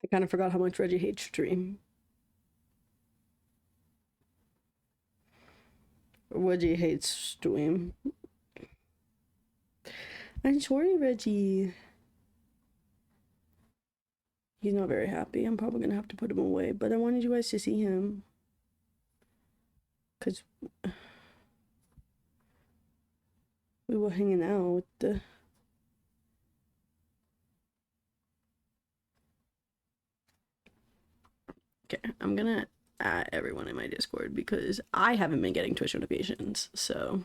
I kind of forgot how much Reggie hates stream. Reggie hates stream. I'm sorry, Reggie. He's not very happy. I'm probably gonna have to put him away, but I wanted you guys to see him. Because we were hanging out with the... Okay, I'm gonna add everyone in my Discord because I haven't been getting Twitch notifications, so...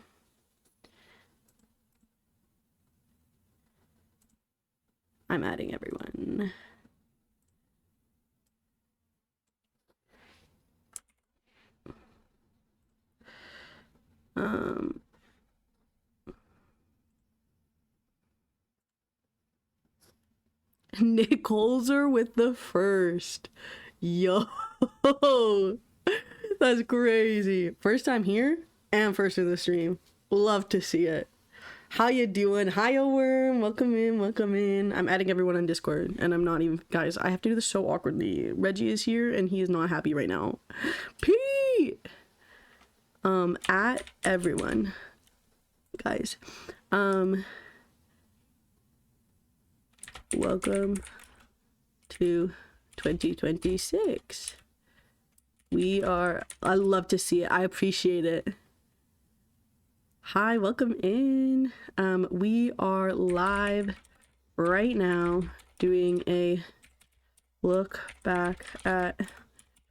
I'm adding everyone. Nick Holzer with the first. Yo, that's crazy. First time here and first in the stream. Love to see it. How you doing? Hiya, Worm. Welcome in, welcome in. I'm adding everyone on Discord, and I'm not even... Guys, I have to do this so awkwardly. Reggie is here, and he is not happy right now. Pete! At everyone. Guys. Welcome to 2026. We are... I love to see it. I appreciate it. Hi, welcome in. We are live right now doing a look back at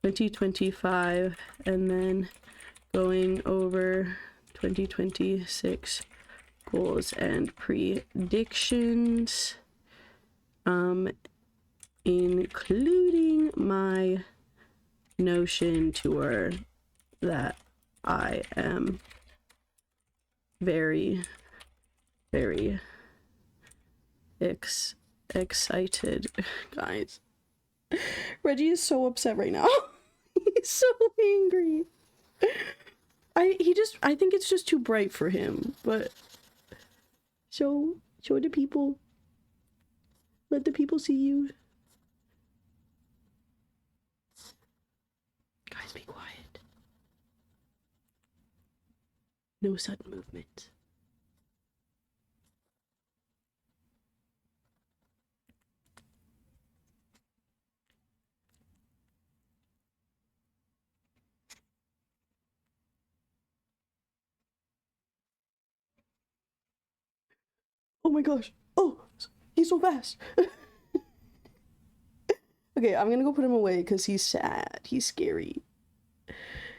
2025 and then going over 2026 goals and predictions, including my Notion tour that I am very excited. Guys, Reggie is so upset right now. He's so angry. I think it's just too bright for him, but show the people, let the people see you. Guys, be quiet. No sudden movement. Oh my gosh. Oh, he's so fast. Okay, I'm gonna go put him away because he's sad. He's scary.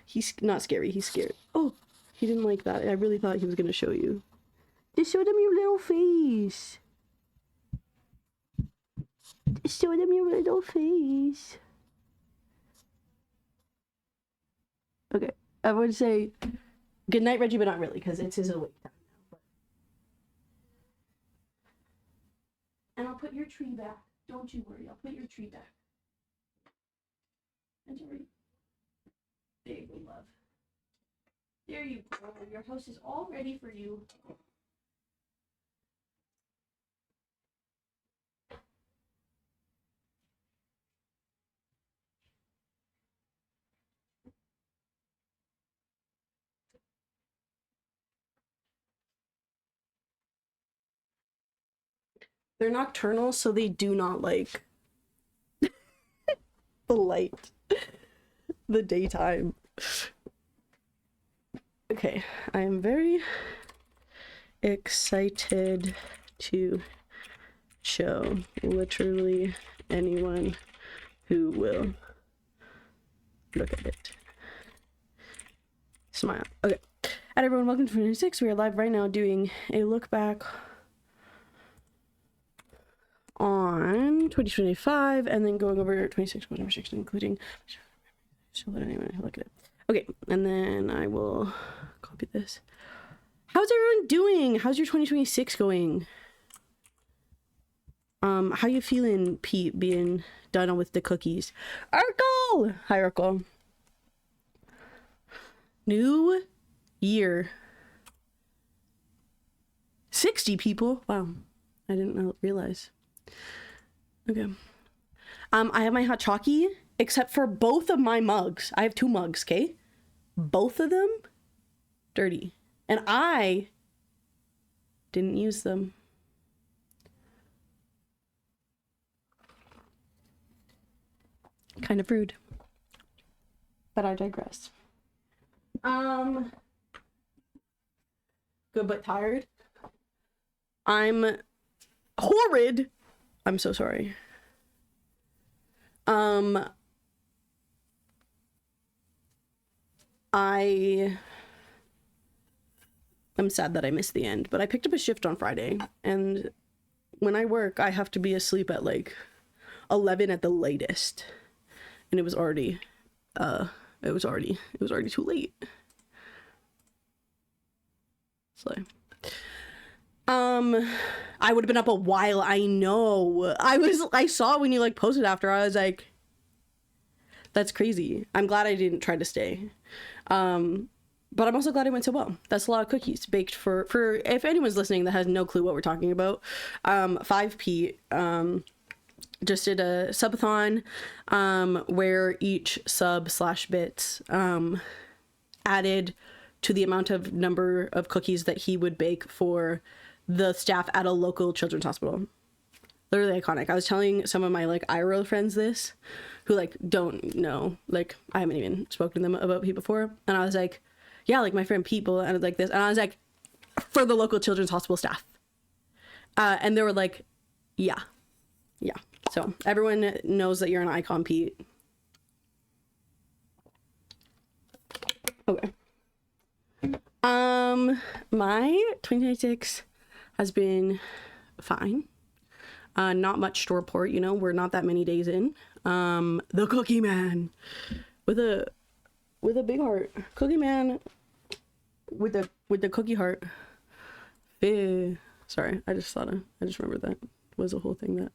He's not scary, he's scared. Oh, he didn't like that. I really thought he was gonna show you. Just show them your little face. Just show them your little face. Okay, I would say good night, Reggie, but not really, because it's his awake time now. And I'll put your tree back. Don't you worry, I'll put your tree back. And there you go, love. There you go. Your house is all ready for you. They're nocturnal, so they do not like the light, the daytime. Okay, I am very excited to show literally anyone who will look at it. Smile. Okay. Hi everyone, welcome to 2026. We are live right now doing a look back on 2025 and then going over 26 goals and restrictions, including so let anyone look at it. Okay, and then I will copy this. How's everyone doing? How's your 2026 going? How you feeling, Pete, being done with the cookies? Urkel! Hi, Urkel. New year. 60 people? Wow. I didn't realize. Okay. I have my hot chalky, except for both of my mugs. I have 2 mugs, okay? Both of them dirty. And I didn't use them. Kind of rude. But I digress. Good but tired. I'm horrid. I'm so sorry. I am sad that I missed the end, but I picked up a shift on Friday, and when I work, I have to be asleep at like 11 at the latest, and it was already too late. So, I would have been up a while. I know. I saw when you like posted after. I was like, that's crazy. I'm glad I didn't try to stay. But I'm also glad it went so well. That's a lot of cookies baked for if anyone's listening that has no clue what we're talking about. 5P just did a subathon where each sub/bits added to the amount of number of cookies that he would bake for the staff at a local children's hospital. Literally iconic. I was telling some of my like IRL friends this, who like don't know, like I haven't even spoken to them about Pete before, and I was like, yeah, like my friend people and like this, and I was like, for the local children's hospital staff, and they were like, yeah. So everyone knows that you're an icon, Pete. Okay. My 2026 has been fine. Not much store report, you know, we're not that many days in. The Cookie Man with a big heart. Cookie Man with the cookie heart. Sorry, I just remembered that was a whole thing that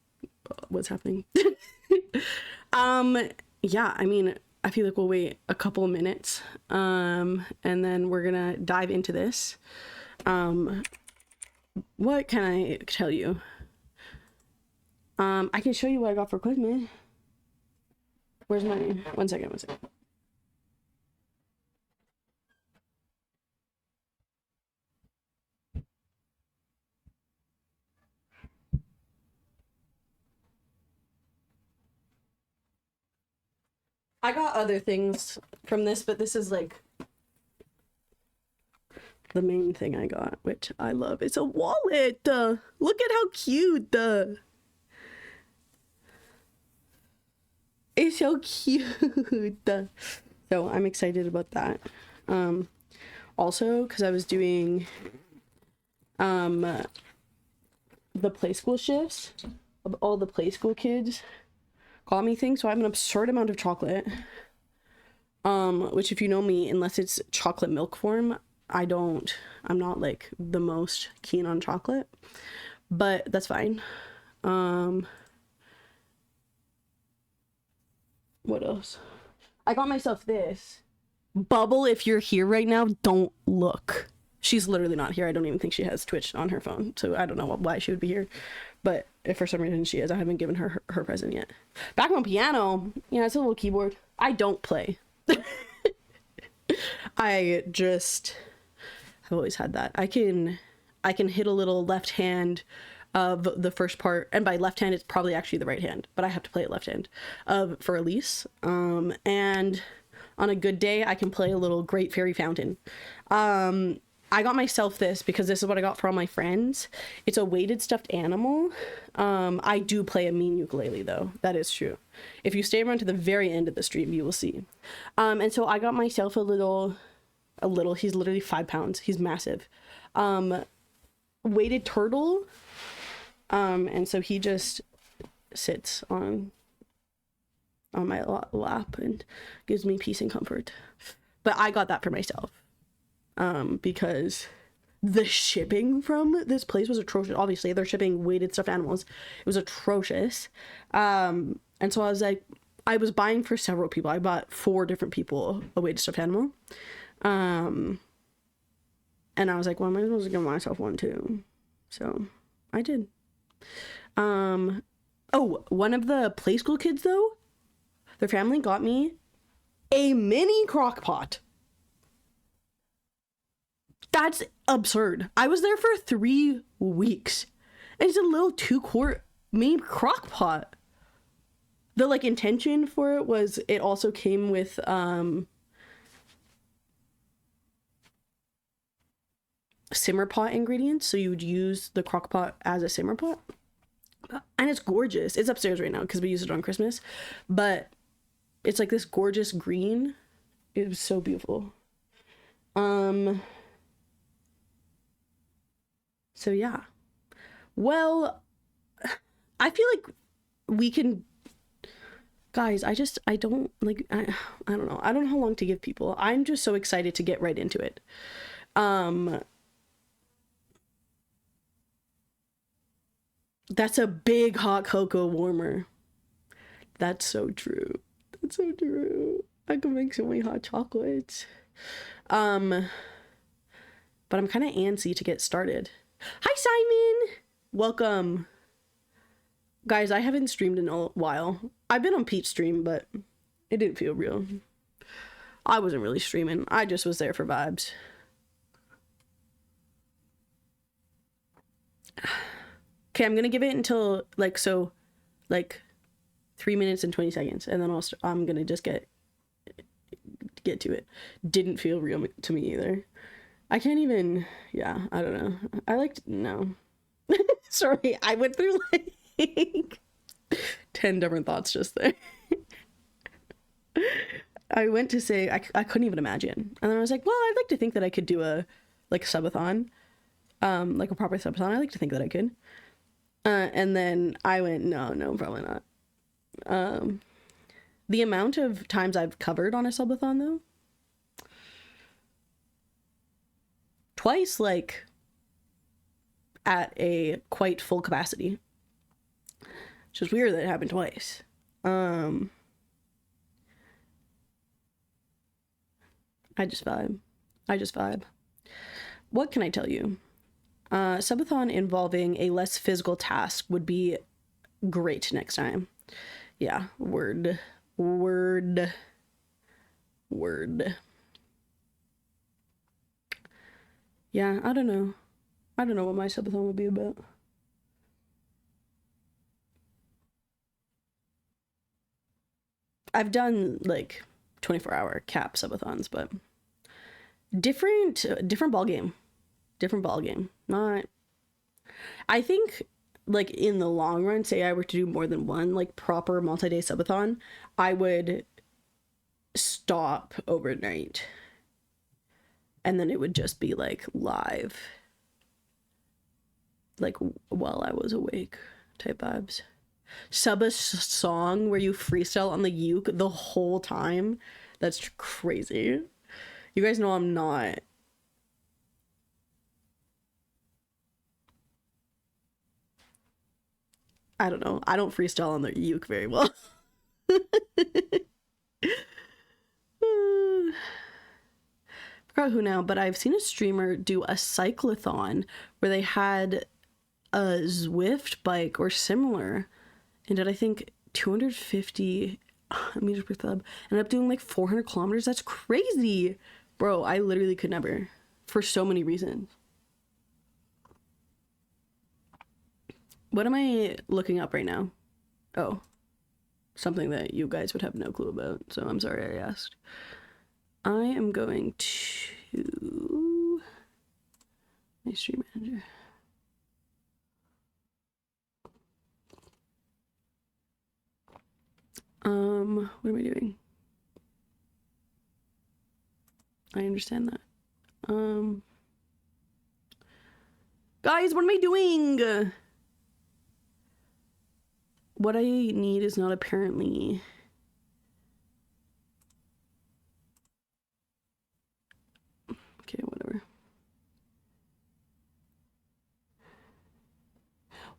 was happening. Yeah, I mean, I feel like we'll wait a couple of minutes, and then we're gonna dive into this. What can I tell you? I can show you what I got for Christmas. Where's my... One second. I got other things from this, but this is like the main thing I got, which I love. It's a wallet. Look at how cute. It's so cute. So I'm excited about that. Also, because I was doing the play school shifts of all the play school kids got me things, so I have an absurd amount of chocolate, which if you know me, unless it's chocolate milk form, I'm not like the most keen on chocolate, but that's fine. What else? I got myself this. Bubble, if you're here right now, don't look. She's literally not here. I don't even think she has Twitch on her phone, so I don't know why she would be here. But if for some reason she is, I haven't given her her present yet. Background piano. Yeah, it's a little keyboard. I don't play. I just have always had that. I can hit a little left hand of the first part, and by left hand it's probably actually the right hand, but I have to play it left hand for Elise. And on a good day I can play a little Great Fairy Fountain. I got myself this because this is what I got for all my friends. It's a weighted stuffed animal. I do play a mean ukulele though. That is true. If you stay around to the very end of the stream, you will see. And so I got myself a little, he's literally 5 pounds. He's massive. Weighted turtle. And so he just sits on my lap and gives me peace and comfort. But I got that for myself. Because the shipping from this place was atrocious. Obviously, they're shipping weighted stuffed animals. It was atrocious. And so I was like, I was buying for several people. I bought 4 different people a weighted stuffed animal. And I was like, well, I might as well just give myself one too. So I did. Oh, one of the play school kids though, their family got me a mini crock pot. That's absurd. I was there for 3 weeks. And it's a little 2-quart mini crock pot. The like intention for it was it also came with simmer pot ingredients, so you would use the crock pot as a simmer pot. And it's gorgeous. It's upstairs right now because we used it on Christmas, but it's like this gorgeous green. It was so beautiful. So yeah. Well, I feel like we can, guys, I don't like, I don't know. I don't know how long to give people. I'm just so excited to get right into it. That's a big hot cocoa warmer. That's so true. That's so true. I can make so many hot chocolates. But I'm kind of antsy to get started. Hi, Simon! Welcome. Guys, I haven't streamed in a while. I've been on Pete's stream, but it didn't feel real. I wasn't really streaming. I just was there for vibes. Okay, I'm gonna give it until like 3 minutes and 20 seconds, and then I'm gonna just get to it. Didn't feel real to me either. I can't even. Yeah, I don't know. No. Sorry, I went through like 10 different thoughts just there. I went to say I couldn't even imagine, and then I was like, well, I'd like to think that I could do a like subathon, like a proper subathon. I like to think that I could. And then I went, no, probably not. The amount of times I've covered on a subathon though, twice, like at a quite full capacity. It's just weird that it happened twice. I just vibe. What can I tell you? Subathon involving a less physical task would be great next time. Yeah, word. Yeah, I don't know what my subathon would be about. I've done like 24-hour cap subathons, but different ball game. Not, I think like in the long run, say I were to do more than one like proper multi-day subathon, I would stop overnight and then it would just be like live, like while I was awake type vibes. Sub a song where you freestyle on the uke the whole time. That's crazy. You guys know I'm not. I don't know. I don't freestyle on the uke very well. Forgot who now, but I've seen a streamer do a cyclothon where they had a Zwift bike or similar and did I think 250 meters per club. Ended up doing like 400 kilometers. That's crazy. Bro, I literally could never for so many reasons. What am I looking up right now? Oh, something that you guys would have no clue about, so I'm sorry I asked. I am going to my stream manager. What am I doing? I understand that. Guys, what am I doing? What I need is not apparently. Okay, whatever.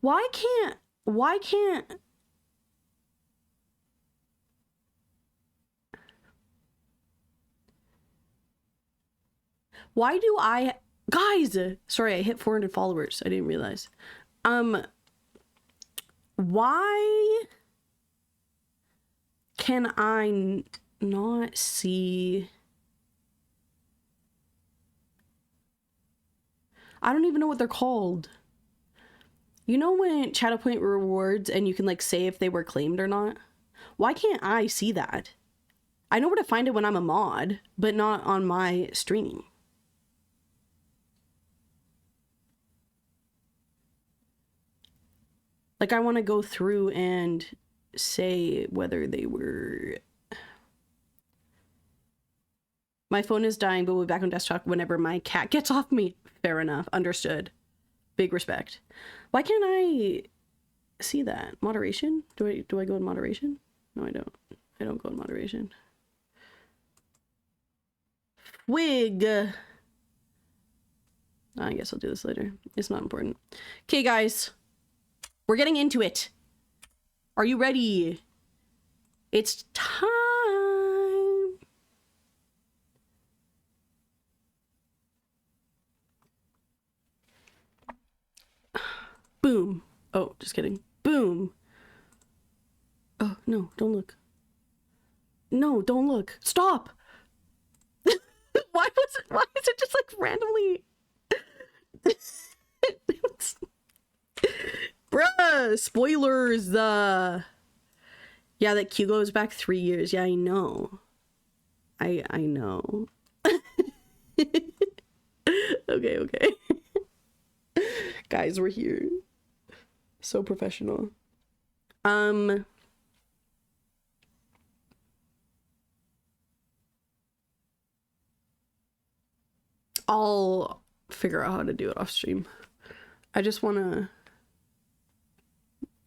Why can't why do I, guys, sorry, I hit 400 followers. I didn't realize. Why can I not see? I don't even know what they're called. You know when Shadow Point rewards and you can like say if they were claimed or not? Why can't I see that? I know where to find it when I'm a mod, but not on my stream. Like I want to go through and say whether they were... My phone is dying, but we'll be back on desktop whenever my cat gets off me. Fair enough. Understood. Big respect. Why can't I see that? Moderation? Do I go in moderation? No, I don't. I don't go in moderation. Wig. I guess I'll do this later. It's not important. Okay, guys. We're getting into it. Are you ready? It's time. Boom. Oh, just kidding. Boom. Oh, no, don't look. No, don't look. Stop. Why is it just like randomly? Bruh, spoilers. Yeah, that Q goes back 3 years. Yeah, I know. I know. Okay. Guys, we're here. So professional. I'll figure out how to do it off stream. I just want to...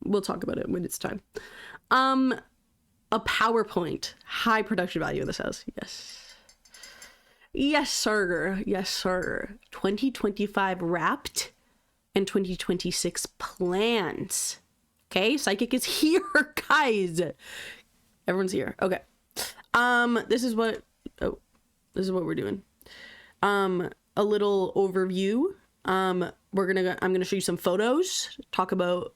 We'll talk about it when it's time. A PowerPoint. High production value in this house. Yes. Yes, sir. Yes, sir. 2025 wrapped and 2026 plans. Okay, Psychic is here, guys. Everyone's here. Okay. This is what we're doing. A little overview. I'm gonna show you some photos, talk about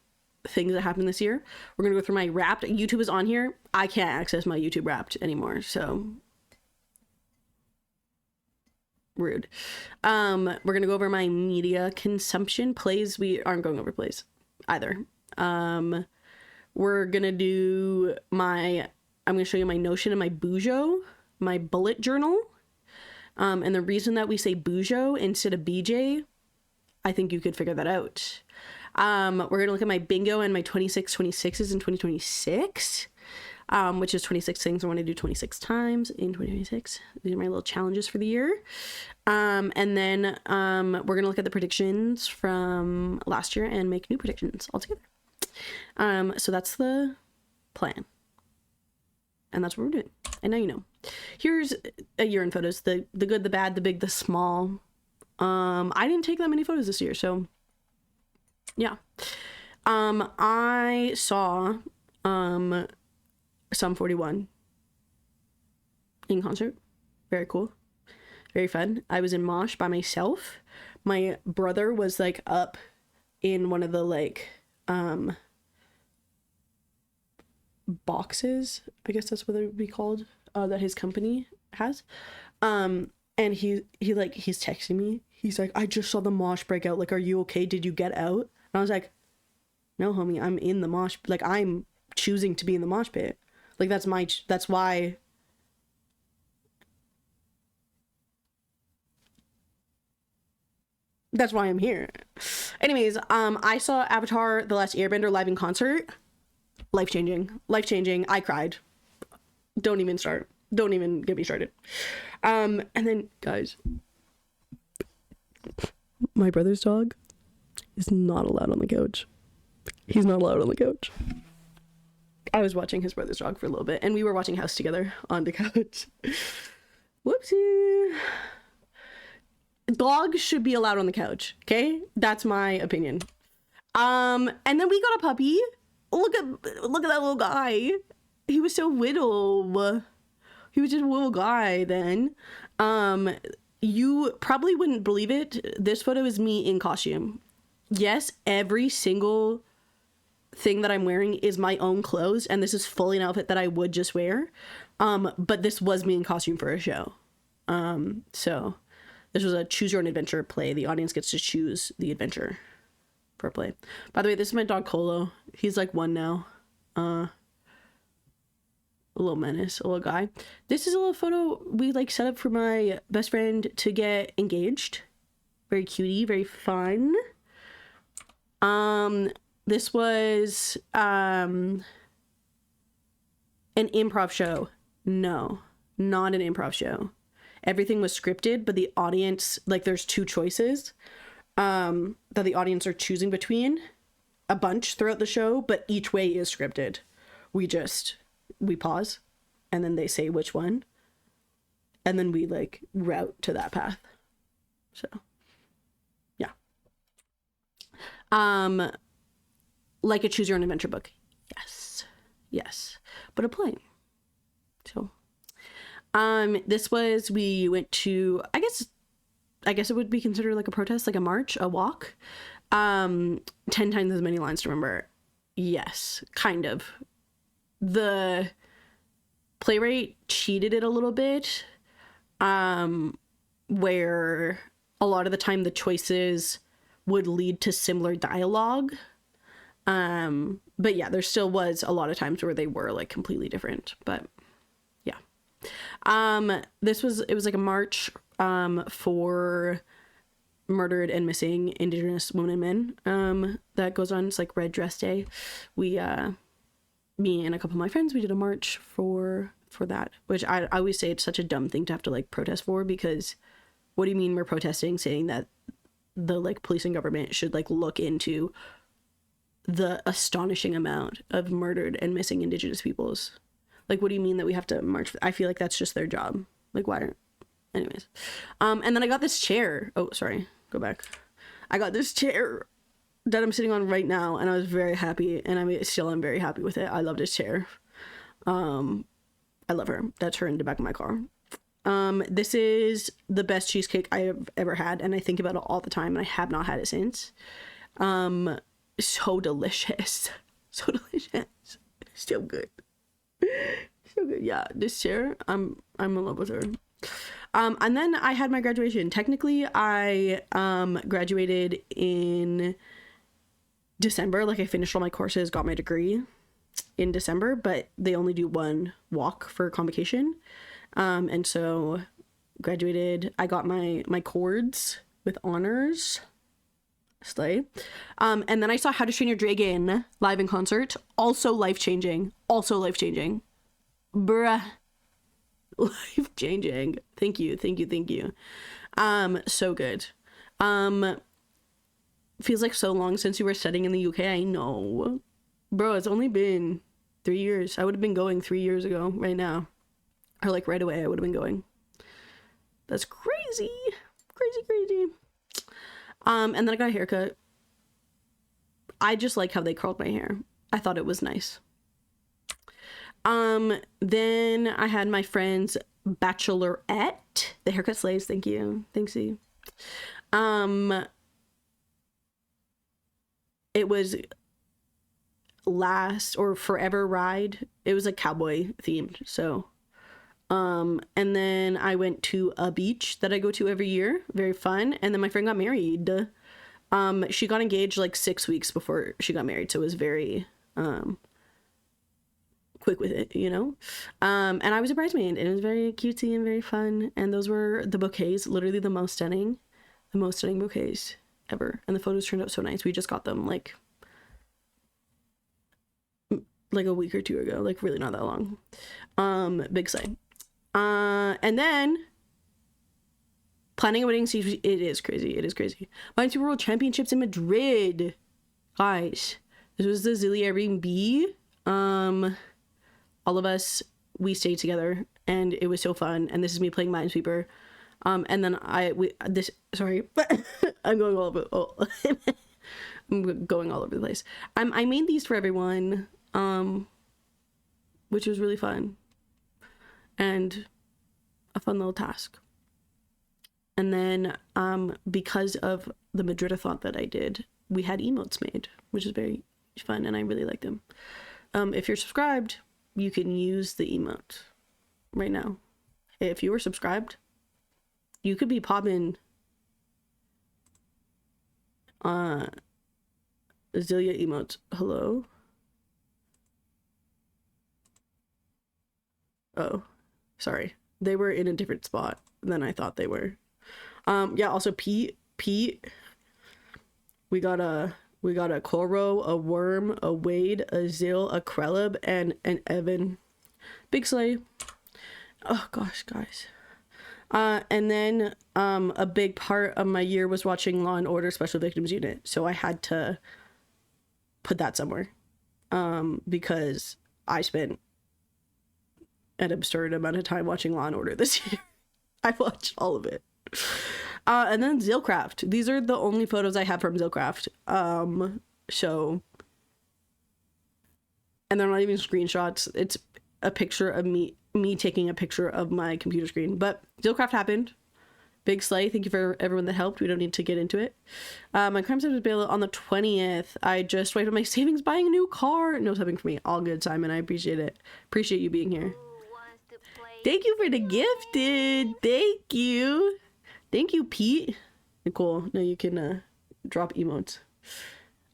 things that happened this year. We're gonna go through my Wrapped. YouTube is on here. I can't access my YouTube Wrapped anymore, so rude. We're gonna go over my media consumption. Plays, we aren't going over plays either. We're gonna do I'm gonna show you my Notion and my Bujo, my bullet journal. And the reason that we say Bujo instead of BJ, I think you could figure that out. We're going to look at my bingo and my 26/26s in 2026, which is 26 things I want to do 26 times in 2026. These are my little challenges for the year. And then we're going to look at the predictions from last year and make new predictions altogether. So that's the plan. And that's what we're doing. And now you know. Here's a year in photos. The good, the bad, the big, the small. I didn't take that many photos this year, so yeah. I saw Sum 41 in concert. Very cool. Very fun. I was in Mosh by myself. My brother was like up in one of the like boxes, I guess that's what they would be called, that his company has. And he's texting me. He's like, I just saw the mosh break out. Like, are you okay? Did you get out? And I was like, no, homie, I'm in the mosh. Like, I'm choosing to be in the mosh pit. Like, that's why. That's why I'm here. Anyways, I saw Avatar: The Last Airbender live in concert. Life-changing. I cried. Don't even get me started. And then, guys, my brother's dog is not allowed on the couch. He's not allowed on the couch. I was watching his brother's dog for a little bit, and we were watching House together on the couch. Whoopsie. Dogs should be allowed on the couch, okay? That's my opinion. And then we got a puppy. Look at that little guy. He was so little. He was just a little guy then. You probably wouldn't believe it. This photo is me in costume. Yes, every single thing that I'm wearing is my own clothes, and this is fully an outfit that I would just wear. But this was me in costume for a show. So this was a choose your own adventure play. The audience gets to choose the adventure for play. By the way, this is my dog Colo. He's like 1 now. A little menace, a little guy. This is a little photo we like set up for my best friend to get engaged. Very cutie, very fun. This was an improv show. No, not an improv show. Everything was scripted, but the audience, like, there's 2 choices that the audience are choosing between a bunch throughout the show, but each way is scripted. We pause, and then they say which one, and then we like route to that path. So yeah. Like a choose your own adventure book. Yes, but a play. So this was, we went to, I guess it would be considered like a protest, like a march, a walk. 10 times as many lines to remember. Yes, kind of. The playwright cheated it a little bit, where a lot of the time the choices would lead to similar dialogue. But yeah, there still was a lot of times where they were like completely different, but yeah. It was like a march, for murdered and missing Indigenous women and men, that goes on. It's like Red Dress Day. Me and a couple of my friends, we did a march for that, which I always say it's such a dumb thing to have to like protest for, because what do you mean we're protesting saying that the like police and government should like look into the astonishing amount of murdered and missing Indigenous peoples? Like, what do you mean that we have to march? I feel like that's just their job. Like, why aren't... Anyways. And then I got this chair. Oh, sorry. Go back. I got this chair that I'm sitting on right now, and I was very happy, and I'm very happy with it. I love this chair. I love her. That's her in the back of my car. This is the best cheesecake I have ever had, and I think about it all the time, and I have not had it since. So delicious. So delicious. So good. So good. Yeah, this chair, I'm in love with her. And then I had my graduation. Technically, I graduated in December. Like, I finished all my courses, got my degree in December, but they only do 1 walk for convocation. And so graduated. I got my chords with honors. Slay. And then I saw How to Train Your Dragon live in concert. Also life-changing. Bruh. Life-changing. Thank you. So good. Feels like so long since you were studying in the UK. I know. Bro, it's only been 3 years. I would have been going 3 years ago right now. Or like right away I would have been going. That's crazy. Crazy. And then I got a haircut. I just like how they curled my hair. I thought it was nice. Then I had my friend's bachelorette. The haircut slays. Thank you. Thanks, E. It was last or forever ride. It was like cowboy themed. So, and then I went to a beach that I go to every year. Very fun. And then my friend got married. She got engaged like 6 weeks before she got married. So it was very, quick with it, you know? And I was a bridesmaid. It was very cutesy and very fun. And those were the bouquets, literally the most stunning bouquets ever. And the photos turned out so nice. We just got them like a week or 2 ago, like really not that long. Big sign. And then planning a wedding season, it is crazy. Mine's Super World Championships in Madrid. Guys, this was the Zilly Airbnb. All of us, we stayed together and it was so fun. And this is me playing Minesweeper. And then sorry, I'm going all over. I'm going all over the place. I made these for everyone, which was really fun and a fun little task. And then, because of the Madrid-a-thon that I did, we had emotes made, which is very fun, and I really like them. If you're subscribed, you can use the emote right now. If you were subscribed, you could be popping Zillia emotes. Hello? Oh, sorry. They were in a different spot than I thought they were. Yeah, also Pete. We got a Koro, a Worm, a Wade, a Zill, a Krelib, and an Evan. Big slay. Oh gosh, guys. And then a big part of my year was watching Law and Order Special Victims Unit, so I had to put that somewhere. Because I spent an absurd amount of time watching Law and Order this year. I watched all of it. And then Zillcraft. These are the only photos I have from Zillcraft. So, and they're not even screenshots. It's a picture of me taking a picture of my computer screen. But Zillcraft happened. Big slay. Thank you for everyone that helped. We don't need to get into it. My crime was bail on the 20th. I just waited on my savings buying a new car. No subbing for me. All good, Simon. I appreciate it. Appreciate you being here. Thank you for the gifted. Thank you. Thank you, Pete. Cool. Now you can drop emotes.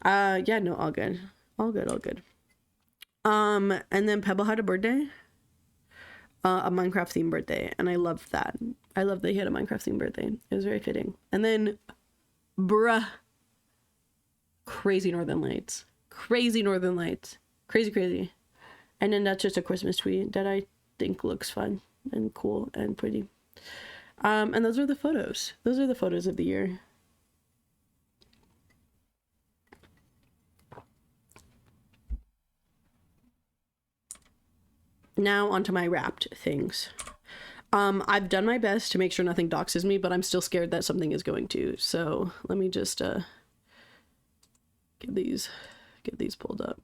Yeah, no, all good. All good. And then Pebble had a birthday. A Minecraft themed birthday, and I loved that. I love that he had a Minecraft themed birthday. It was very fitting. And then bruh, crazy northern lights. Crazy. And then that's just a Christmas tree that I think looks fun and cool and pretty. And those are the photos. Those are the photos of the year. Now onto my wrapped things. I've done my best to make sure nothing doxes me, but I'm still scared that something is going to. So let me just get these pulled up.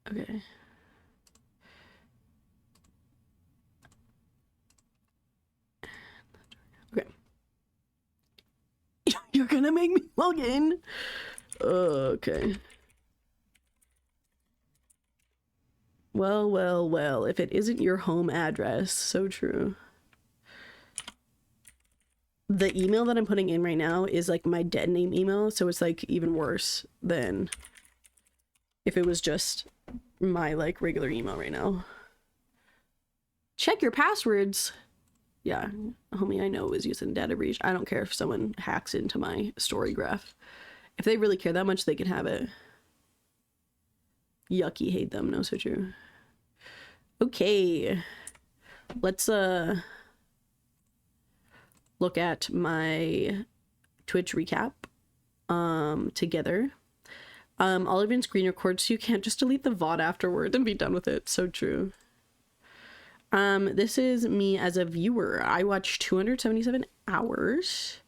Okay. Okay. You're gonna make me log in. Okay. Well, if it isn't your home address, so true. The email that I'm putting in right now is like my dead name email, so it's like even worse than if it was just my like regular email right now. Check your passwords. Yeah, homie, I know it was using data breach. I don't care if someone hacks into my story graph. If they really care that much, they can have it. Yucky, hate them. No, so true. Okay, let's look at my Twitch recap together. I'll even screen record so you can't just delete the VOD afterward and be done with it. So true. This is me as a viewer. I watched 277 hours.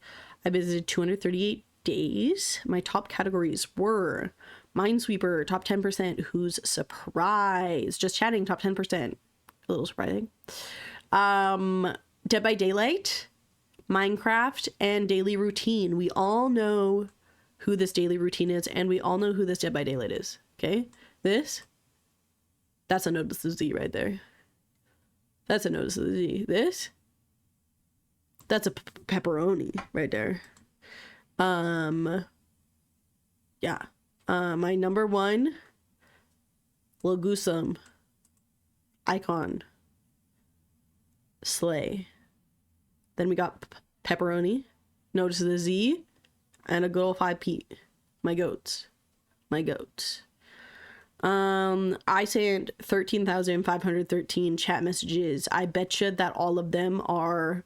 I visited 238 days. My top categories were Minesweeper, top 10%. Who's surprised? Just chatting, top 10%. A little surprising. Dead by Daylight, Minecraft, and Daily Routine. We all know who this Daily Routine is, and we all know who this Dead by Daylight is. Okay? That's a notice of Z right there. That's a notice of Z. That's a pepperoni right there. Yeah. My number one, Logusum, Icon, Slay. Then we got Pepperoni, Notice of the Z, and a good old 5 Pete. My goats. I sent 13,513 chat messages. I betcha that all of them are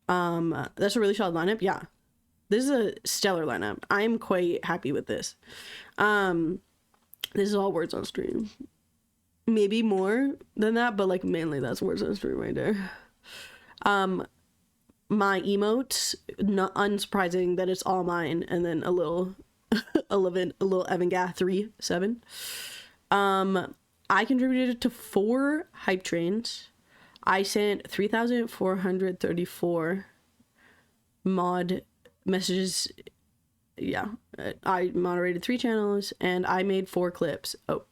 that's a really solid lineup. Yeah, this is a stellar lineup. I'm quite happy with this. This is all words on stream, maybe more than that, but like mainly that's words on stream right there. My emotes, not unsurprising that it's all mine, and then a little Evan Gath 3-7. I contributed to 4 hype trains. I sent 3,434 mod messages. Yeah, I moderated 3 channels and I made 4 clips. Oh,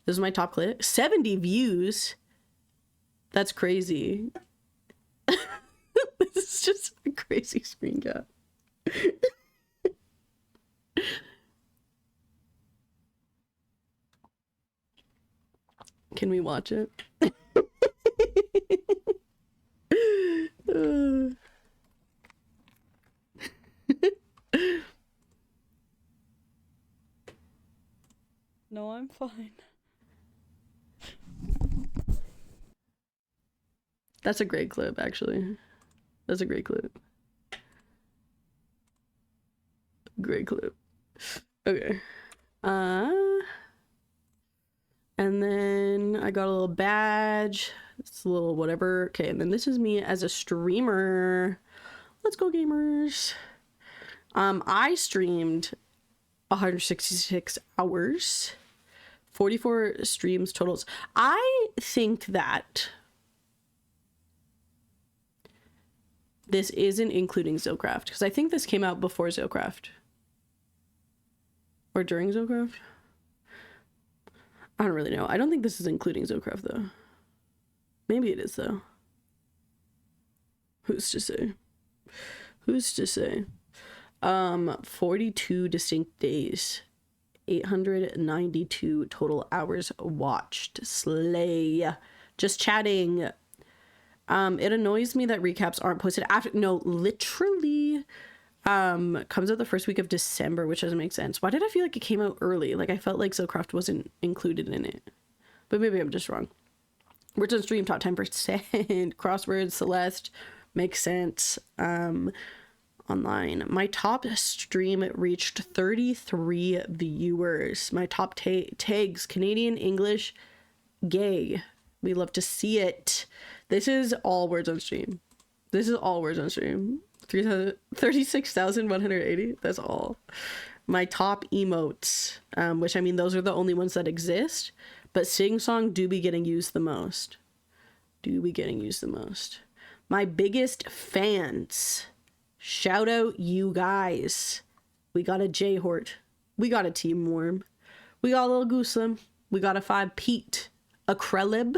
this is my top clip. 70 views. That's crazy. This is just a crazy screen cap. Can we watch it? No, I'm fine. That's a great clip, actually. That's a great clip. Great clip. Okay. And then I got a little badge. It's a little whatever. Okay, and then this is me as a streamer. Let's go, gamers. I streamed 166 hours. 44 streams totals. I think that this isn't including Zocraft, because I think this came out before Zocraft. Or during Zocraft? I don't really know. I don't think this is including Zocraft, though. Maybe it is, though. Who's to say? Who's to say? 42 distinct days. 892 total hours watched. Slay. Just chatting. It annoys me that recaps aren't posted after. No, literally. Comes out the first week of December, which doesn't make sense. Why did I feel like it came out early? Like I felt like Zocraft wasn't included in it. But maybe I'm just wrong. Words on stream, top 10%. Crosswords, Celeste. Makes sense. Online. My top stream reached 33 viewers. My top tags, Canadian, English, gay. We love to see it. This is all words on stream. This is all words on stream. 36,180. That's all. My top emotes, which I mean, those are the only ones that exist. But sing song do be getting used the most. Do be getting used the most. My biggest fans. Shout out you guys. We got a J-Hort. We got a Team Worm. We got a little Gooselim. We got a 5 Pete. A Krelib.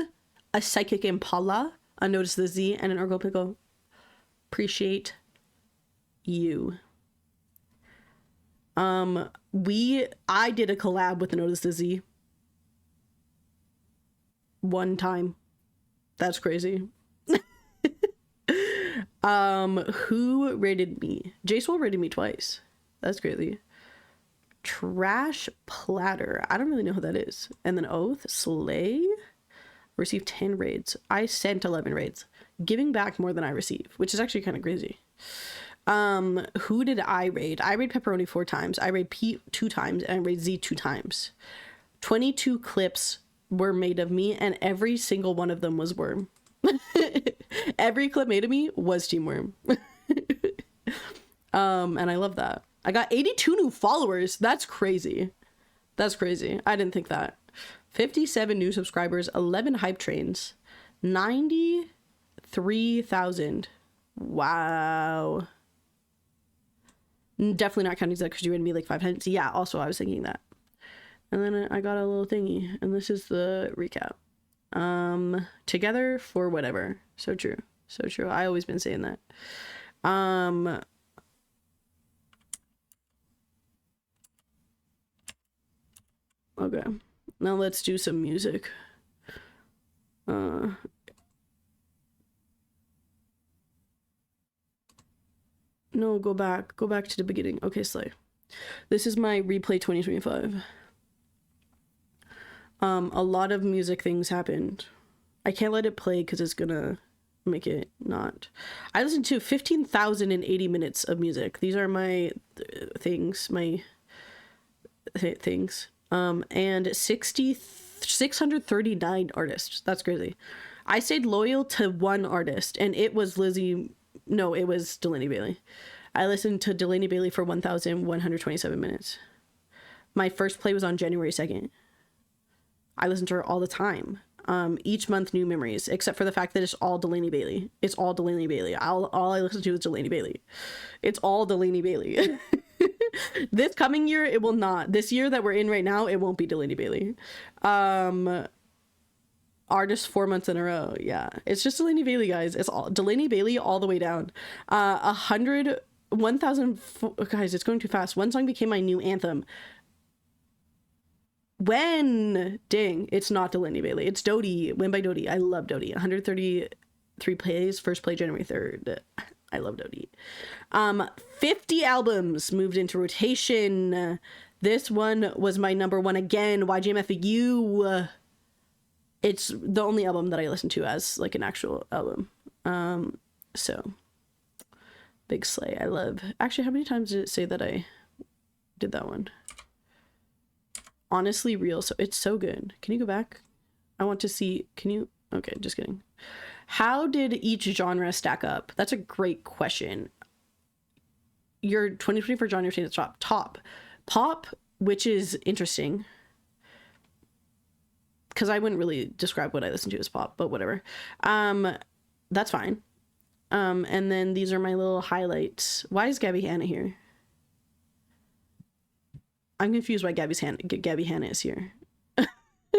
A Psychic Impala. A Notice the Z. And an Urgo Pickle. Appreciate you. I did a collab with the Notice the Z. One time. That's crazy. Who rated me? J-Soul rated me twice. That's crazy. Trash Platter. I don't really know who that is. And then Oath. Slay. Received 10 raids. I sent 11 raids. Giving back more than I receive, which is actually kind of crazy. Who did I raid? I raid Pepperoni 4 times. I raid Pete 2 times. And I raid Z 2 times. 22 clips were made of me, and every single one of them was Worm. Every clip made of me was Team Worm. And I love that. I got 82 new followers. That's crazy. That's crazy. I didn't think that. 57 new subscribers, 11 hype trains, 93,000. Wow. Definitely not counting that because you rated me like 5 times. Yeah, also I was thinking that. And then I got a little thingy, and this is the recap. Together for whatever. So true. So true. I always been saying that. Okay. Now let's do some music. No, go back. Go back to the beginning. Okay, Slay. This is my replay 2025. A lot of music things happened. I can't let it play because it's gonna make it not. I listened to 15,080 minutes of music. These are my things, things. And 639 artists. That's crazy. I stayed loyal to one artist, and it was Lizzie. No, it was Delaney Bailey. I listened to Delaney Bailey for 1,127 minutes. My first play was on January 2nd. I listened to her all the time. Each month, new memories, except for the fact that it's all Delaney Bailey. It's all Delaney Bailey. All I listen to is Delaney Bailey. It's all Delaney Bailey. This coming year, it will not. This year that we're in right now, it won't be Delaney Bailey. Artist 4 months in a row. Yeah, it's just Delaney Bailey, guys. It's all Delaney Bailey all the way down. 1,000. Guys, it's going too fast. One song became my new anthem. When? Dang, it's not Delaney Bailey. It's Dodie. Win by Dodie. I love Dodie. 133 plays. First play January 3rd. I love Dodie. 50 albums moved into rotation. This one was my number one again. YGMFU. It's the only album that I listen to as like an actual album. So big slay. I love. Actually, how many times did it say that I did that one? Honestly real, so it's so good. Can you go back? I want to see. Can you? Okay, just kidding. How did each genre stack up? That's a great question. Your 2024 genre saying it's top pop, which is interesting because I wouldn't really describe what I listen to as pop, but whatever. That's fine. And then these are my little highlights. Why is Gabby Hanna here? I'm confused why Gabby Hanna is here.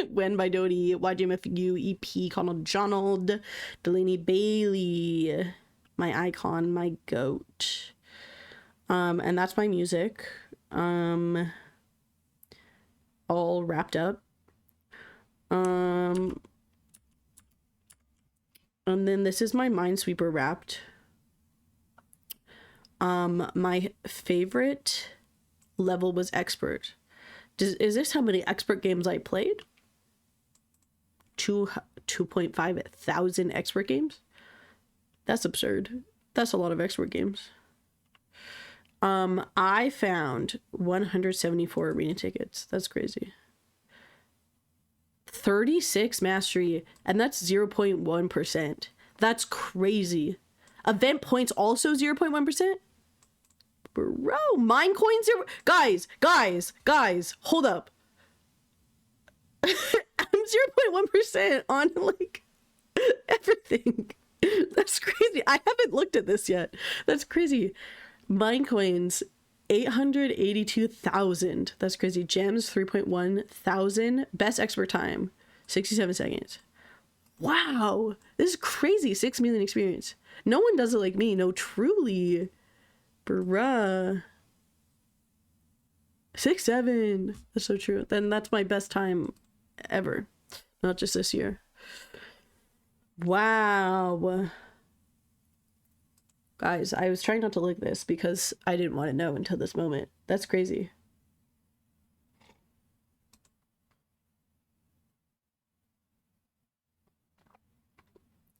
When by Dodie, YGMFU, EP, Donald Jonald, Delaney Bailey, my icon, my goat. And that's my music. All wrapped up. And then this is my Minesweeper wrapped. My favorite level was expert. Is this how many expert games I played? 2.5 thousand expert games? That's absurd. That's a lot of expert games. I found 174 arena tickets. That's crazy. 36 mastery, and that's 0.1%. That's crazy. Event points also 0.1%. Bro, mine coins are... Guys, hold up. I'm 0.1% on, like, everything. That's crazy. I haven't looked at this yet. That's crazy. Mine coins, 882,000. That's crazy. Gems, 3.1 thousand. Best expert time, 67 seconds. Wow. This is crazy. 6 million experience. No one does it like me. No, truly. Bruh. 6-7. That's so true. Then that's my best time ever. Not just this year. Wow. Guys, I was trying not to look at this because I didn't want to know until this moment. That's crazy.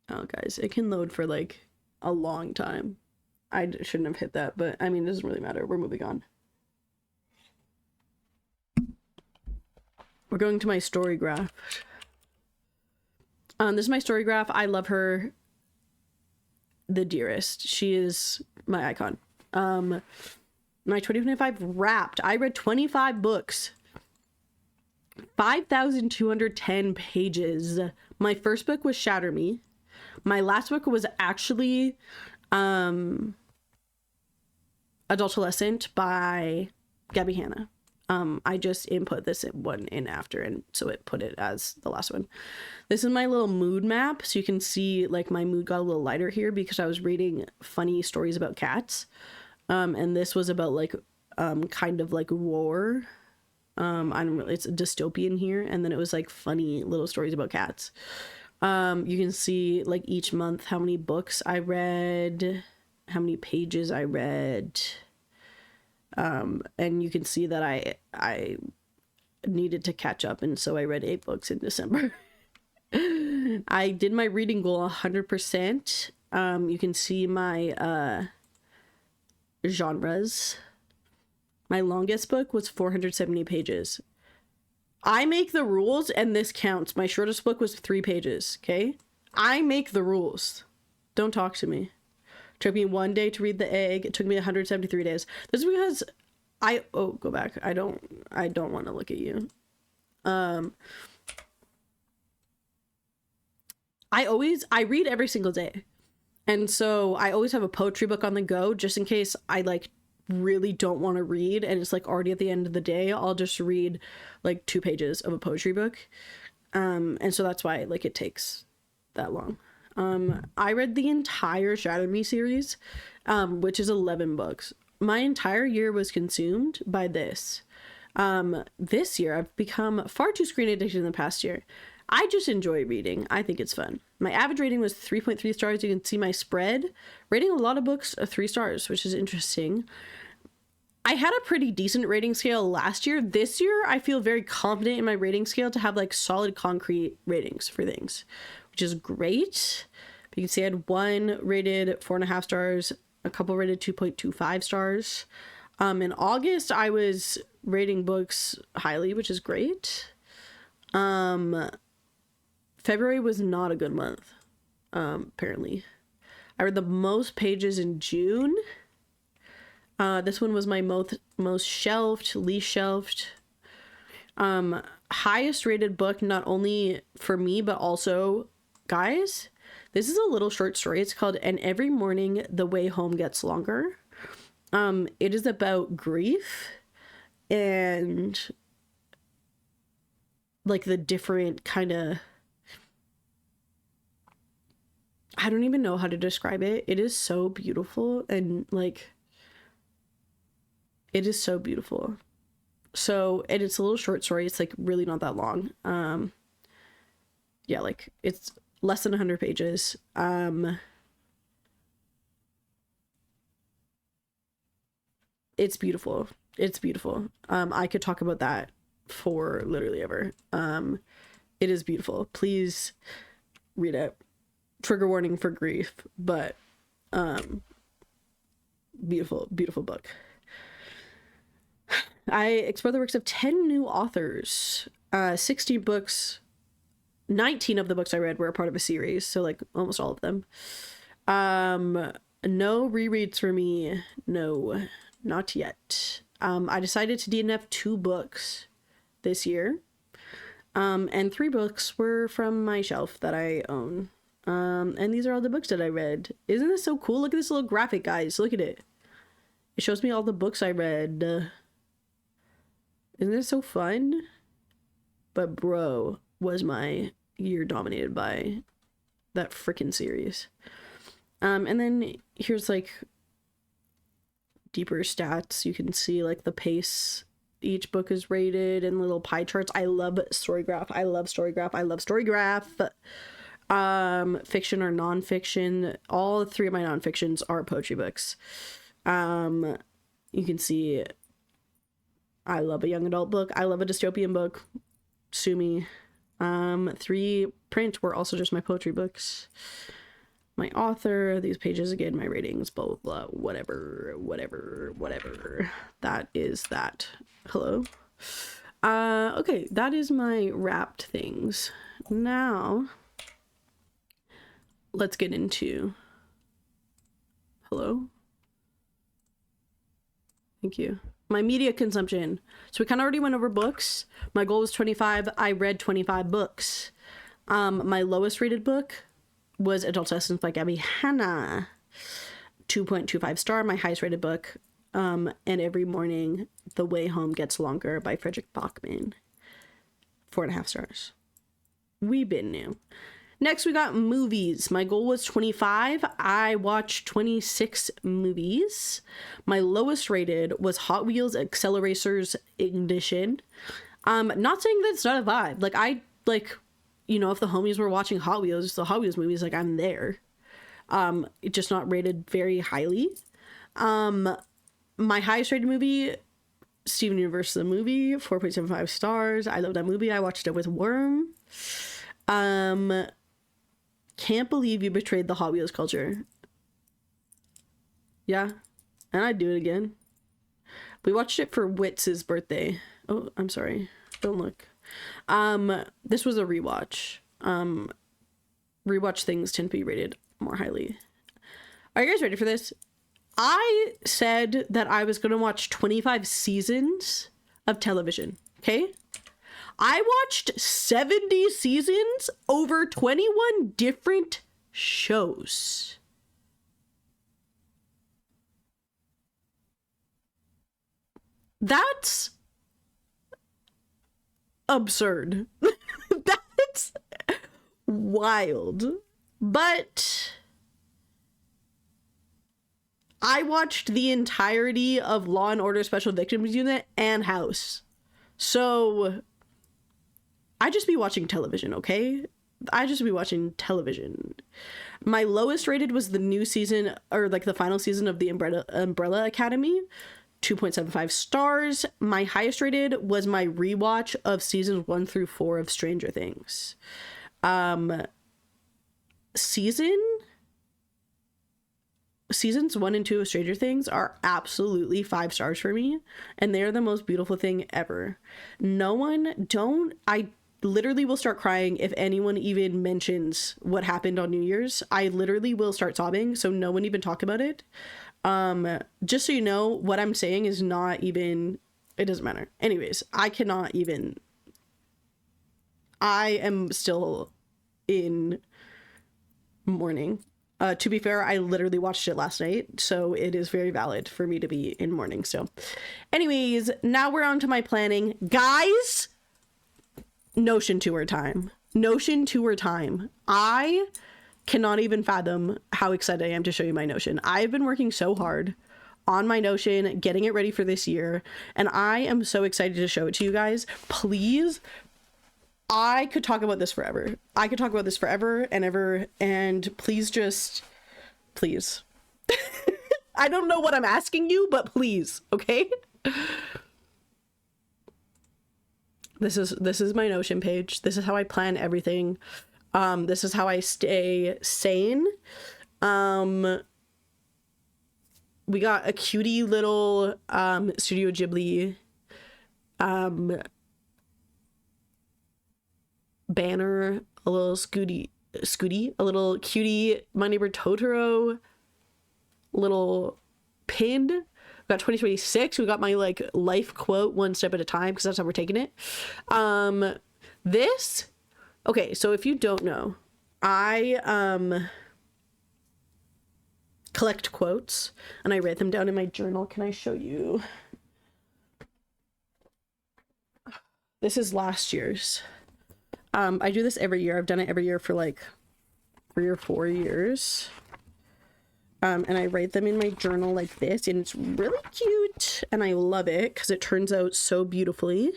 Oh, guys, it can load for like a long time. I shouldn't have hit that, but I mean, it doesn't really matter. We're moving on. We're going to my story graph. This is my story graph. I love her the dearest. She is my icon. My 2025 wrapped. I read 25 books. 5,210 pages. My first book was Shatter Me. My last book was actually Adultolescent by Gabby Hanna. I just input this one in after, and so it put it as the last one. This is my little mood map, so you can see like my mood got a little lighter here because I was reading funny stories about cats. And this was about like kind of like war. I don't really, it's a dystopian here, and then it was like funny little stories about cats. You can see like each month how many books I read, how many pages I read. And you can see that I needed to catch up, and so I read 8 books in December. I did my reading goal 100%. You can see my genres. My longest book was 470 pages. I make the rules, and this counts. My shortest book was 3 pages, okay? I make the rules. Don't talk to me. Took me 1 day to read The Egg. It took me 173 days. This is because go back. I don't want to look at you. I read every single day. And so I always have a poetry book on the go just in case I like really don't want to read and it's like already at the end of the day. I'll just read like 2 pages of a poetry book. And so that's why like it takes that long. I read the entire Shatter Me series, which is 11 books. My entire year was consumed by this. This year I've become far too screen addicted in the past year. I just enjoy reading. I think it's fun. My average rating was 3.3 stars. You can see my spread. Rating a lot of books 3 stars, which is interesting. I had a pretty decent rating scale last year. This year, I feel very confident in my rating scale to have like solid concrete ratings for things, which is great. But you can see I had one rated 4.5 stars, a couple rated 2.25 stars. In August, I was rating books highly, which is great. February was not a good month, apparently. I read the most pages in June. This one was my most shelved, least shelved. Highest rated book, not only for me, but also, guys, this is a little short story. It's called And Every Morning the Way Home Gets Longer. It is about grief and like the different kind of, I don't even know how to describe it. It is so beautiful and like, it is so beautiful. So, and it's a little short story. It's like really not that long. Yeah, like it's less than 100 pages. It's beautiful. It's beautiful. I could talk about that for literally ever. It is beautiful. Please read it. Trigger warning for grief, but beautiful, beautiful book. I explore the works of 10 new authors, 16 books. 19 of the books I read were a part of a series, so like almost all of them. No rereads for me. No, not yet. I decided to DNF 2 books this year. And 3 books were from my shelf that I own. And these are all the books that I read. Isn't this so cool? Look at this little graphic, guys. Look at it. It shows me all the books I read. Isn't this so fun? But bro, was my year dominated by that freaking series. And then here's like deeper stats. You can see like the pace each book is rated and little pie charts. I love Storygraph. I love Storygraph. I love Storygraph. Fiction or nonfiction. All 3 of my nonfictions are poetry books. You can see I love a young adult book. I love a dystopian book. Sue me. 3 print were also just my poetry books. My author, these pages again, my ratings, blah, blah, blah, whatever. That is that. Hello? Okay, that is my wrapped things. Now, let's get into... Hello? Thank you. My media consumption. So we kind of already went over books. My goal was 25. I read 25 books. My lowest rated book was Adult Essence by Gabby Hanna. 2.25 star. My highest rated book, And Every Morning the Way Home Gets Longer by Frederick Bachman. 4.5 stars. We been new. Next, we got movies. My goal was 25. I watched 26 movies. My lowest rated was Hot Wheels Acceleracers Ignition. Not saying that it's not a vibe. Like, you know, if the homies were watching Hot Wheels, the Hot Wheels movies, like, I'm there. It's just not rated very highly. My highest rated movie, Steven Universe the movie, 4.75 stars. I love that movie. I watched it with Worm. Can't believe you betrayed the Hot Wheels culture. Yeah, and I'd do it again. We watched it for Witz's birthday. Oh, I'm sorry. Don't look. This was a rewatch. Rewatch things tend to be rated more highly. Are you guys ready for this? I said that I was going to watch 25 seasons of television, okay? I watched 70 seasons over 21 different shows. That's absurd. That's wild. But I watched the entirety of Law and Order Special Victims Unit and House. So I just be watching television, okay? I just be watching television. My lowest rated was the new season, or like the final season of the Umbrella Academy, 2.75 stars. My highest rated was my rewatch of seasons 1 through 4 of Stranger Things. Seasons 1 and 2 of Stranger Things are absolutely 5 stars for me, and they're the most beautiful thing ever. I literally will start crying if anyone even mentions what happened on New Year's. I literally will start sobbing, so no one even talk about it. Just so you know, what I'm saying is not even, it doesn't matter. Anyways, I am still in mourning. To be fair, I literally watched it last night, so it is very valid for me to be in mourning. So anyways, now we're on to my planning. Guys, Notion tour time. I cannot even fathom how excited I am to show you my Notion. I've been working so hard on my Notion, getting it ready for this year, and I am so excited to show it to you guys. Please, I could talk about this forever. And ever, and please please. I don't know what I'm asking you, but please, okay? This is my Notion page. This is how I plan everything. This is how I stay sane. We got a cutie little Studio Ghibli banner, a little a little cutie My Neighbor Totoro little pin. We got 2026. We got my like life quote, one step at a time, because that's how we're taking it. Okay, so if you don't know, I collect quotes and I write them down in my journal. Can I show you? This is last year's. I do this every year. I've done it every year for like 3 or 4 years. And I write them in my journal like this, and it's really cute, and I love it because it turns out so beautifully.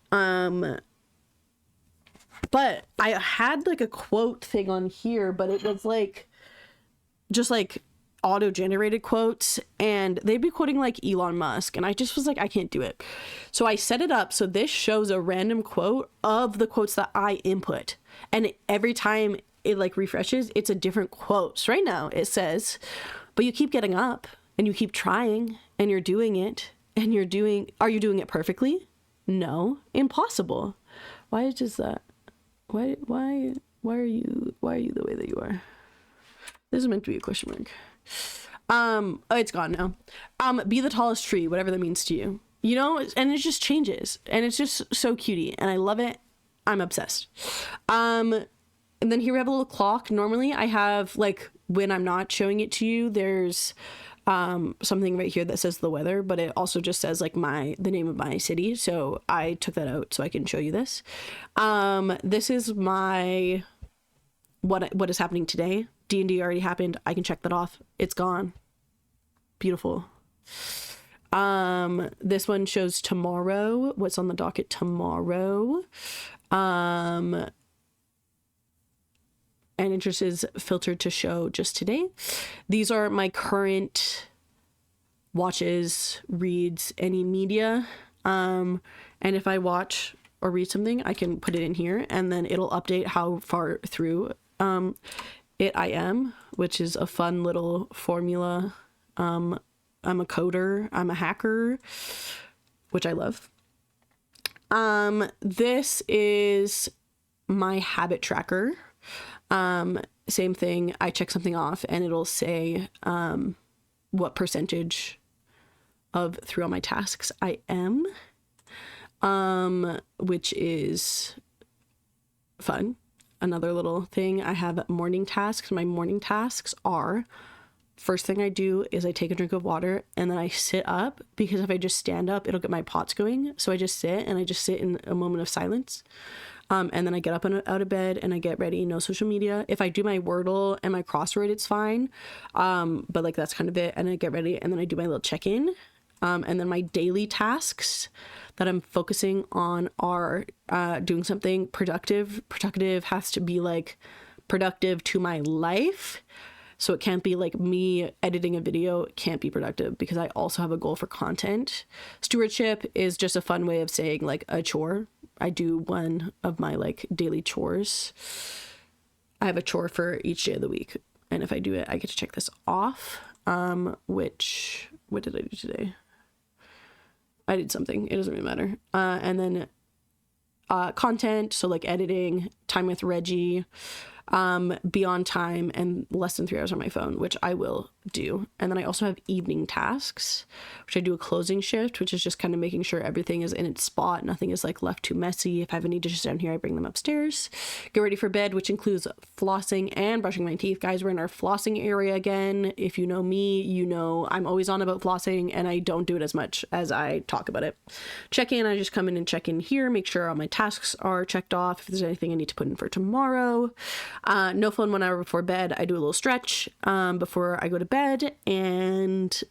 But I had like a quote thing on here, but it was like just like auto-generated quotes, and they'd be quoting like Elon Musk, and I just was like, I can't do it. So I set it up so this shows a random quote of the quotes that I input, and every time it like refreshes, it's a different quote. So right now it says, but you keep getting up and you keep trying and you're doing it, and are you doing it perfectly? No, impossible. Why is that? Why are you the way that you are? This is meant to be a question mark. Oh, it's gone now. Be the tallest tree, whatever that means to you. You know, and it just changes, and it's just so cutie, and I love it. I'm obsessed. And then here we have a little clock. Normally I have, like, when I'm not showing it to you, there's something right here that says the weather, but it also just says like the name of my city. So I took that out so I can show you this. This is my what is happening today. D&D already happened. I can check that off. It's gone. Beautiful. This one shows tomorrow, what's on the docket tomorrow. And it just is filtered to show just today. These are my current watches, reads, any media. And if I watch or read something, I can put it in here, and then it'll update how far through it I am, which is a fun little formula. I'm a coder, I'm a hacker, which I love. This is my habit tracker. Same thing. I check something off and it'll say what percentage of through all my tasks I am. which is fun. Another little thing, I have morning tasks. My morning tasks are, first thing I do is I take a drink of water and then I sit up, because if I just stand up, it'll get my pots going. So I just sit in a moment of silence. And then I get up out of bed and I get ready, no social media. If I do my Wordle and my crossword, it's fine. But like, that's kind of it. And I get ready and then I do my little check-in. And then my daily tasks that I'm focusing on are doing something productive. Productive has to be like productive to my life. So it can't be like me editing a video. It can't be productive because I also have a goal for content. Stewardship is just a fun way of saying like a chore. I do one of my like daily chores. I have a chore for each day of the week. And if I do it, I get to check this off. What did I do today? I did something. It doesn't really matter. And then content. So like editing, time with Reggie, be on time, and less than 3 hours on my phone, which I will do. And then I also have evening tasks, which I do a closing shift, which is just kind of making sure everything is in its spot. Nothing is like left too messy. If I have any dishes down here, I bring them upstairs. Get ready for bed, which includes flossing and brushing my teeth. Guys, we're in our flossing area again. If you know me, you know I'm always on about flossing and I don't do it as much as I talk about it. Check in, I just come in and check in here, make sure all my tasks are checked off. If there's anything I need to put in for tomorrow. No phone 1 hour before bed. I do a little stretch before I go to bed, and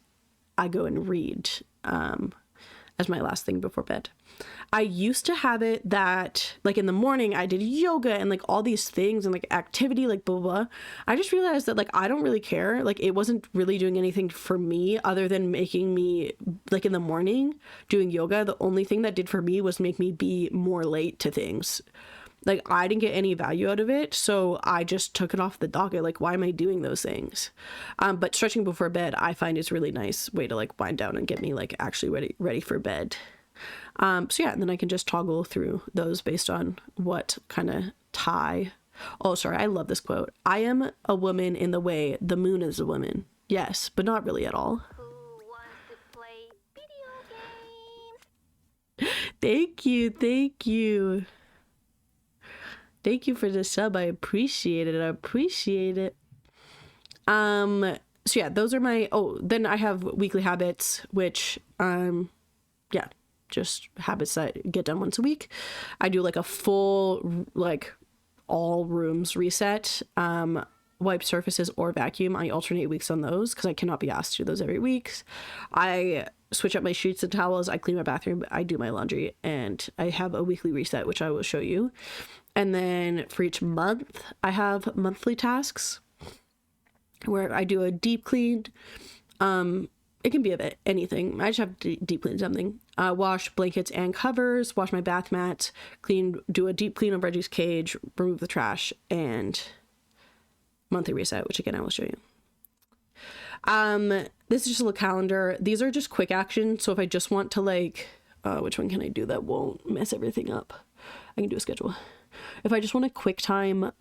I go and read as my last thing before bed. I used to have it that like in the morning I did yoga and like all these things and like activity, like blah, blah, blah. I just realized that like I don't really care. Like it wasn't really doing anything for me other than making me like in the morning doing yoga. The only thing that did for me was make me be more late to things. Like I didn't get any value out of it, so I just took it off the docket. Like, why am I doing those things? But stretching before bed, I find is a really nice way to like wind down and get me like actually ready for bed. So yeah, and then I can just toggle through those based on what kind of tie. Oh, sorry, I love this quote. I am a woman in the way the moon is a woman. Yes, but not really at all. Who wants to play video games? Thank you, thank you. Thank you for the sub. I appreciate it. I appreciate it. So yeah, those are my, then I have weekly habits, which, yeah, just habits that get done once a week. I do like a full, like all rooms reset, wipe surfaces or vacuum. I alternate weeks on those because I cannot be asked to do those every week. I switch up my sheets and towels. I clean my bathroom. I do my laundry, and I have a weekly reset, which I will show you. And then for each month, I have monthly tasks where I do a deep clean. It can be a bit anything. I just have to deep clean something. Wash blankets and covers, wash my bath mat, do a deep clean of Reggie's cage, remove the trash, and monthly reset, which again I will show you. This is just a little calendar. These are just quick actions. So if I just want to like, which one can I do that won't mess everything up? I can do a schedule. If I just want a quick time,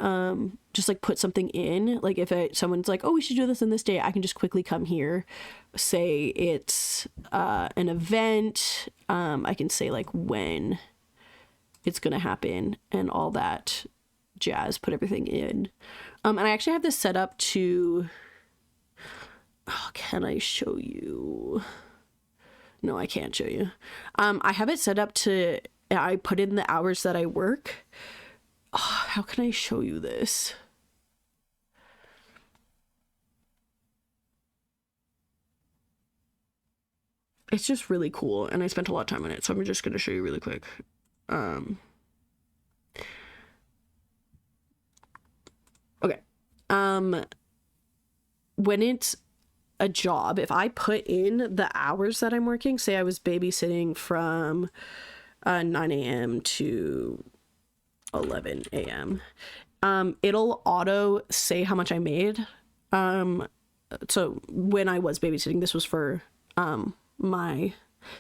just like put something in, like if someone's like, oh, we should do this on this day, I can just quickly come here, say it's an event. I can say like when it's gonna happen and all that jazz, put everything in. And I actually have this set up to, can I show you? No, I can't show you. I have it set up to, I put in the hours that I work. How can I show you this? It's just really cool, and I spent a lot of time on it, so I'm just going to show you really quick. Okay. When it's a job, if I put in the hours that I'm working, say I was babysitting from 9 a.m. to 11 a.m. It'll auto say how much I made. So when I was babysitting, this was for my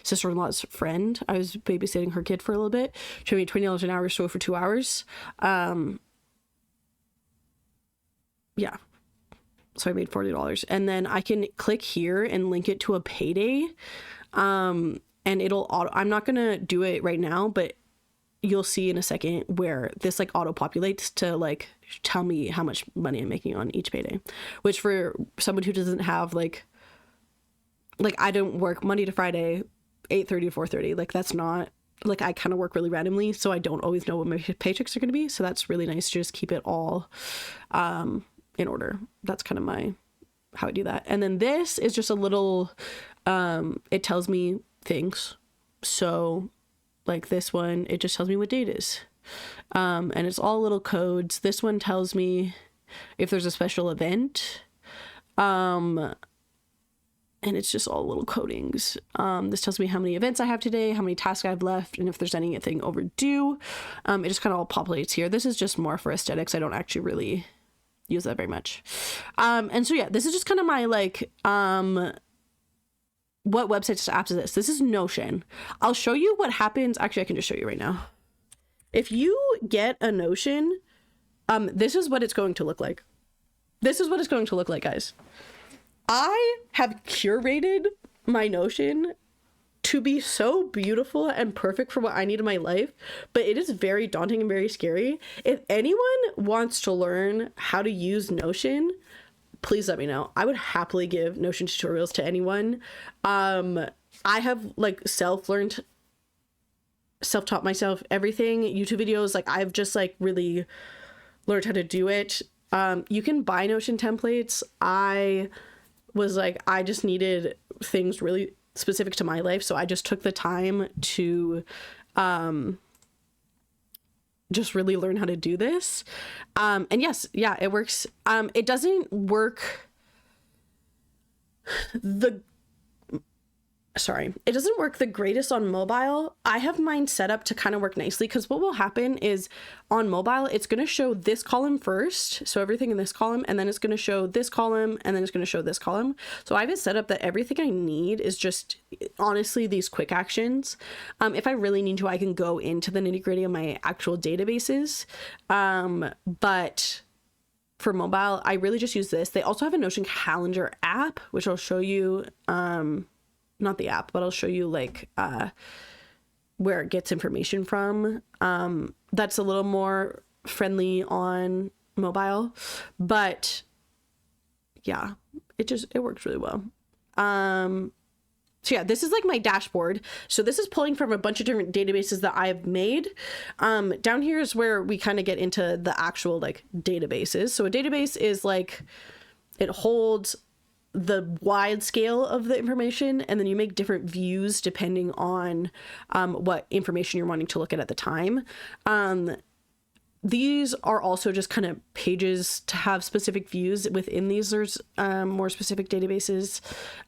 sister-in-law's friend. I was babysitting her kid for a little bit. She made $20 an hour, so for 2 hours. Yeah. So I made $40. And then I can click here and link it to a payday. and it'll auto, I'm not gonna do it right now, but you'll see in a second where this like auto populates to like tell me how much money I'm making on each payday, which for someone who doesn't have like I don't work Monday to Friday 8:30 to 4:30, like that's not like, I kind of work really randomly, so I don't always know what my paychecks are going to be, so that's really nice to just keep it all in order. That's kind of how I do that. And then this is just a little it tells me things. So like this one, it just tells me what date is. And it's all little codes. This one tells me if there's a special event. And it's just all little codings. This tells me how many events I have today, how many tasks I have left, and if there's anything overdue. It just kind of all populates here. This is just more for aesthetics. I don't actually really use that very much. And so yeah, this is just kind of my like, what websites apps is this? This is Notion. I'll show you what happens. Actually, I can just show you right now. If you get a Notion, this is what it's going to look like. This is what it's going to look like, guys. I have curated my Notion to be so beautiful and perfect for what I need in my life, but it is very daunting and very scary. If anyone wants to learn how to use Notion, please let me know. I would happily give Notion tutorials to anyone. I have like self-taught myself everything, YouTube videos, like I've just like really learned how to do it. You can buy Notion templates. I was like, I just needed things really specific to my life, so I just took the time to just really learn how to do this. And yes, yeah, it works. It doesn't work it doesn't work the greatest on mobile. I have mine set up to kind of work nicely, because what will happen is on mobile, it's going to show this column first. So everything in this column, and then it's going to show this column, and then it's going to show this column. So I have it set up that everything I need is just honestly these quick actions. If I really need to, I can go into the nitty gritty of my actual databases. But for mobile, I really just use this. They also have a Notion calendar app, which I'll show you. Not the app, but I'll show you like where it gets information from. That's a little more friendly on mobile, but yeah, it works really well. So yeah, this is like my dashboard. So this is pulling from a bunch of different databases that I've made. Down here is where we kind of get into the actual like databases. So a database is like, it holds the wide scale of the information, and then you make different views depending on what information you're wanting to look at the time. These are also just kind of pages to have specific views. Within these, there's more specific databases,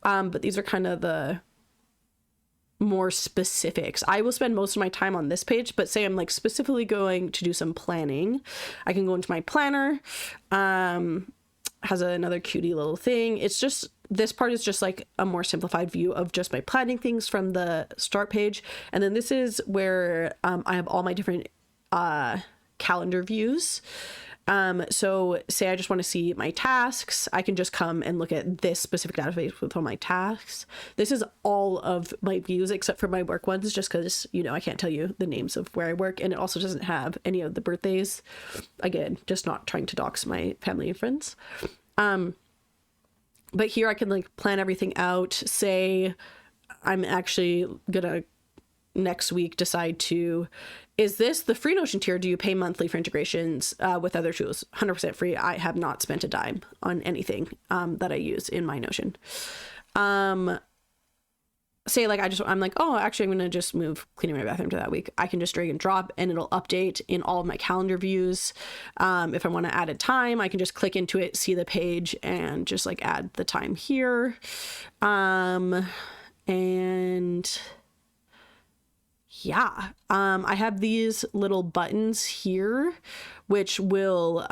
but these are kind of the more specifics. I will spend most of my time on this page, but say I'm like specifically going to do some planning, I can go into my planner. Has another cutie little thing. It's just, this part is just like a more simplified view of just my planning things from the start page. And then this is where I have all my different calendar views. So say I just want to see my tasks, I can just come and look at this specific database with all my tasks. This is all of my views except for my work ones, just because, you know, I can't tell you the names of where I work, and it also doesn't have any of the birthdays. Again, just not trying to dox my family and friends. But here I can like plan everything out. Say I'm actually gonna next week decide to, is this the free Notion tier? Do you pay monthly for integrations with other tools? 100% free. I have not spent a dime on anything that I use in my Notion. Say like I'm like, oh, actually I'm gonna just move cleaning my bathroom to that week. I can just drag and drop and it'll update in all of my calendar views. If I want to add a time, I can just click into it, see the page, and just like add the time here. And yeah, I have these little buttons here, which will,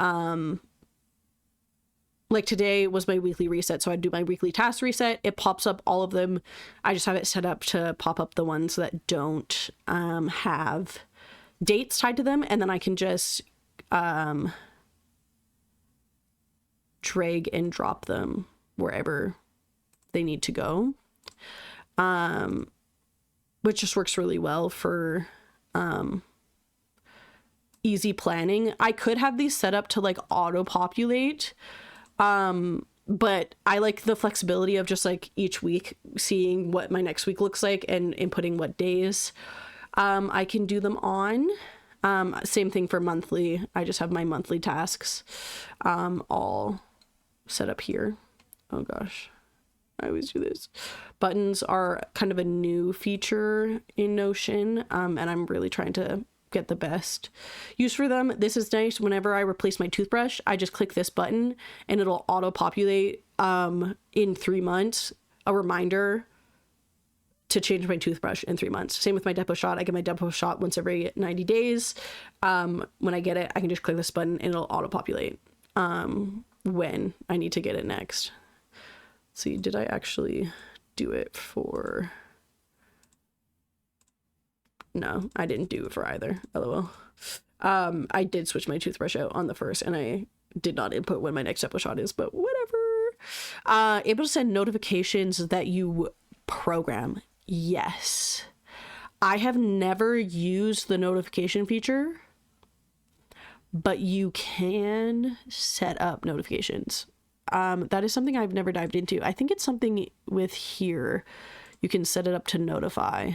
like today was my weekly reset. So I'd do my weekly task reset. It pops up all of them. I just have it set up to pop up the ones that don't have dates tied to them. And then I can just drag and drop them wherever they need to go. which just works really well for easy planning. I could have these set up to like auto populate, but I like the flexibility of just like each week seeing what my next week looks like and inputting what days I can do them on. Same thing for monthly. I just have my monthly tasks all set up here. Oh gosh, I always do this. Buttons are kind of a new feature in Notion, and I'm really trying to get the best use for them. This is nice. Whenever I replace my toothbrush, I just click this button and it'll auto populate in 3 months a reminder to change my toothbrush in 3 months. Same with my depot shot. I get my depot shot once every 90 days. When I get it, I can just click this button and it'll auto populate when I need to get it next. Let's see, did I actually do it for... No, I didn't do it for either. LOL. I did switch my toothbrush out on the first, and I did not input when my next depot shot is, but whatever. Able to send notifications that you program. Yes. I have never used the notification feature, but you can set up notifications. That is something I've never dived into. I think it's something with here. You can set it up to notify.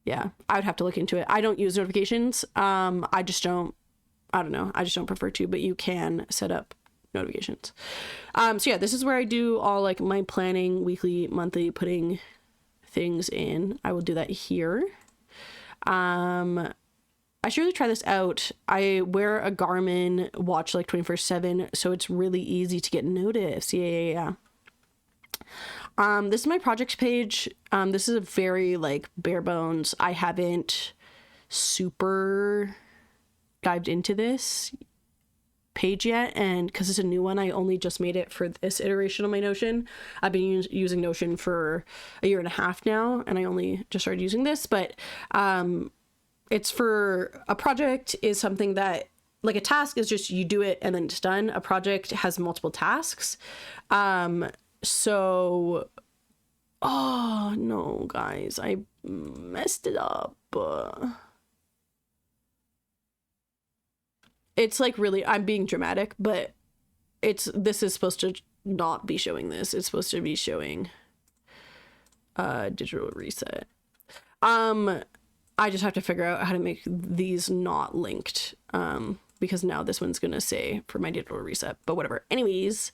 Yeah, I would have to look into it. I don't use notifications. I don't know. I just don't prefer to, but you can set up notifications. So yeah, this is where I do all like my planning, weekly, monthly, putting things in. I will do that here. I should really try this out. I wear a Garmin watch like 24/7, so it's really easy to get notice. Yeah. This is my projects page. This is a very like bare bones. I haven't super dived into this page yet, and because it's a new one, I only just made it for this iteration of my Notion. I've been using Notion for a year and a half now, and I only just started using this, but it's for a project is something that like a task is just you do it and then it's done. A project has multiple tasks. So, oh no, guys, I messed it up. It's like really, I'm being dramatic, but this is supposed to not be showing this. It's supposed to be showing digital reset. I just have to figure out how to make these not linked, because now this one's gonna say for my digital reset, but whatever. Anyways,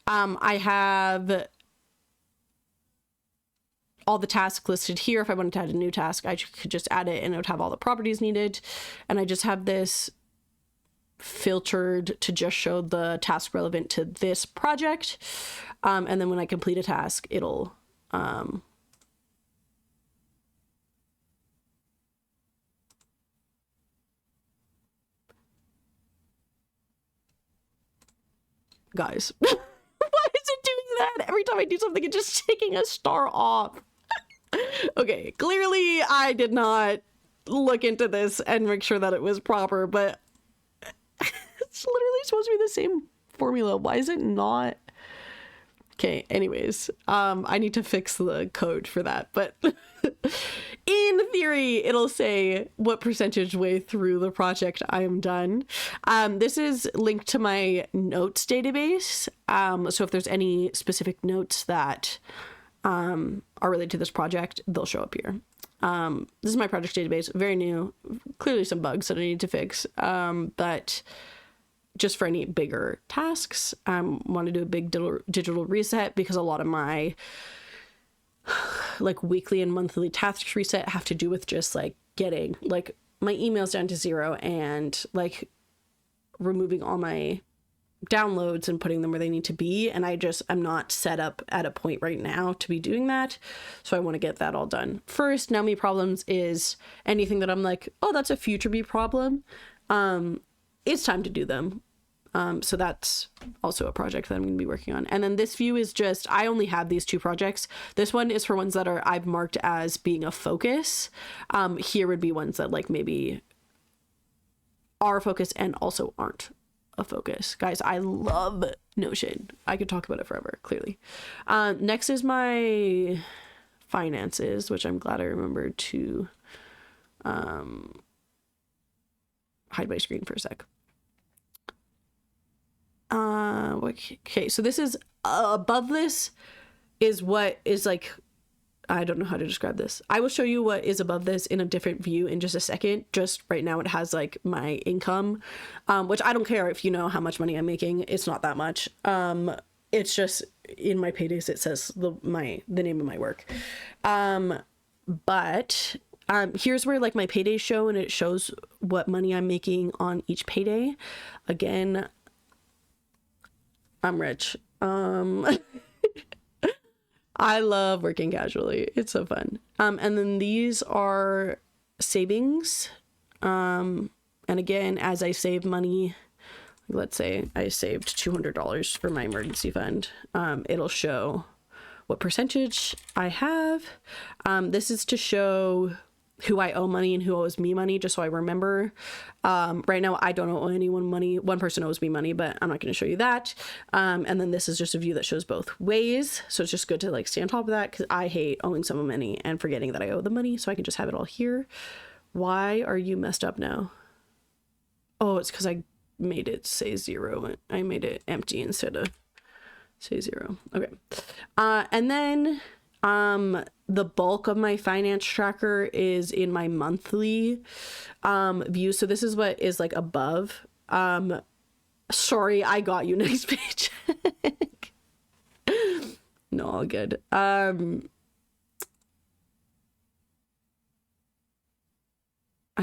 I have all the tasks listed here. If I wanted to add a new task, I could just add it and it would have all the properties needed. And I just have this filtered to just show the task relevant to this project. And then when I complete a task, it'll guys, why is it doing that? Every time I do something, it's just taking a star off. Okay, clearly I did not look into this and make sure that it was proper, but it's literally supposed to be the same formula. Why is it not? Okay, anyways, I need to fix the code for that, but in theory, it'll say what percentage way through the project I am done. This is linked to my notes database. So if there's any specific notes that are related to this project, they'll show up here. This is my project database, very new, clearly some bugs that I need to fix, but just for any bigger tasks, want to do a big digital reset because a lot of my like weekly and monthly tasks reset have to do with just like getting like my emails down to 0 and like removing all my downloads and putting them where they need to be. And I'm not set up at a point right now to be doing that. So I want to get that all done first. Now me problems is anything that I'm like, oh, that's a future me problem. It's time to do them. So that's also a project that I'm going to be working on. And then this view is just, I only have these 2 projects. This one is for ones that I've marked as being a focus. Here would be ones that like maybe are a focus and also aren't a focus. Guys, I love Notion. I could talk about it forever, clearly. Next is my finances, which I'm glad I remembered to hide my screen for a sec. Okay, so this is above this is what is like, I don't know how to describe this. I will show you what is above this in a different view in just a second. Just right now it has like my income, which I don't care if you know how much money I'm making. It's not that much. It's just in my paydays it says the name of my work. But here's where like my paydays show, and it shows what money I'm making on each payday. Again, I'm rich. I love working casually. It's so fun. And then these are savings. And again, as I save money, let's say I saved $200 for my emergency fund, it'll show what percentage I have. This is to show who I owe money and who owes me money, just so I remember. Right now, I don't owe anyone money. One person owes me money, but I'm not going to show you that. And then this is just a view that shows both ways. So it's just good to like stay on top of that, because I hate owing someone money and forgetting that I owe the money. So I can just have it all here. Why are you messed up now? Oh, it's because I made it say 0. I made it empty instead of say 0. Okay. And then the bulk of my finance tracker is in my monthly view. So this is what is like above. Sorry, I got you next paycheck. No, all good. I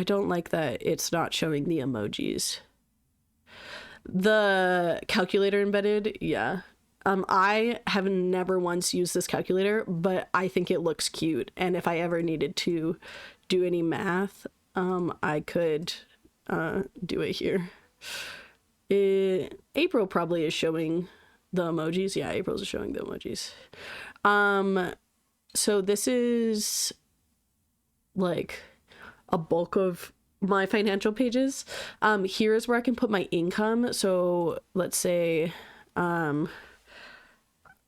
don't like that it's not showing the emojis. The calculator embedded, yeah. I have never once used this calculator, but I think it looks cute. And if I ever needed to do any math, I could do it here. April probably is showing the emojis. Yeah, April's showing the emojis. So this is like a bulk of my financial pages. Here's where I can put my income. So let's say,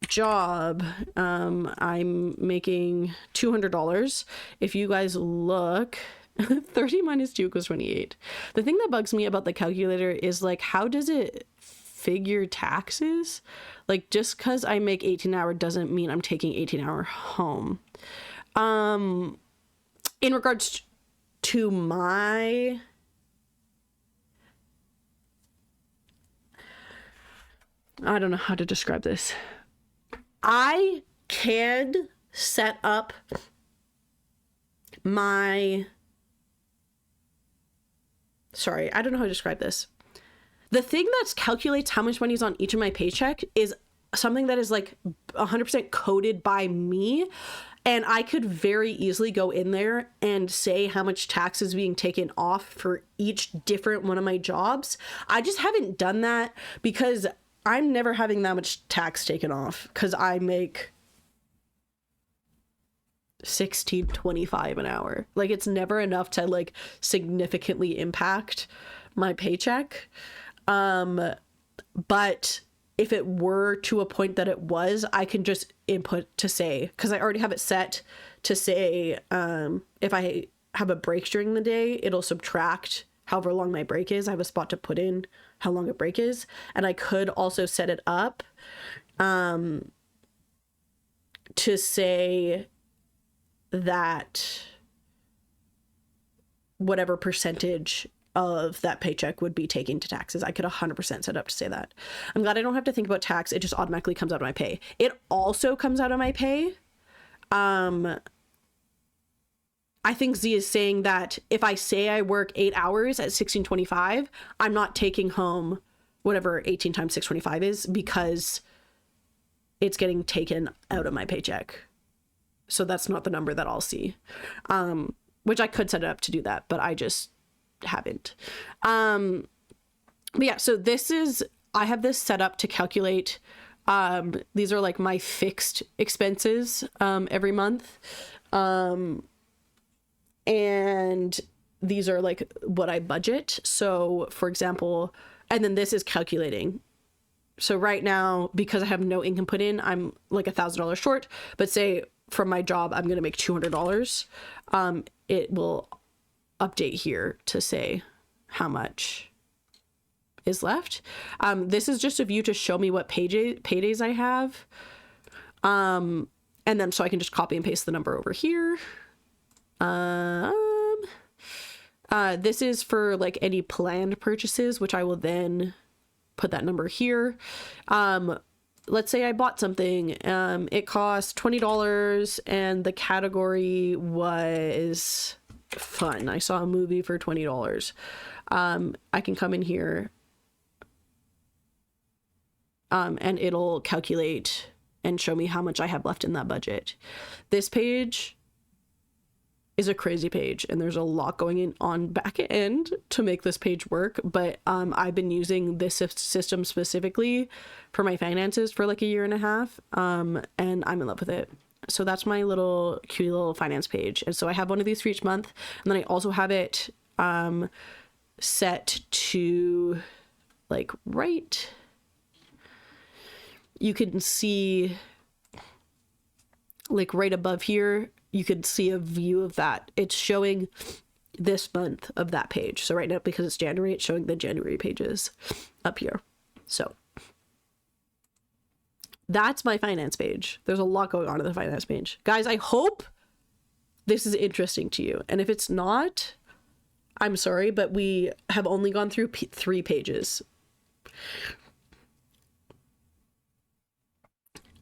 job, I'm making $200. If you guys look, 30 minus 2 equals 28. The thing that bugs me about the calculator is like, how does it figure taxes? Like, just because I make 18 an hour doesn't mean I'm taking 18 an hour home. In regards to my I don't know how to describe this. I can set up my, sorry, I don't know how to describe this. The thing that calculates how much money is on each of my paycheck is something that is like 100% coded by me. And I could very easily go in there and say how much tax is being taken off for each different one of my jobs. I just haven't done that because I'm never having that much tax taken off, because I make $16.25 an hour. Like, it's never enough to like significantly impact my paycheck. But if it were to a point that it was, I can just input to say, because I already have it set to say, if I have a break during the day, it'll subtract however long my break is. I have a spot to put in how long a break is. And I could also set it up to say that whatever percentage of that paycheck would be taken to taxes. I could 100% set up to say that. I'm glad I don't have to think about tax. It just automatically comes out of my pay. It also comes out of my pay. I think Z is saying that if I say I work 8 hours at $16.25, I'm not taking home whatever 18 times 625 is, because it's getting taken out of my paycheck. So that's not the number that I'll see, which I could set it up to do that, but I just haven't. But yeah, so this is, I have this set up to calculate. These are like my fixed expenses every month. And these are like what I budget. So for example, And then this is calculating. So right now, because I have no income put in, I'm like $1,000 short, but say from my job, I'm going to make $200. It will update here to say how much is left. This is just a view to show me what paydays I have. And then so I can just copy and paste the number over here. This is for like any planned purchases, which I will then put that number here. Let's say I bought something, it cost $20 and the category was fun. I saw a movie for $20. I can come in here, and it'll calculate and show me how much I have left in that budget. This page is a crazy page and there's a lot going on back end to make this page work, but I've been using this system specifically for my finances for like a year and a half, and I'm in love with it. So that's my little cute little finance page. And so I have one of these for each month, and then I also have it set to like right, you can see like right above here, you could see a view of that. It's showing this month of that page. So right now, because it's January, it's showing the January pages up here. So that's my finance page. There's a lot going on in the finance page. Guys, I hope this is interesting to you. And if it's not, I'm sorry, but we have only gone through 3 pages.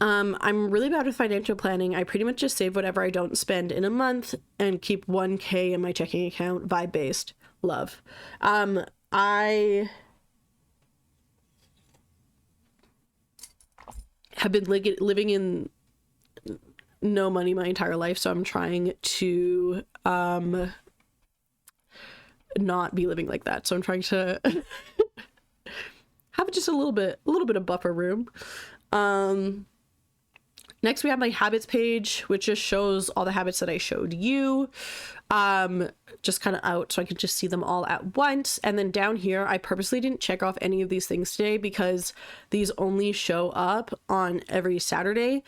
I'm really bad with financial planning. I pretty much just save whatever I don't spend in a month and keep 1K in my checking account, vibe-based. Love. I have been living in no money my entire life, so I'm trying to not be living like that. So I'm trying to have just a little bit of buffer room. Next, we have my habits page, which just shows all the habits that I showed you, just kind of out so I can just see them all at once. And then down here, I purposely didn't check off any of these things today because these only show up on every Saturday.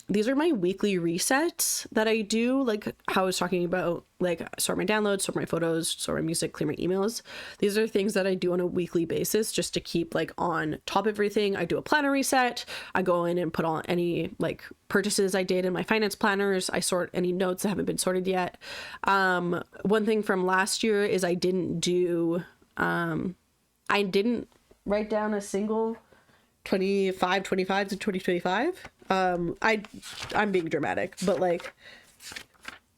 These are my weekly resets that I do, like how I was talking about, like sort my downloads, sort my photos, sort my music, clear my emails. These are things that I do on a weekly basis just to keep like on top of everything. I do a planner reset. I go in and put on any like purchases I did in my finance planners. I sort any notes that haven't been sorted yet. One thing from last year is I didn't write down a single 25 to 2025. I'm being dramatic, but like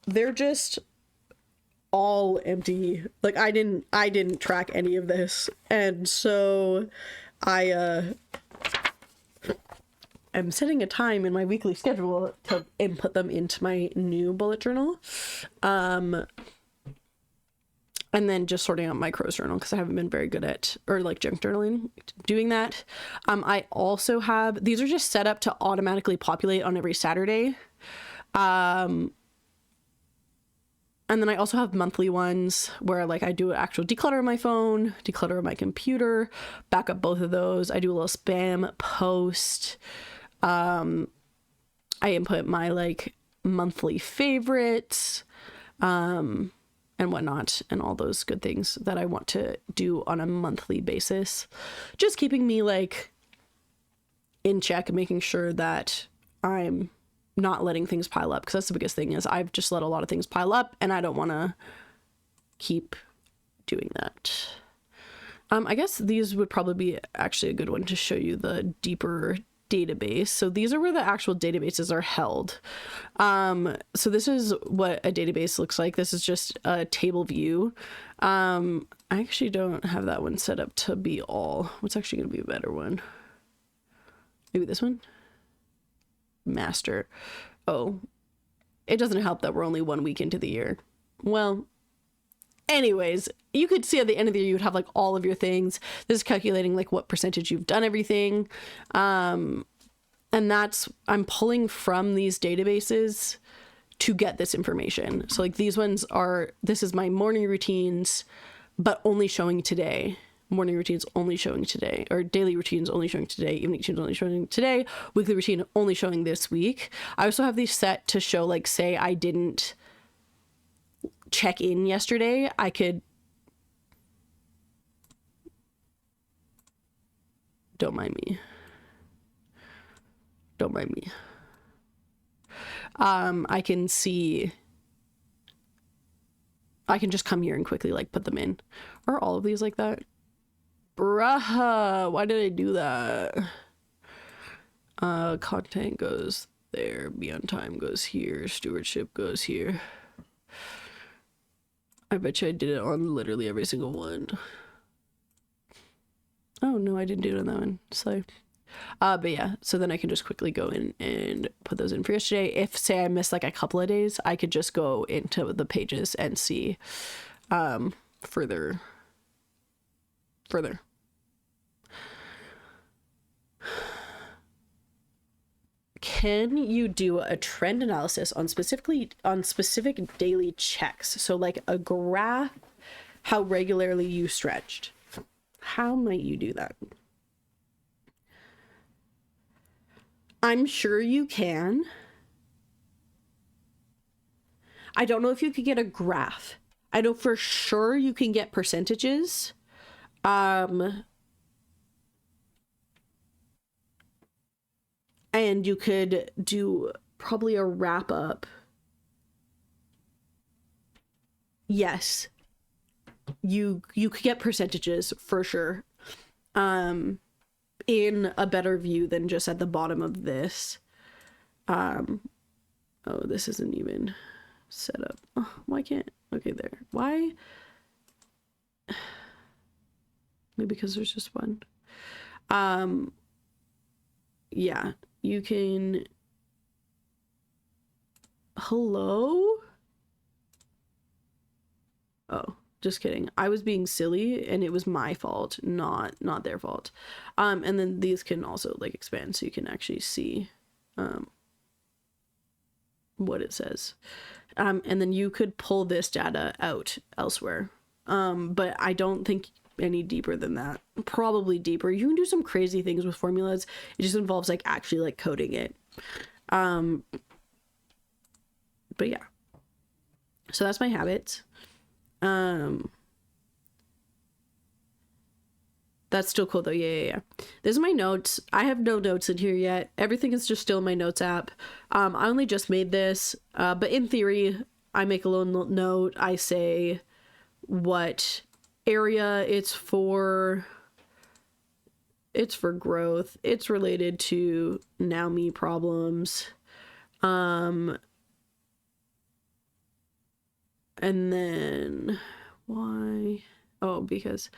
they're just all empty. Like I didn't track any of this, and so I am setting a time in my weekly schedule to input them into my new bullet journal, and then just sorting out my Crows journal because I haven't been very good at, or like junk journaling, doing that. I also have, these are just set up to automatically populate on every Saturday. And then I also have monthly ones where like I do an actual declutter of my phone, declutter of my computer, back up both of those. I do a little spam post. I input my like monthly favorites, and whatnot, and all those good things that I want to do on a monthly basis. Just keeping me like in check and making sure that I'm not letting things pile up, because that's the biggest thing is I've just let a lot of things pile up and I don't want to keep doing that. I guess these would probably be actually a good one to show you the deeper database. So these are where the actual databases are held. So this is what a database looks like. This is just a table view. I actually don't have that one set up to be all. What's actually going to be a better one? Maybe this one? Master. Oh, it doesn't help that we're only 1 week into the year. Well, anyways, you could see at the end of the year, you would have like all of your things. This is calculating like what percentage you've done everything. And that's, I'm pulling from these databases to get this information. So like these ones are, this is my morning routines, but only showing today. morning routines only showing today, or daily routines only showing today, evening routines only showing today, weekly routine only showing this week. I also have these set to show, like, say I didn't check in yesterday, I could, don't mind me, I can see, I can just come here and quickly like put them in. Are all of these like that? Bruh, why did I do that? Content goes there, beyond time goes here, stewardship goes here. I bet you I did it on literally every single one. Oh no, I didn't do it on that one. So but yeah, so then I can just quickly go in and put those in for yesterday. If say I missed like a couple of days, I could just go into the pages and see further. Can you do a trend analysis on specific daily checks? So like a graph, how regularly you stretched. How might you do that? I'm sure you can. I don't know if you could get a graph. I know for sure you can get percentages. And you could do probably a wrap up. Yes. You could get percentages for sure. In a better view than just at the bottom of this. Oh, this isn't even set up. Oh, why can't, okay, there. Why? Maybe because there's just one. Yeah, you can, hello? Oh, just kidding. I was being silly and it was my fault, not their fault. And then these can also like expand so you can actually see what it says. And then you could pull this data out elsewhere. But I don't think any deeper than that. Probably deeper. You can do some crazy things with formulas. It just involves like actually like coding it. But yeah. So that's my habits. That's still cool though. Yeah. This is my notes. I have no notes in here yet. Everything is just still in my notes app. I only just made this, but in theory, I make a little note. I say what area it's for. It's for growth. It's related to now me problems. And then why? Oh, because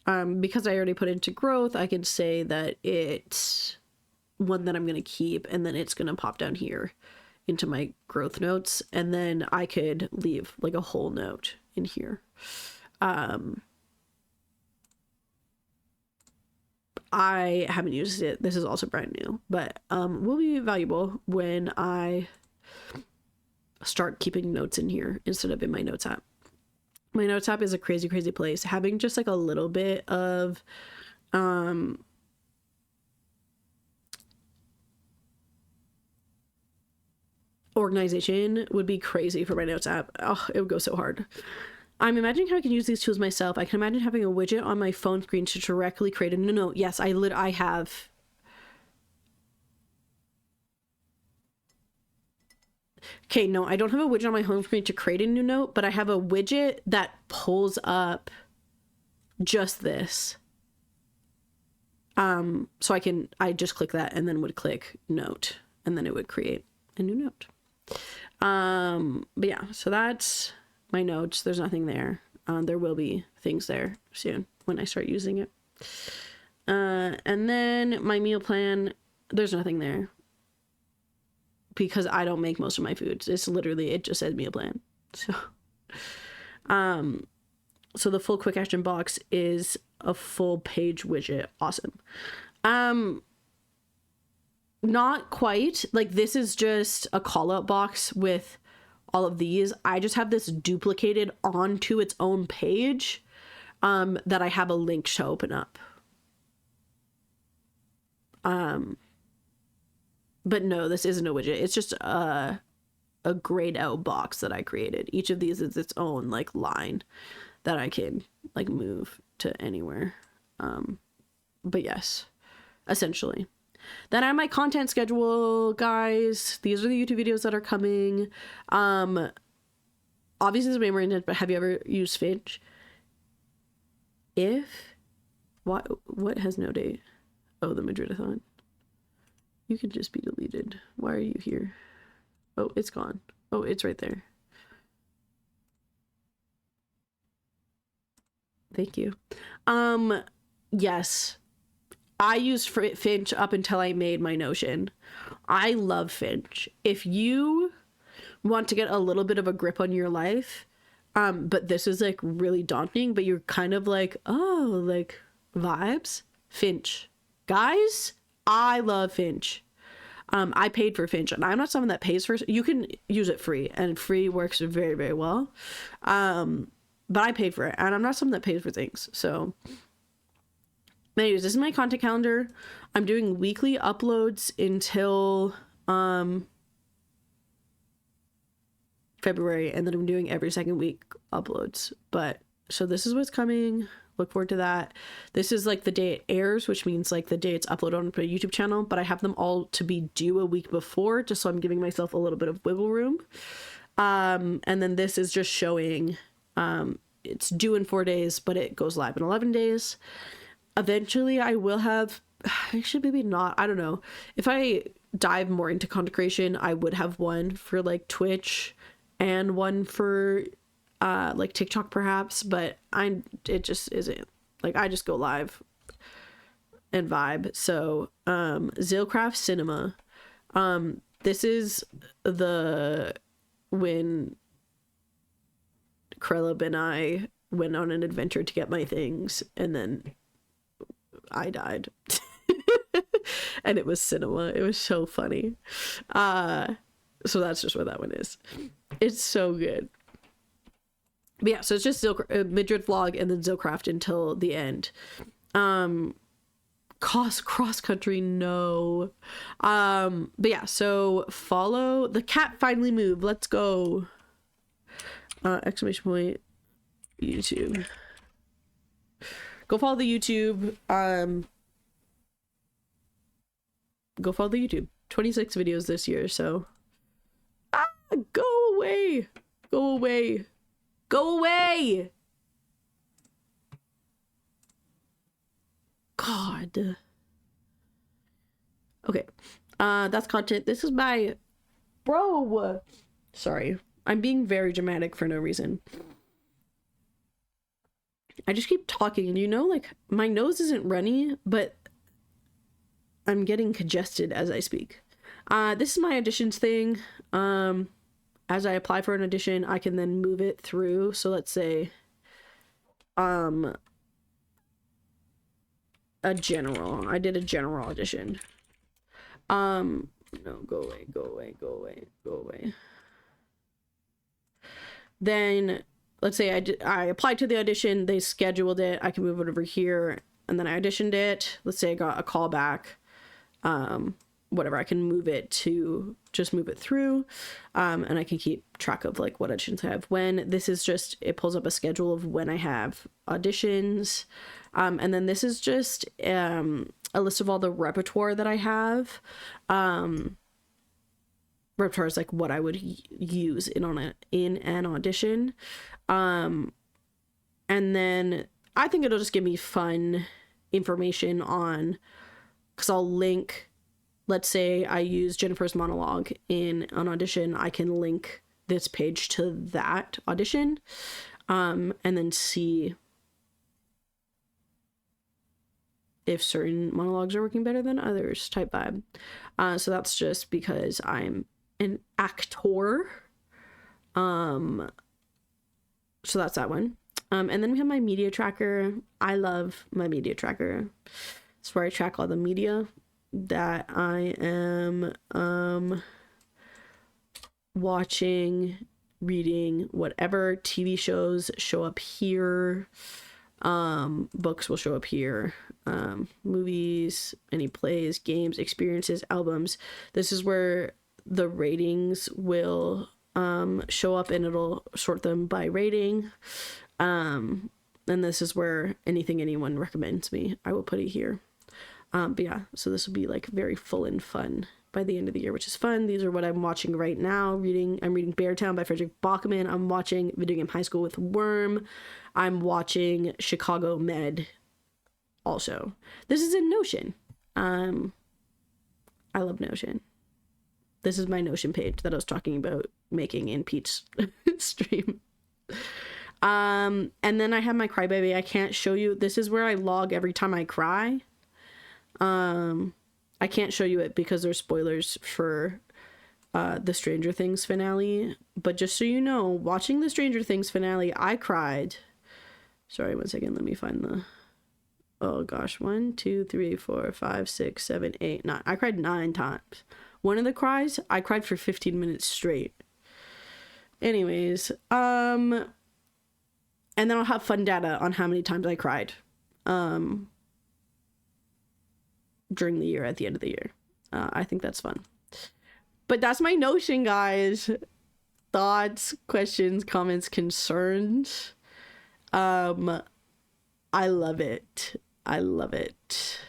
I already put into growth, I can say that it's one that I'm going to keep, and then it's going to pop down here into my growth notes, and then I could leave like a whole note in here. I haven't used it. This is also brand new, but will be valuable when I start keeping notes in here instead of in my notes app. My notes app is a crazy place. Having just like a little bit of organization would be crazy for my notes app. Oh, it would go so hard. I'm imagining how I can use these tools myself. I can imagine having a widget on my phone screen to directly create a new note. Yes, I have. Okay, no, I don't have a widget on my home screen to create a new note, but I have a widget that pulls up just this. So I just click that and then would click note, and then it would create a new note. But yeah, so that's my notes. There's nothing there. There will be things there soon when I start using it. And then my meal plan, there's nothing there because I don't make most of my foods. It's literally, it just says meal plan. So, so the full quick action box is a full page widget. Awesome. Not quite. Like, this is just a call out box with all of these. I just have this duplicated onto its own page. that I have a link to open up. But no, this isn't a widget. It's just a grayed out box that I created. Each of these is its own like line that I can like move to anywhere. But yes, essentially. Then I have my content schedule, guys. These are the YouTube videos that are coming. Obviously, it's memory, but have you ever used Finch? What has no date? Oh, the Madridathon. You could just be deleted. Why are you here? Oh, it's gone. Oh, it's right there. Thank you. Yes. I used Finch up until I made my Notion. I love Finch. If you want to get a little bit of a grip on your life, but this is like really daunting, but you're kind of like, oh, like vibes, Finch. Guys, I love Finch. I paid for Finch, and I'm not someone that pays for. You can use it free, and free works very, very well. But I paid for it, and I'm not someone that pays for things. So, anyways, this is my content calendar. I'm doing weekly uploads until February, and then I'm doing every second week uploads. But so this is what's coming. Look forward to that. This is like the day it airs, which means like the day it's uploaded on my YouTube channel, but I have them all to be due a week before, just so I'm giving myself a little bit of wiggle room. And then this is just showing it's due in 4 days, but it goes live in 11 days. Eventually I will have, actually maybe not, I don't know. If I dive more into content creation, I would have one for like Twitch and one for like TikTok perhaps, but it just isn't, like I just go live and vibe. So Zilcraft Cinema, this is when Krellib and I went on an adventure to get my things, and then I died. And it was cinema. It was so funny. So that's just what that one is. It's so good. But yeah, so it's just Madrid vlog and then Zilcraft until the end. Cross country, no. But yeah, so follow the cat finally moved. Let's go. Exclamation point YouTube. Go follow the YouTube. Go follow the YouTube. 26 videos this year, so go away. Go away. Go away. God. Okay. That's content. This is my bro. Sorry. I'm being very dramatic for no reason. I just keep talking, and you know, like my nose isn't runny, but I'm getting congested as I speak. This is my auditions thing. As I apply for an audition, I can then move it through. So let's say a general. I did a general audition. No, go away, go away, go away, go away. Then let's say I applied to the audition, they scheduled it, I can move it over here, and then I auditioned it. Let's say I got a call back, whatever, I can move it to just move it through, and I can keep track of like what auditions I have when. This is just, it pulls up a schedule of when I have auditions, and then this is just a list of all the repertoire that I have. Repertoire is like what I would use in an audition, and then I think it'll just give me fun information on, because I'll link, let's say I use Jennifer's monologue in an audition, I can link this page to that audition, and then see if certain monologues are working better than others type vibe. So that's just because I'm an actor. So that's that one. And then we have my media tracker. I love my media tracker. It's where I track all the media that I am watching, reading, whatever TV shows show up here. Books will show up here. Movies, any plays, games, experiences, albums. This is where the ratings will show up, and it'll sort them by rating. And this is where anything anyone recommends me, I will put it here. But yeah, so this will be like very full and fun by the end of the year, which is fun. These are what I'm watching right now. I'm reading Beartown by Frederick Bachman. I'm watching Video Game High School with Worm. I'm watching Chicago Med also. This is in Notion. I love Notion. This is my Notion page that I was talking about making in Pete's stream. And then I have my Crybaby. I can't show you. This is where I log every time I cry. I can't show you it because there's spoilers for the Stranger Things finale. But just so you know, watching the Stranger Things finale, I cried. Sorry, 1 second. Let me find the... Oh gosh, 1, 2, 3, 4, 5, 6, 7, 8, 9. I cried 9 times. One of the cries, I cried for 15 minutes straight. Anyways, and then I'll have fun data on how many times I cried. During the year, at the end of the year. I think that's fun. But that's my Notion, guys. Thoughts, questions, comments, concerns. I love it. I love it.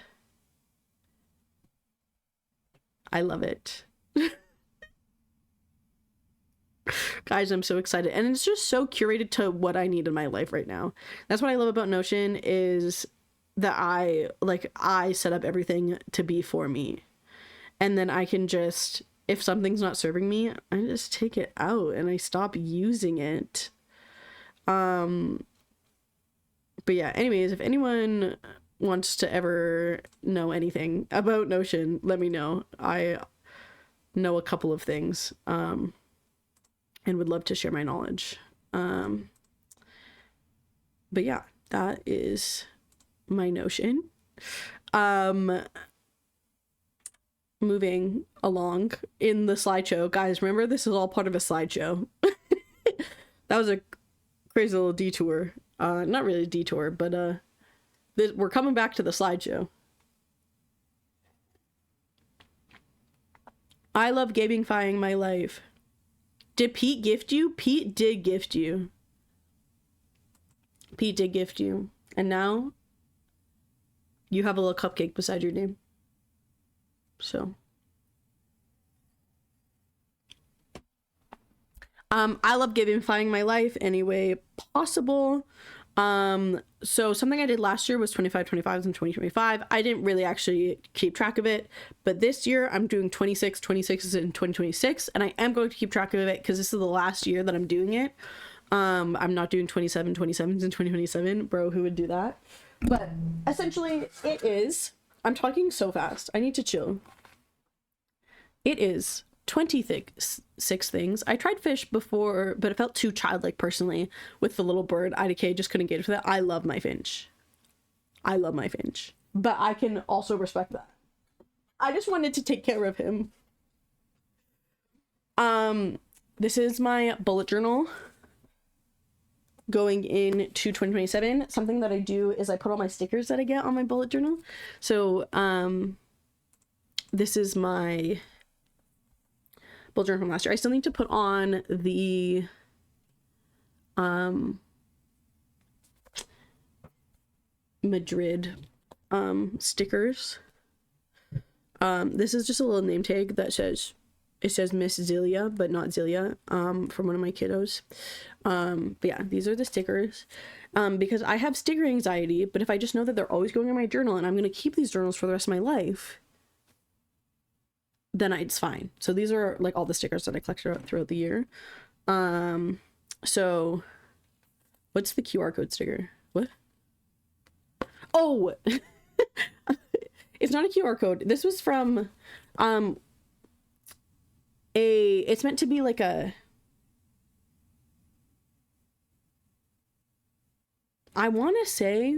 I love it. Guys, I'm so excited. And it's just so curated to what I need in my life right now. That's what I love about Notion, is that I set up everything to be for me. And then I can just, if something's not serving me, I just take it out and I stop using it. But yeah, anyways, if anyone wants to ever know anything about Notion, let me know. I know a couple of things, and would love to share my knowledge. But yeah, that is my Notion. Moving along in the slideshow. Guys, remember, this is all part of a slideshow. That was a crazy little detour. Not really a detour, but we're coming back to the slideshow. I love gamifying my life. Did Pete gift you? Pete did gift you. Pete did gift you. And now you have a little cupcake beside your name. So. I love gamifying my life any way possible. So something I did last year was 25/25s and 2025. I didn't really actually keep track of it, but this year I'm doing 26/26s in 2026, and I am going to keep track of it because this is the last year that I'm doing it. I'm not doing 27/27s in 2027. Bro, who would do that? But essentially it is, I'm talking so fast, I need to chill. It is 26 things. I tried fish before, but it felt too childlike personally with the little bird. IDK just couldn't get for that. I love my finch. I love my finch. But I can also respect that. I just wanted to take care of him. This is my bullet journal going into 2027. Something that I do is I put all my stickers that I get on my bullet journal. So, this is my bullet journal from last year. I still need to put on the Madrid stickers. This is just a little name tag that says, it says Miss Zelia, but not Zelia, from one of my kiddos. But yeah, these are the stickers. Because I have sticker anxiety, but if I just know that they're always going in my journal and I'm going to keep these journals for the rest of my life, then it's fine. So these are like all the stickers that I collected throughout the year. So what's the QR code sticker? What? Oh, it's not a QR code. This was from, it's meant to be like I want to say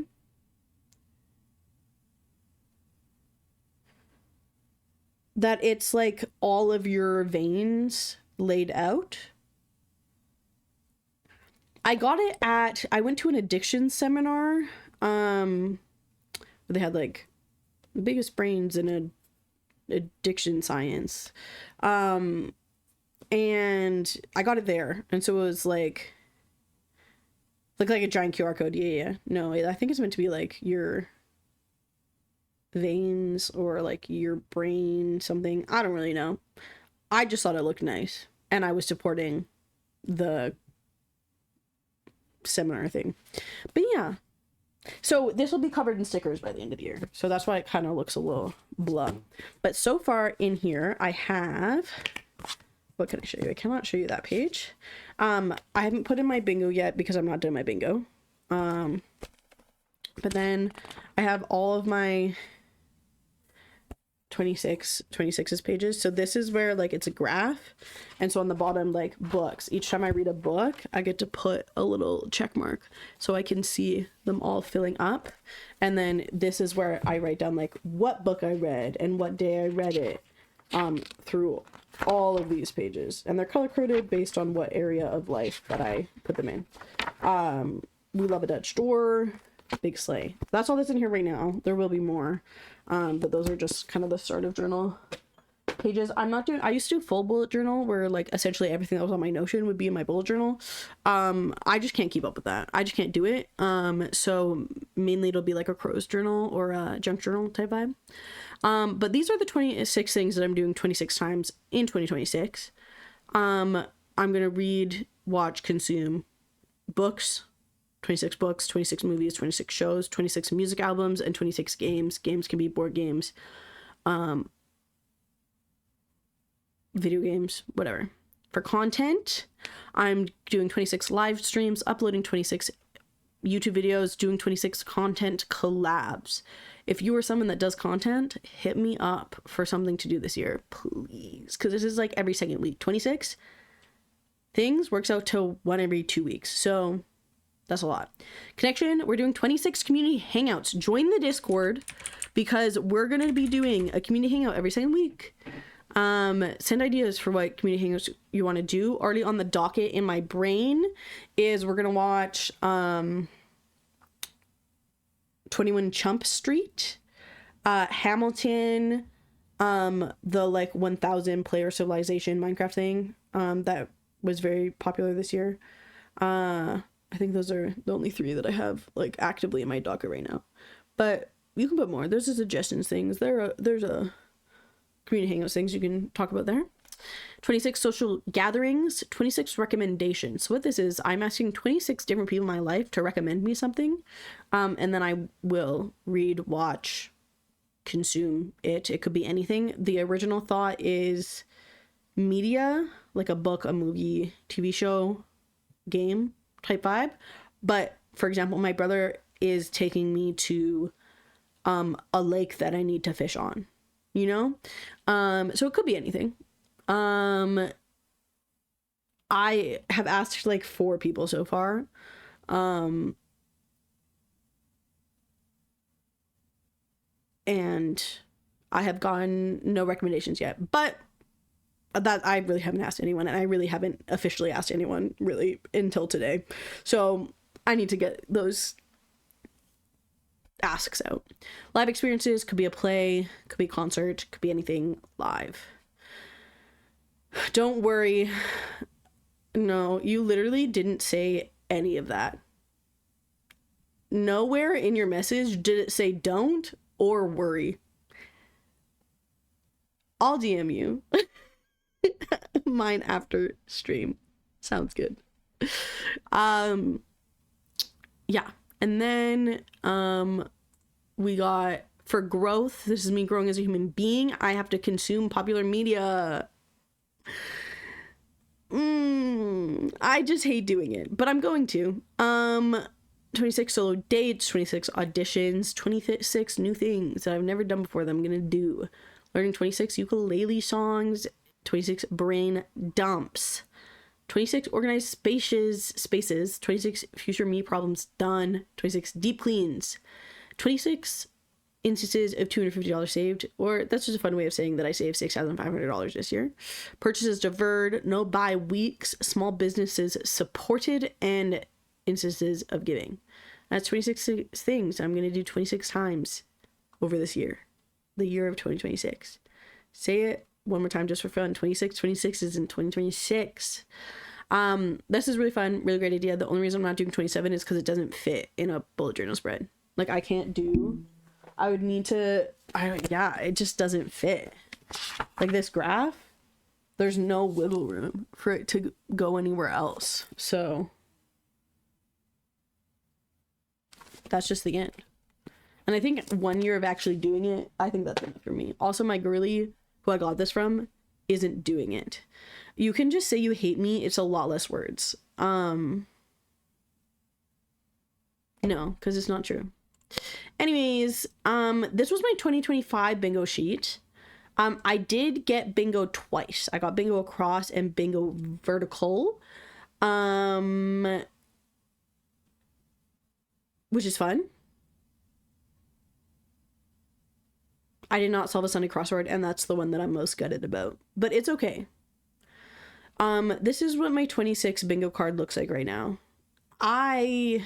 that it's like all of your veins laid out. I got it I went to an addiction seminar They had like the biggest brains in addiction science. And I got it there. And so it was like a giant QR code. Yeah. No, I think it's meant to be like your veins or like your brain, something. I don't really know. I just thought it looked nice. And I was supporting the seminar thing. But yeah. So this will be covered in stickers by the end of the year. So that's why it kind of looks a little blah. But so far in here, I have... What can I show you? I cannot show you that page. I haven't put in my bingo yet because I'm not done my bingo. But then I have all of my 26's pages. So this is where like it's a graph. And so on the bottom, like books. Each time I read a book, I get to put a little check mark so I can see them all filling up. And then this is where I write down like what book I read and what day I read it through all of these pages. And they're color coded based on what area of life that I put them in. We Love a Dutch Door, Big Sleigh. That's all that's in here right now. There will be more. But those are just kind of the start of journal pages. I used to do full bullet journal where like essentially everything that was on my Notion would be in my bullet journal. I just can't keep up with that. I just can't do it. So mainly it'll be like a crow's journal or a junk journal type vibe. But these are the 26 things that I'm doing 26 times in 2026. I'm going to read, watch, consume books, 26 books, 26 movies, 26 shows, 26 music albums, and 26 games. Games can be board games, video games, whatever. For content, I'm doing 26 live streams, uploading 26 YouTube videos, doing 26 content collabs. If you are someone that does content, hit me up for something to do this year, please. Because this is like every second week. 26 things works out to one every 2 weeks. So that's a lot. Connection, we're doing 26 community hangouts. Join the Discord because we're going to be doing a community hangout every second week. Send ideas for what community hangouts you want to do. Already on the docket in my brain is we're going to watch 21 Chump Street, Hamilton, the like 1000 player civilization Minecraft thing that was very popular this year. I think those are the only 3 that I have like actively in my docket right now. But you can put more. There's the suggestions things. There's a community hangouts things you can talk about there. 26 social gatherings, 26 recommendations. So what this is, I'm asking 26 different people in my life to recommend me something. And then I will read, watch, consume it. It could be anything. The original thought is media, like a book, a movie, TV show, game type vibe. But for example, my brother is taking me to a lake that I need to fish on, you know? So it could be anything. I have asked like 4 people so far. And I have gotten no recommendations yet, but that I really haven't asked anyone, and I really haven't officially asked anyone really until today. So I need to get those asks out. Live experiences could be a play, could be a concert, could be anything live. Don't worry. No, you literally didn't say any of that. Nowhere in your message did it say don't or worry. I'll DM you. Mine after stream. Sounds good. Yeah. And then we got for growth. This is me growing as a human being. I have to consume popular media. I just hate doing it, but I'm going to. 26 solo dates, 26 auditions, 26 new things that I've never done before that I'm gonna do. Learning 26 ukulele songs, 26 brain dumps, 26 organized spaces, 26 future me problems done, 26 deep cleans, 26 instances of $250 saved, or that's just a fun way of saying that I saved $6,500 this year. Purchases deferred, no buy weeks, small businesses supported, and instances of giving. That's 26 things I'm going to do 26 times over this year. The year of 2026. Say it one more time just for fun. 26 is in 2026. This is really fun, really great idea. The only reason I'm not doing 27 is because it doesn't fit in a bullet journal spread. Like, I can't do... I would need to... it just doesn't fit. Like, this graph, there's no wiggle room for it to go anywhere else. So... that's just the end. And I think 1 year of actually doing it, I think that's enough for me. Also, my girly, who I got this from, isn't doing it. You can just say you hate me. It's a lot less words. No, because it's not true. Anyways, this was my 2025 bingo sheet. I did get bingo twice. I got bingo across and bingo vertical. Which is fun. I did not solve a Sunday crossword, and that's the one that I'm most gutted about. But it's okay. This is what my 26 bingo card looks like right now. I'm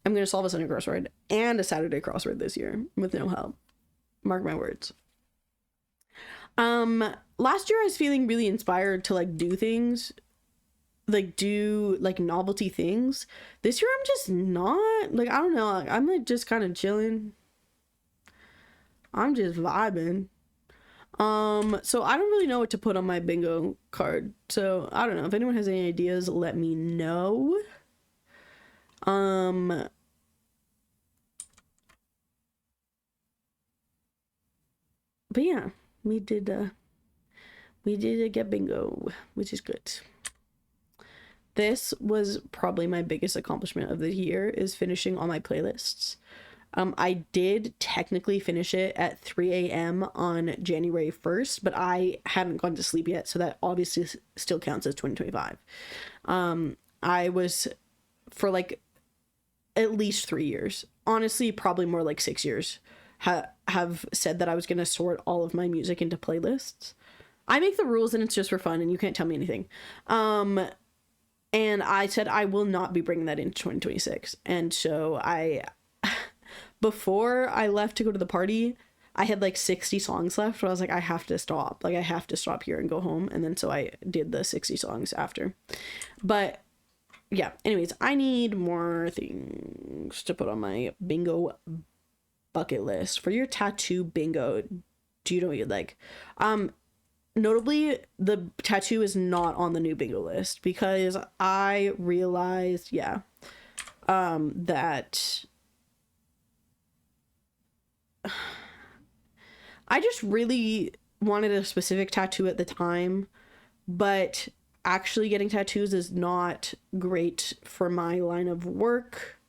going to solve a Sunday crossword and a Saturday crossword this year with no help. Mark my words. Last year I was feeling really inspired to like do things, like do like novelty things. This year I'm just not, like, I don't know, like, I'm like just kind of chilling. I'm just vibing. So I don't really know what to put on my bingo card. So I don't know. If anyone has any ideas, let me know. But yeah, we did get bingo, which is good. This was probably my biggest accomplishment of the year, is finishing all my playlists. I did technically finish it at 3 a.m. on January 1st, but I hadn't gone to sleep yet, so that obviously still counts as 2025. I was, for like at least 3 years, honestly probably more like 6 years, have said that I was going to sort all of my music into playlists. I make the rules and it's just for fun and you can't tell me anything. And I said I will not be bringing that into 2026. And so before I left to go to the party, I had like 60 songs left, but I was like, I have to stop. Like, I have to stop here and go home. And then so I did the 60 songs after. But yeah, anyways, I need more things to put on my bingo bucket list. For your tattoo bingo, do you know what you'd like? Notably, the tattoo is not on the new bingo list because I realized, that I just really wanted a specific tattoo at the time, but actually getting tattoos is not great for my line of work.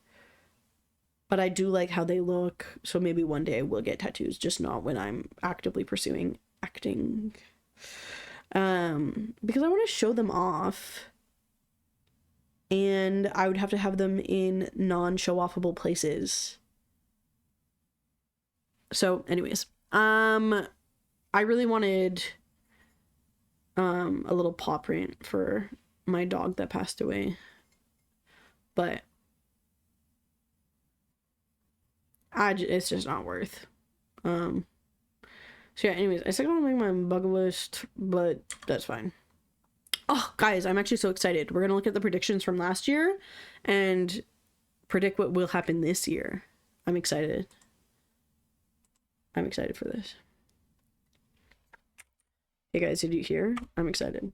But I do like how they look, so maybe one day I will get tattoos, just not when I'm actively pursuing acting. Because I want to show them off, and I would have to have them in non-show-offable places. So anyways, I really wanted a little paw print for my dog that passed away, but it's just not worth. So yeah, anyways, I still want to make my bucket list, but that's fine. Oh, guys, I'm actually so excited. We're gonna look at the predictions from last year and predict what will happen this year. I'm excited. I'm excited for this. Hey guys, did you hear? I'm excited.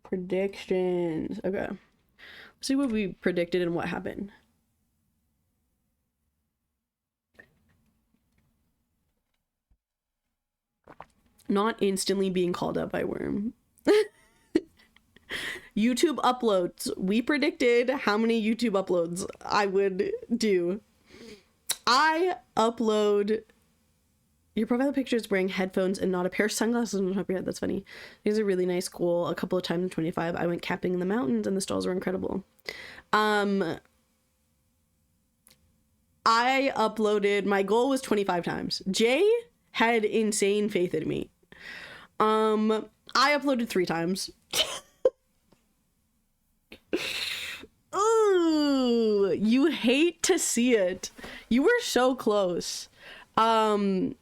Predictions. Okay. Let's see what we predicted and what happened. Not instantly being called out by Worm. YouTube uploads. We predicted how many YouTube uploads I would do. I upload... Your profile picture is wearing headphones and not a pair of sunglasses on top of your head. That's funny. These are really nice, cool. A couple of times in 25, I went camping in the mountains and the stalls were incredible. I uploaded... My goal was 25 times. Jay had insane faith in me. I uploaded 3 times. Ooh, you hate to see it. You were so close. We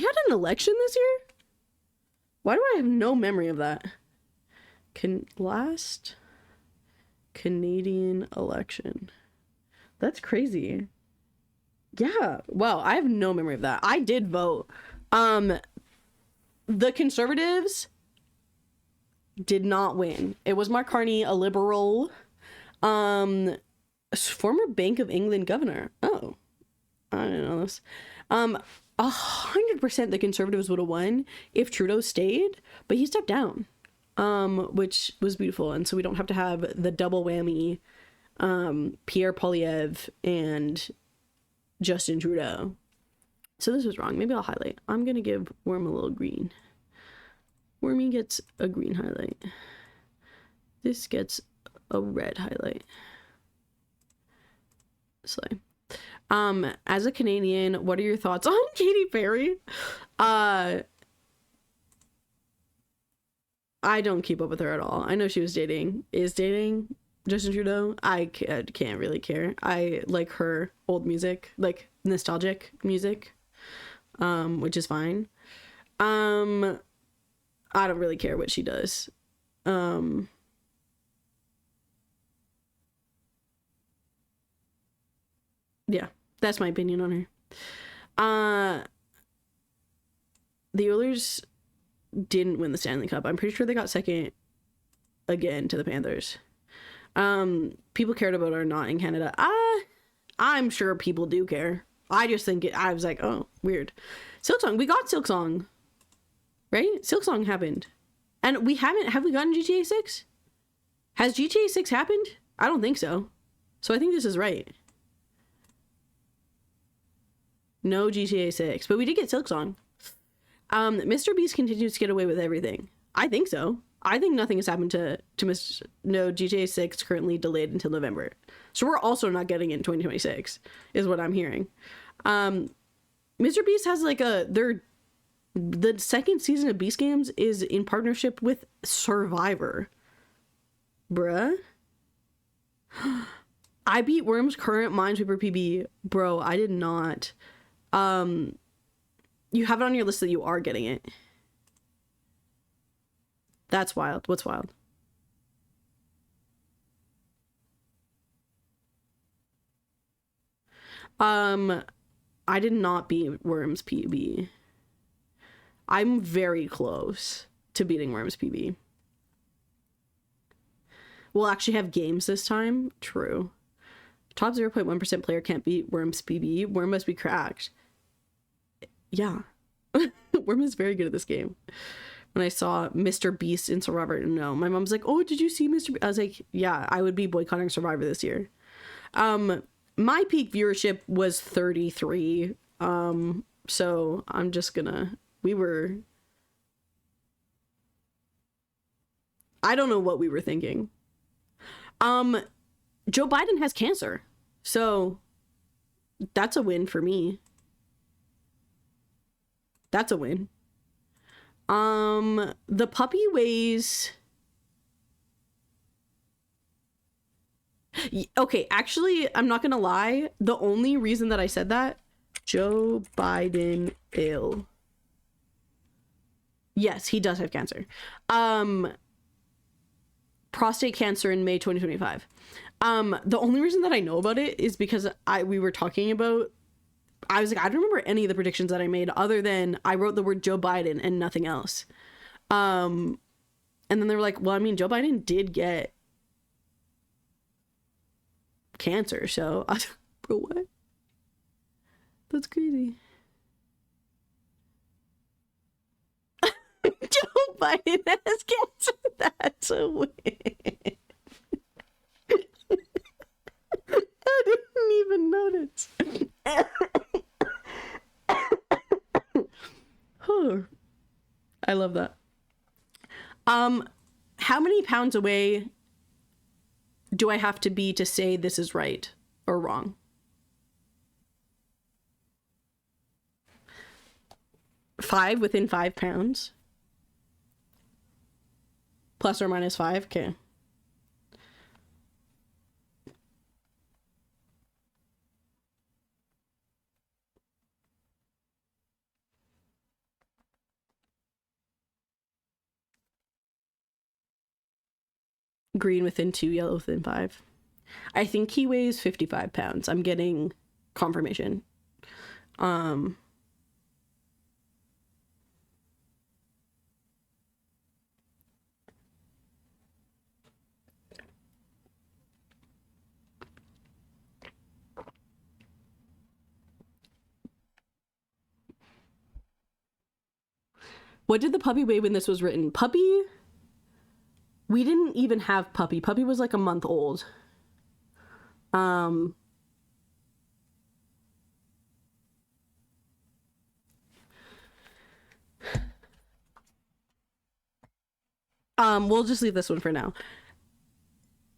had an election this year? Why do I have no memory of that? Last Canadian election. That's crazy. Yeah. Wow, I have no memory of that. I did vote. The Conservatives did not win. It was Mark Carney, a liberal, former Bank of England governor. Oh, I didn't know this. 100% the Conservatives would have won if Trudeau stayed, but he stepped down, which was beautiful. And so we don't have to have the double whammy, Pierre Poilievre and Justin Trudeau. So this was wrong. Maybe I'll highlight. I'm going to give Worm a little green. Wormy gets a green highlight. This gets a red highlight. Slay. As a Canadian, what are your thoughts on Katy Perry? I don't keep up with her at all. I know she was dating Justin Trudeau. I can't really care. I like her old music, like nostalgic music, which is fine. I don't really care what she does. Yeah, that's my opinion on her. The Oilers didn't win the Stanley Cup. I'm pretty sure they got second again to the Panthers. People cared about or not in Canada. I'm sure people do care. I just think I was like, oh, weird. Silksong, we got Silksong, right? Silksong happened, and we haven't. Have we gotten GTA 6? Has GTA 6 happened? I don't think so. So I think this is right. No GTA 6, but we did get Silksong. Mr. Beast continues to get away with everything. I think so. I think nothing has happened to Mr. No, GTA 6 currently delayed until November. So we're also not getting it in 2026, is what I'm hearing. Mr. Beast has like the second season of Beast Games is in partnership with Survivor. Bruh. I beat Worm's current Minesweeper PB. Bro, I did not. You have it on your list that you are getting it. That's wild. What's wild? I did not beat Worm's PB. I'm very close to beating Worm's PB. We'll actually have games this time. True. Top 0.1% player can't beat Worm's PB. Worm must be cracked. Yeah. Worm is very good at this game. When I saw Mr. Beast in Survivor, no. My mom's like, oh, did you see Mr. Beast? I was like, yeah, I would be boycotting Survivor this year. My peak viewership was 33. So I'm just gonna... I don't know what we were thinking. Joe Biden has cancer. So that's a win for me. That's a win. The puppy weighs... Okay, actually, I'm not gonna lie. The only reason that I said that, Joe Biden ill. Yes, he does have cancer. Prostate cancer in May 2025. The only reason that I know about it is because we were talking about... I was like, I don't remember any of the predictions that I made other than I wrote the word Joe Biden and nothing else. And then they were like, well, I mean, Joe Biden did get cancer, so I was like, bro, what? That's crazy. Joe Biden has cancer. That's a win. I didn't even notice. I love that. How many pounds away do I have to be to say this is right or wrong? 5 within 5 pounds. Plus or minus 5. Okay. Green within 2, yellow within 5. I think he weighs 55 pounds. I'm getting confirmation. What did the puppy weigh when this was written? Puppy? We didn't even have Puppy. Puppy was like a month old. We'll just leave this one for now.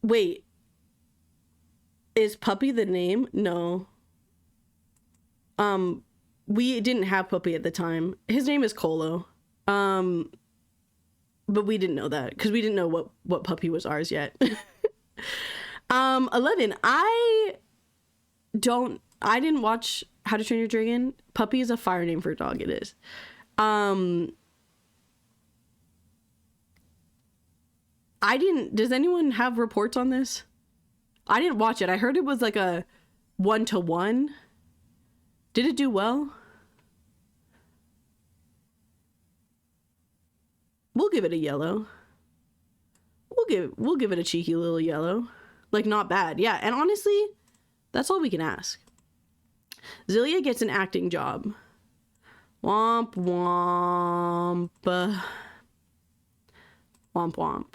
Wait. Is Puppy the name? No. We didn't have Puppy at the time. His name is Colo. But we didn't know that because we didn't know what puppy was ours yet. 11. I didn't watch How to Train Your Dragon. Puppy is a fire name for a dog. It is. Does anyone have reports on this? I didn't watch it. I heard it was like a 1-to-1. Did it do well? We'll give it a yellow. We'll give it a cheeky little yellow. Like, not bad. Yeah, and honestly, that's all we can ask. Zilia gets an acting job. Womp womp. Womp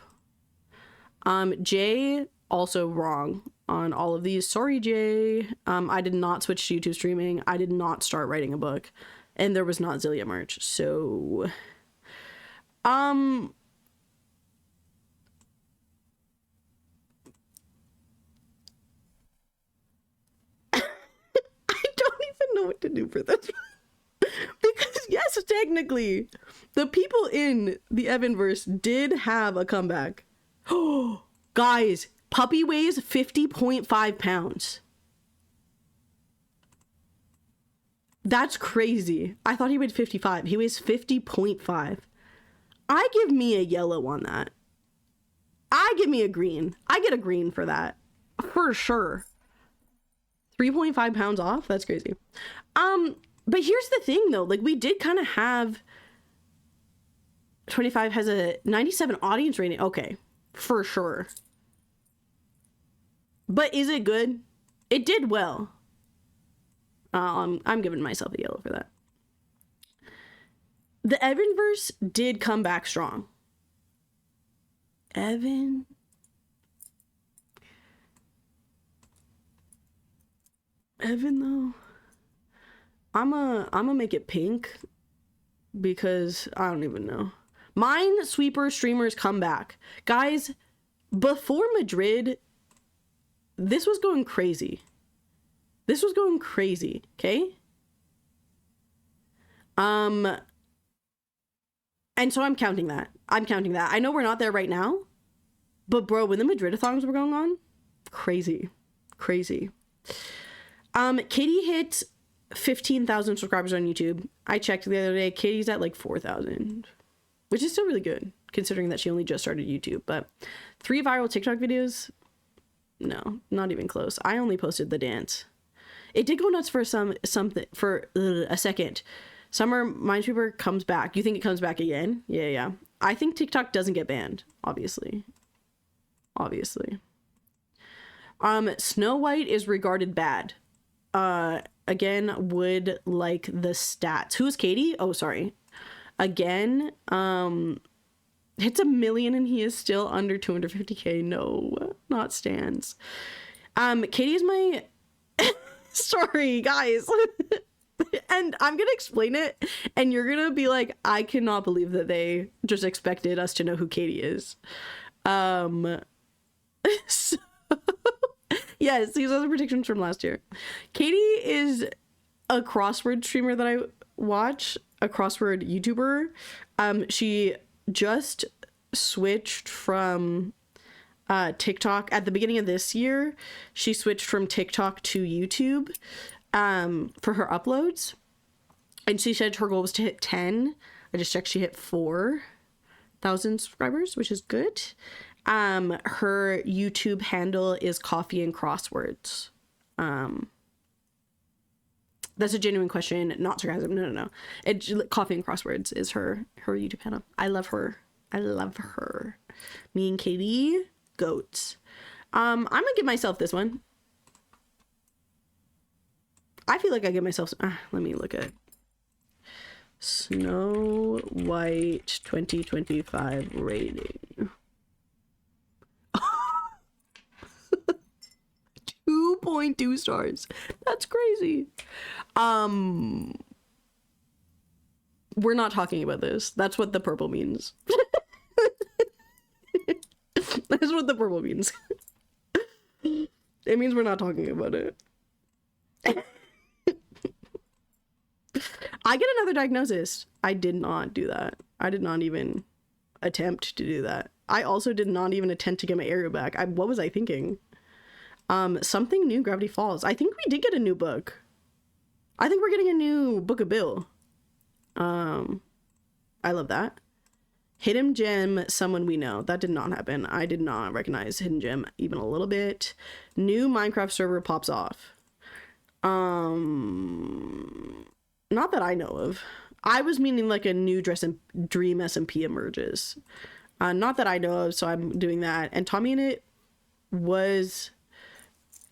womp. Jay, also wrong on all of these. Sorry, Jay. I did not switch to YouTube streaming. I did not start writing a book. And there was not Zilia merch. So... I don't even know what to do for this. Because yes, technically, the people in the Evanverse did have a comeback. Oh, guys, Puppy weighs 50.5 pounds. That's crazy. I thought he weighed 55. He weighs 50.5. I give me a yellow on that. I give me a green. I get a green for that. For sure. 3.5 pounds off? That's crazy. But here's the thing though. Like, we did kind of have... 25 has a 97 audience rating. Okay. For sure. But is it good? It did well. I'm giving myself a yellow for that. The Evanverse did come back strong. Evan though. I'm gonna make it pink because I don't even know. Minesweeper streamers come back. Guys, before Madrid, this was going crazy. This was going crazy, okay? And so I'm counting that. I know we're not there right now, but bro, when the Madrid-a-thons were going on, crazy. Katie hit 15,000 subscribers on YouTube. I checked the other day. Katie's at like 4,000, which is still really good considering that she only just started YouTube. But 3 viral TikTok videos, no, not even close. I only posted the dance. It did go nuts for something for a second. Summer Minesweeper comes back. You think it comes back again? Yeah. I think TikTok doesn't get banned, obviously. Snow White is regarded bad. Again, would like the stats. Who's Katie? Oh, sorry. Again, hits 1 million and he is still under 250k. No, not stands. Katie is my... Sorry, guys. And I'm gonna explain it, and you're gonna be like, I cannot believe that they just expected us to know who Katie is. So, yes, these are the predictions from last year. Katie is a crossword streamer that watch a crossword YouTuber. She just switched from TikTok at the beginning of this year. She switched from TikTok to YouTube for her uploads. And she said her goal was to hit 10. I just checked, she hit 4,000 subscribers, which is good. Her YouTube handle is Coffee and Crosswords. That's a genuine question, not sarcasm. No. Coffee and Crosswords is her YouTube handle. I love her. Me and Katie, goats. I'm gonna give myself this one. I feel like I give myself. Let me look at Snow White 2025 rating. 2.2 stars. That's crazy. We're not talking about this. That's what the purple means. That's what the purple means. It means we're not talking about it. I get another diagnosis. I did not do that. I did not even attempt to do that. I also did not even attempt to get my area back. What was I thinking? Something new, Gravity Falls. I think we did get a new book. I think we're getting a new Book of Bill. I love that. Hidden Gem, Someone We Know. That did not happen. I did not recognize Hidden Gem even a little bit. New Minecraft server pops off. Not that I know of. I was meaning like a new Dream SMP emerges. Not that I know of, so I'm doing that. And Tommy in it was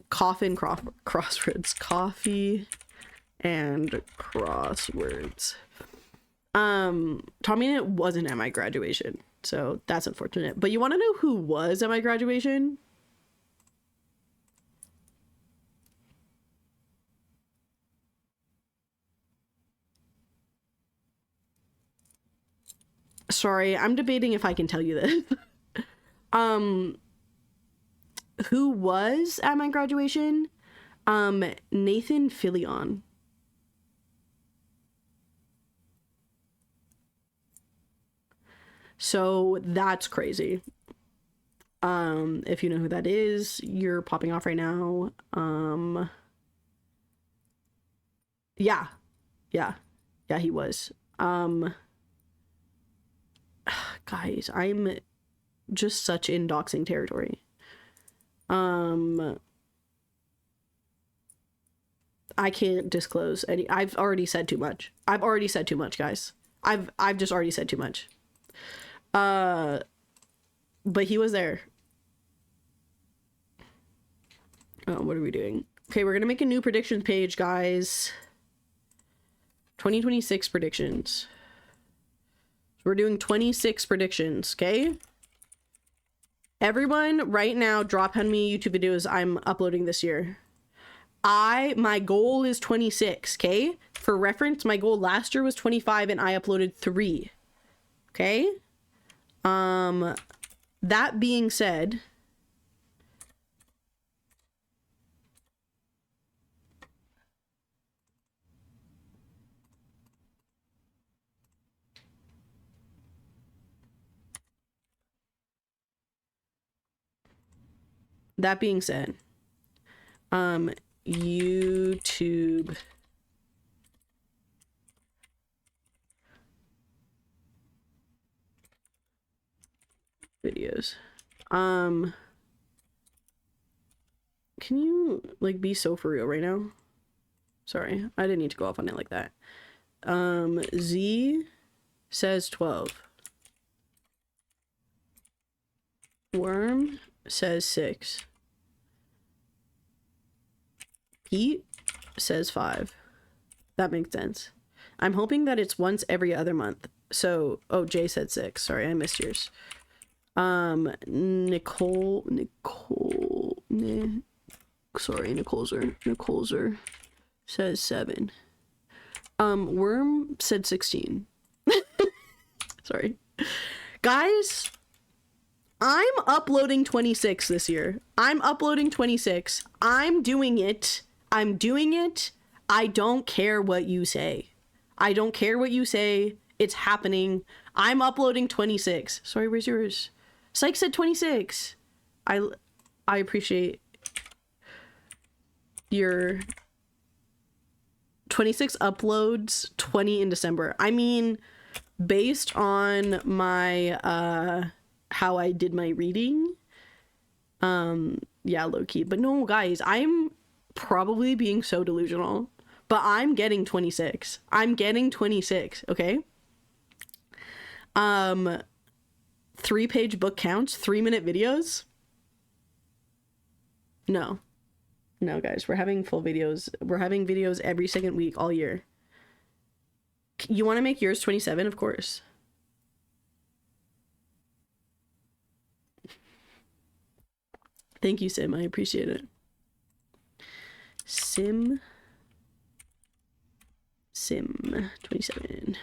Coffee and Crosswords. Tommy in it wasn't at my graduation, so that's unfortunate. But you want to know who was at my graduation? Sorry, I'm debating if I can tell you this. Who was at my graduation? Nathan Fillion. So that's crazy. If you know who that is, you're popping off right now. Yeah, he was. Guys, I'm just such in doxing territory. I can't disclose any. I've already said too much. Guys. I've just already said too much. But he was there. Oh, what are we doing? Okay, we're gonna make a new predictions page, guys. 2026 predictions. We're doing 26 predictions, okay? Everyone, right now, drop how many YouTube videos I'm uploading this year. My goal is 26, okay? For reference, my goal last year was 25 and I uploaded 3. Okay? That being said, YouTube videos. Can you like be so for real right now? Sorry, I didn't need to go off on it like that. Z says 12. Worm says 6. Pete says 5. That makes sense. I'm hoping that it's once every other month. So, oh, Jay said 6. Sorry, I missed yours. Nicoleser says 7. Worm said 16. Sorry. Guys, I'm uploading 26 this year. I'm uploading 26. I'm doing it. I don't care what you say. I don't care what you say. It's happening. I'm uploading 26. Sorry, where's yours? Psych said 26. I appreciate your 26 uploads, 20 in December. I mean, based on my how I did my reading, yeah, low key. But no, guys, I'm probably being so delusional, but I'm getting 26. I'm getting 26, okay? 3-page book counts, 3-minute videos. No, guys, we're having full videos. We're having videos every second week all year. You want to make yours 27? Of course. Thank you, Sim. I appreciate it. Sim 27.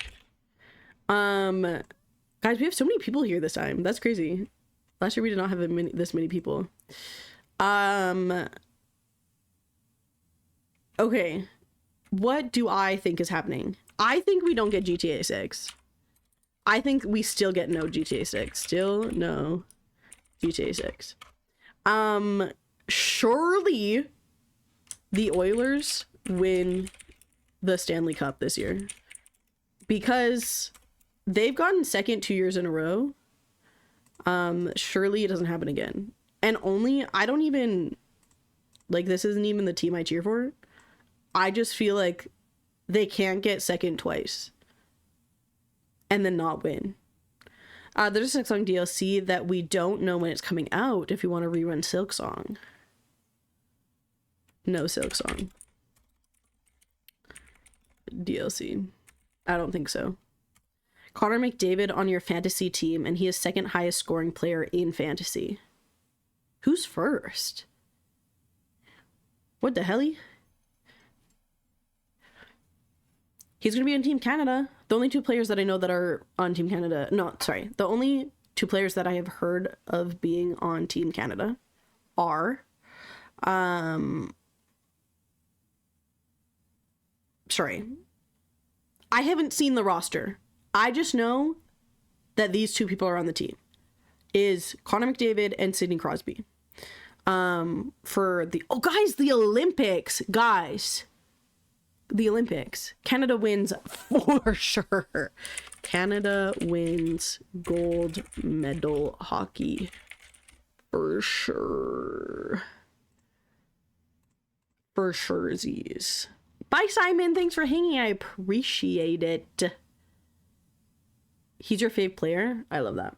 Guys, we have so many people here this time. That's crazy. Last year we did not have this many people. Okay. What do I think is happening? I think we don't get GTA 6. I think we still get no GTA 6. Still no GTA 6. Surely the Oilers win the Stanley Cup this year, because they've gotten second 2 years in a row. Surely it doesn't happen again. And I don't even, like, this isn't even the team I cheer for. I just feel like they can't get second twice and then not win. There's a song DLC that we don't know when it's coming out if you want to rerun Silk Song. No Silk Song DLC. I don't think so. Connor McDavid on your fantasy team, and he is second highest scoring player in fantasy. Who's first? What the hell? He's going to be on Team Canada. The only two players that I know that are on Team Canada... No, sorry. The only two players that I have heard of being on Team Canada are... Sorry. I haven't seen the roster. I just know that these two people are on the team. Is Connor McDavid and Sidney Crosby. For the... Oh, guys, the Olympics. Guys. The Olympics. Canada wins for sure. Canada wins gold medal hockey for sure. For surezies. Bye, Simon. Thanks for hanging. I appreciate it. He's your fave player? I love that.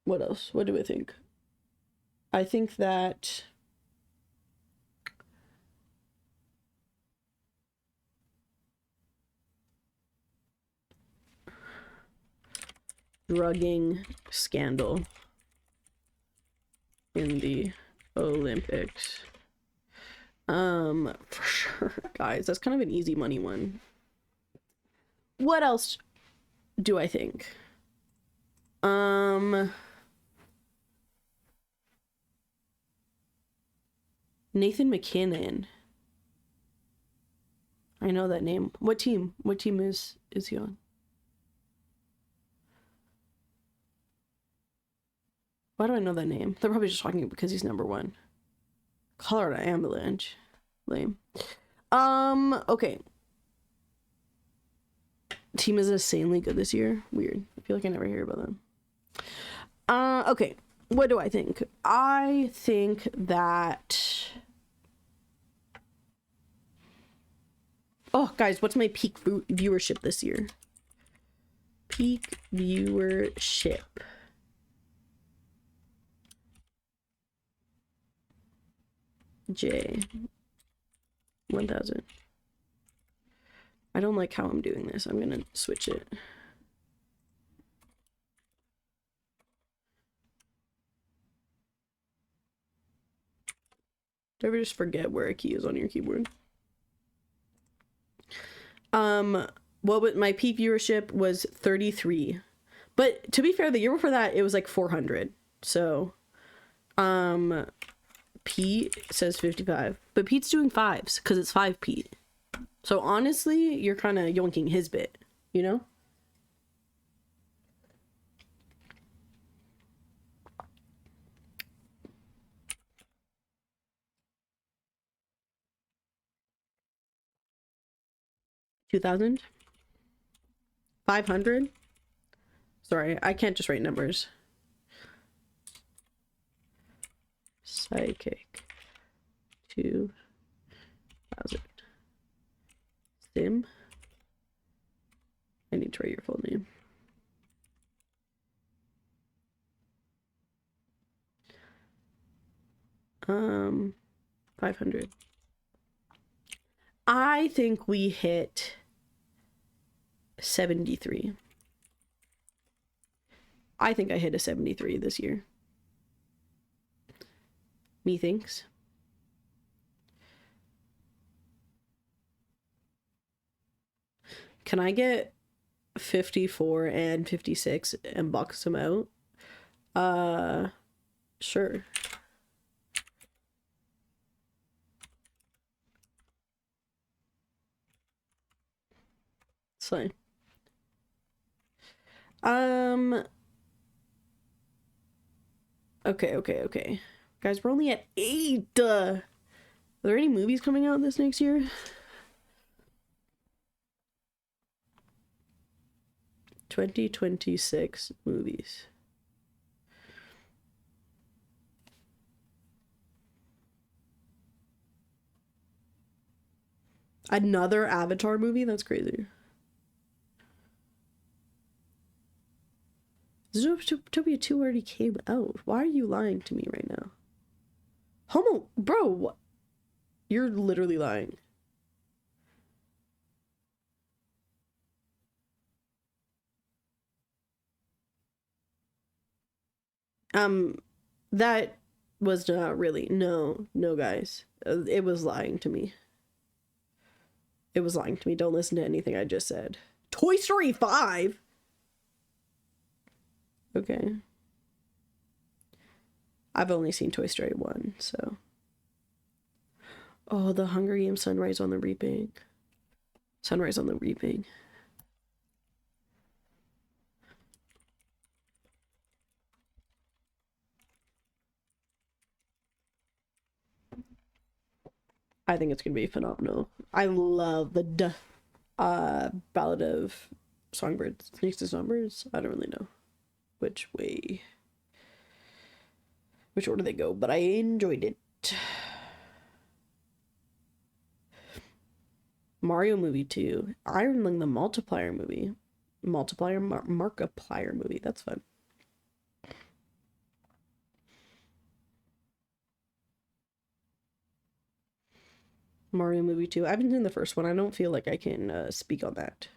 What else? What do I think? I think that drugging scandal in the Olympics. For sure, guys. That's kind of an easy money one. What else do I think? Nathan McKinnon. I know that name. What team? What team is he on? Why do I know that name? They're probably just talking because he's number one. Colorado Avalanche. Lame. Okay. Team is insanely good this year. Weird. I feel like I never hear about them. Okay. What do I think? I think that... Oh, guys, what's my peak viewership this year? Peak viewership. J. 1000. I don't like how I'm doing this. I'm gonna switch it. Do you ever just forget where a key is on your keyboard? What was my peak viewership was 33. But to be fair, the year before that it was like 400. So Pete says 55, but Pete's doing fives because it's 5 Pete. So honestly, you're kind of yoinking his bit, you know? $2,000? 500? Sorry, I can't just write numbers. Psychic. 2,000. Sim. I need to write your full name. Um, 500. I think we hit 73. I think I hit a 73 this year. Methinks. Can I get 54 and 56 and box them out? Sure. It's fine. Okay. Guys, we're only at 8. Are there any movies coming out this next year? 2026 movies. Another Avatar movie? That's crazy. Zootopia 2 already came out. Why are you lying to me right now? Bro, what? You're literally lying. That was not really. No, guys. It was lying to me. It was lying to me. Don't listen to anything I just said. Toy Story 5? Okay. I've only seen Toy Story 1, so. Oh, the Hunger Games Sunrise on the Reaping. Sunrise on the Reaping. I think it's gonna be phenomenal. I love the Ballad of Songbirds. Next to Songbirds? I don't really know which order they go, but I enjoyed it. Mario movie 2. Iron Lung the Multiplier movie. Markiplier movie. That's fun. Mario movie 2. I haven't seen the first one. I don't feel like I can speak on that.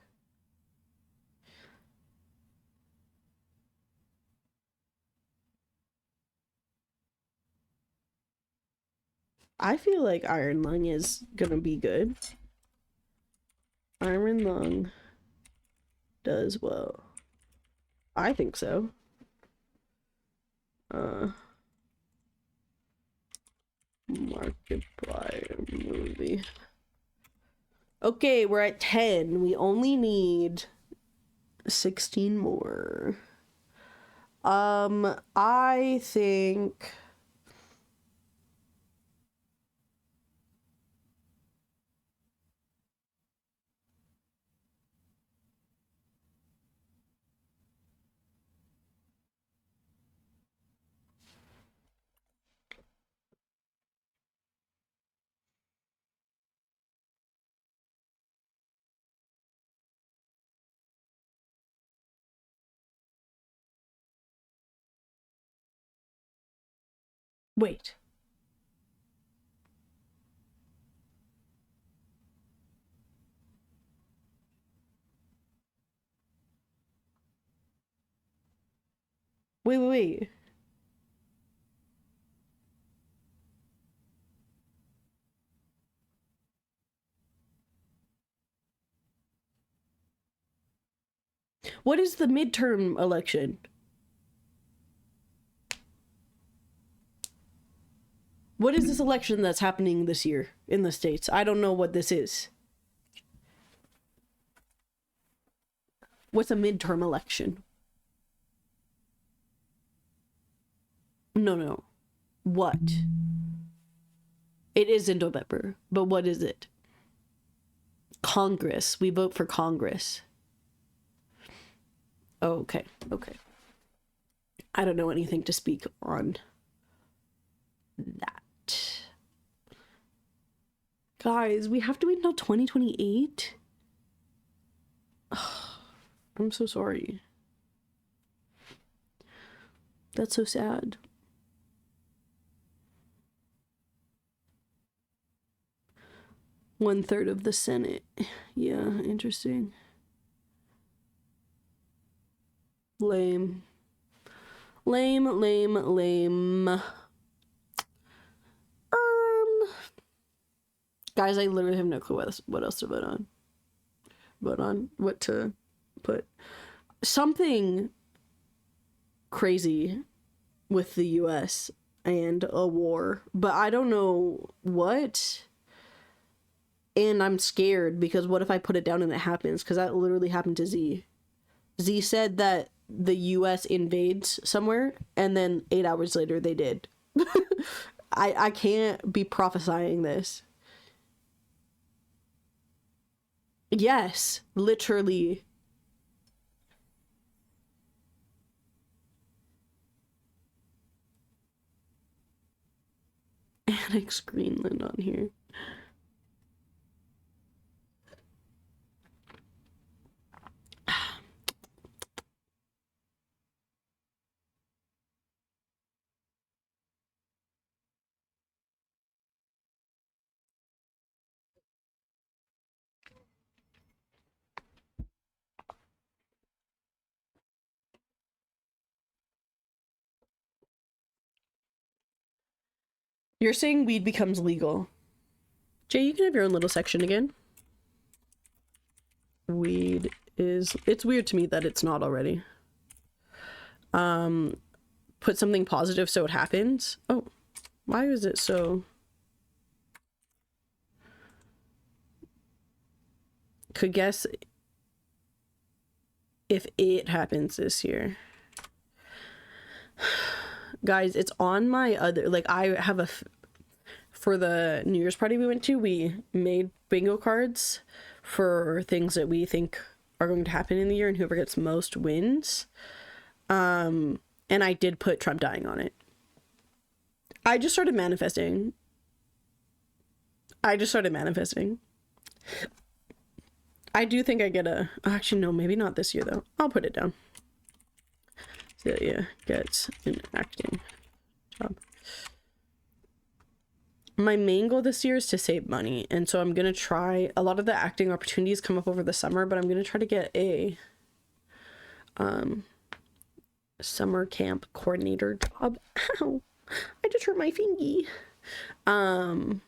I feel like Iron Lung is gonna be good. Iron Lung does well. I think so. Markiplier movie. Okay, we're at 10. We only need 16 more. I think wait. Wait. What is the midterm election? What is this election that's happening this year in the States? I don't know what this is. What's a midterm election? No. What? It is in November, but what is it? Congress. We vote for Congress. Oh, okay. I don't know anything to speak on that. Guys, we have to wait until 2028? I'm so sorry. That's so sad. One-third of the Senate. Yeah, interesting. Lame. Guys, I literally have no clue what else to vote on. What to put. Something crazy with the US and a war, but I don't know what. And I'm scared because what if I put it down and it happens? Because that literally happened to Z. Z said that the US invades somewhere, and then 8 hours later they did. I can't be prophesying this. Yes, literally. Annex Greenland on here. You're saying weed becomes legal. Jay, you can have your own little section again. Weed is... It's weird to me that it's not already. Put something positive so it happens. Oh, why is it so... Could guess if it happens this year. Guys, it's on my other... Like, I have a... For the New Year's party we went to, we made bingo cards for things that we think are going to happen in the year, and whoever gets most wins. And I did put Trump dying on it. I just started manifesting. I do think I get a... Actually, no, maybe not this year, though. I'll put it down. So, yeah, gets an acting job. My main goal this year is to save money, and so I'm gonna try... A lot of the acting opportunities come up over the summer, but I'm gonna try to get a summer camp coordinator job. Ow! I just hurt my fingy. In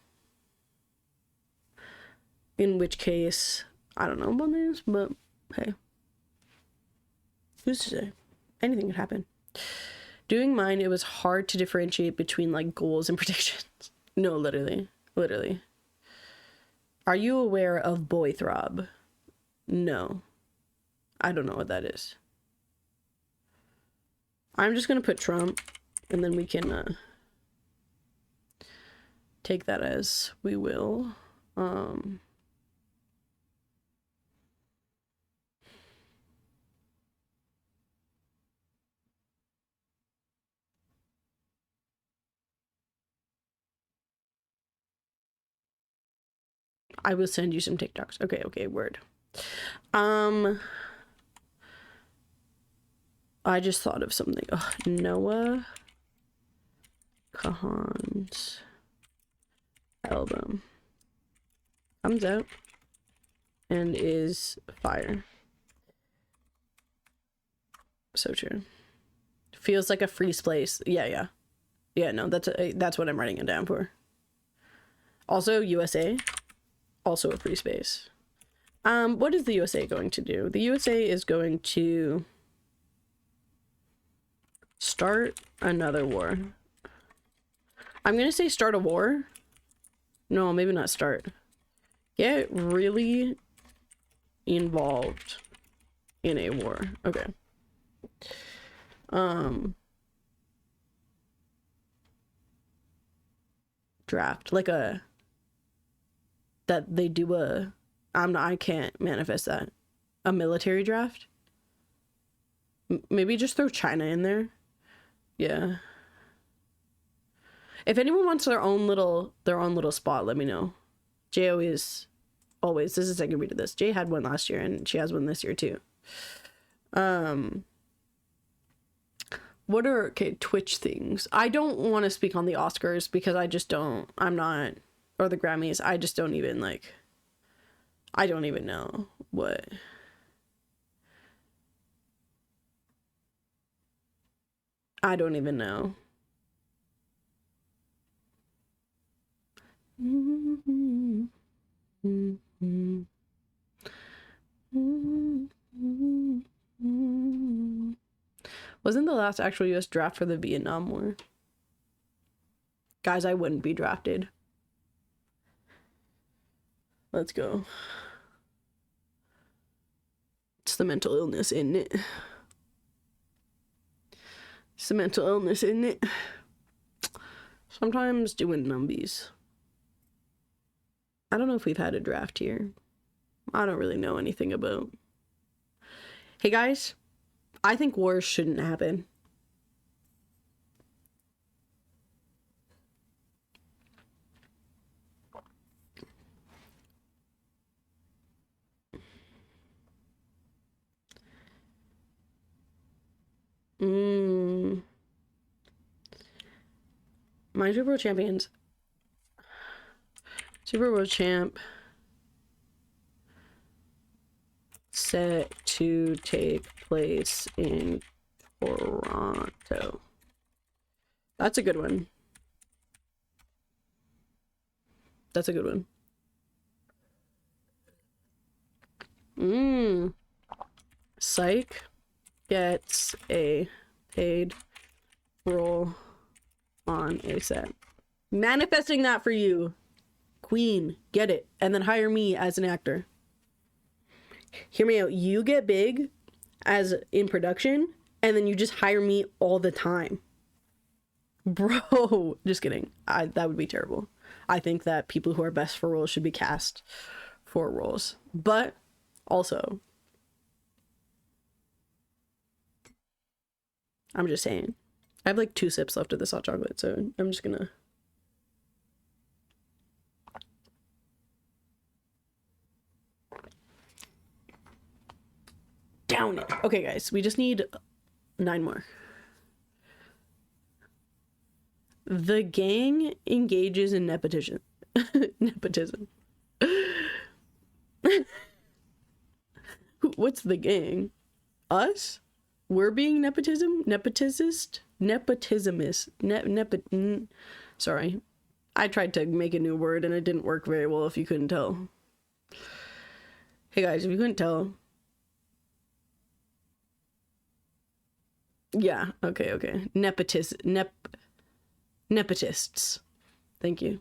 which case, I don't know about this, but hey. Who's to say? Anything could happen. Doing mine, it was hard to differentiate between, like, goals and predictions. No, literally. Are you aware of Boy Throb? No. I don't know what that is. I'm just gonna put Trump, and then we can take that as we will. I will send you some TikToks. Okay, word. I just thought of something. Ugh, Noah Kahan's album comes out and is fire. So true. Feels like a free space. Yeah, no, that's what I'm writing it down for. Also, USA. Also a free space. What is the USA going to do? The USA is going to start another war. I'm gonna say start a war. No, maybe not start. Get really involved in a war. Okay. Draft. Like a... That they do a... I can't manifest that. A military draft? Maybe just throw China in there. Yeah. If anyone wants their own little spot, let me know. Jay is always, this is the second read of this. Jay had one last year and she has one this year too. What are Twitch things? I don't want to speak on the Oscars because I just don't, I'm not, or the Grammys. I just don't even like, I don't even know what. I don't even know. Wasn't the last actual US draft for the Vietnam War? Guys, I wouldn't be drafted. Let's go. It's the mental illness, isn't it? It's the mental illness, isn't it? Sometimes doing numbies. I don't know if we've had a draft here. I don't really know anything about. Hey guys, I think wars shouldn't happen. My Super Bowl champions. Super Bowl champ. Set to take place in Toronto. That's a good one. That's a good one. Psych gets a paid role on a set. Manifesting that for you. Queen, get it. And then hire me as an actor. Hear me out. You get big as in production, and then you just hire me all the time. Bro, just kidding. That would be terrible. I think that people who are best for roles should be cast for roles. But also, I'm just saying. I have like 2 sips left of this hot chocolate, so I'm just gonna... down it. Okay, guys, we just need 9 more. The gang engages in nepotism. Nepotism. What's the gang? Us? We're being nepotismist? Sorry. I tried to make a new word and it didn't work very well if you couldn't tell. Hey guys, if you couldn't tell... Yeah, okay. Nepotists. Thank you.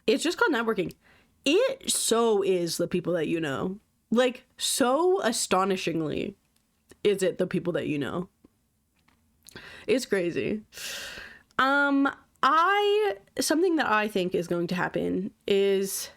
It's just called networking. It so is the people that you know. Like, so astonishingly is it the people that you know. It's crazy. Something that I think is going to happen is...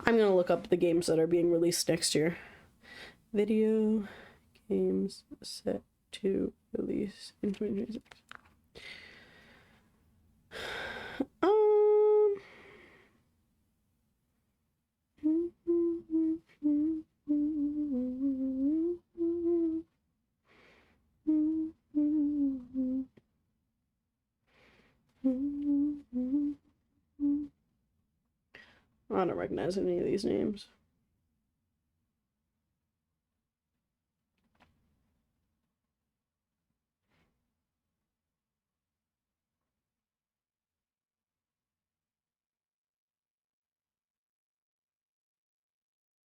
I'm gonna look up the games that are being released next year. Video games set to release in 2026. I don't recognize any of these names.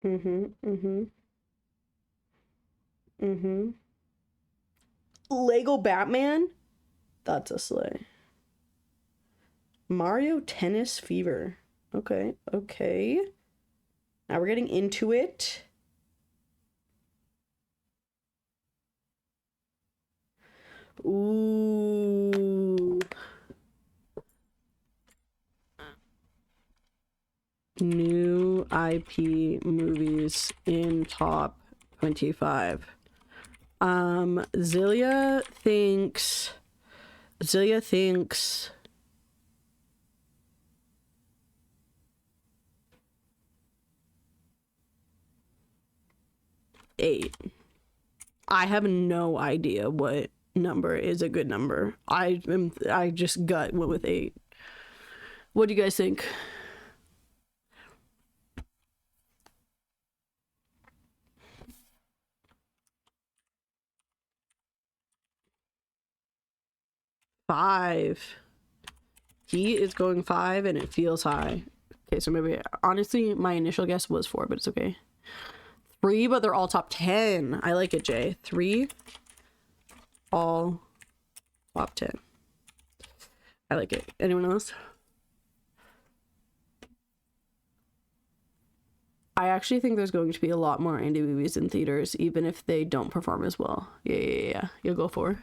Mm-hmm. Mm-hmm. Mm-hmm. Lego Batman? That's a slay. Mario Tennis Fever. Okay, okay. Now we're getting into it. Ooh. New IP movies in top 25. Zillia thinks 8. I have no idea what number is a good number. I just went with 8. What do you guys think? Five. He is going 5 and it feels high. Okay, so maybe honestly my initial guess was 4, but it's okay. 3, but they're all top 10. I like it, Jay. 3, all top 10. I like it. Anyone else? I actually think there's going to be a lot more indie movies in theaters, even if they don't perform as well. Yeah. You'll go 4.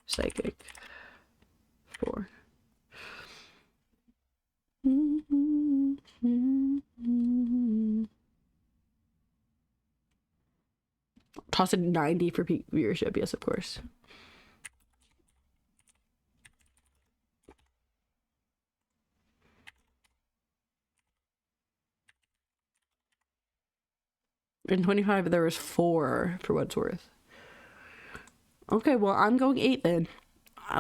Psychic. 4. Toss it 90 for peak viewership. Yes, of course. In 25, there was 4 for what it's worth. Okay, well, I'm going 8 then.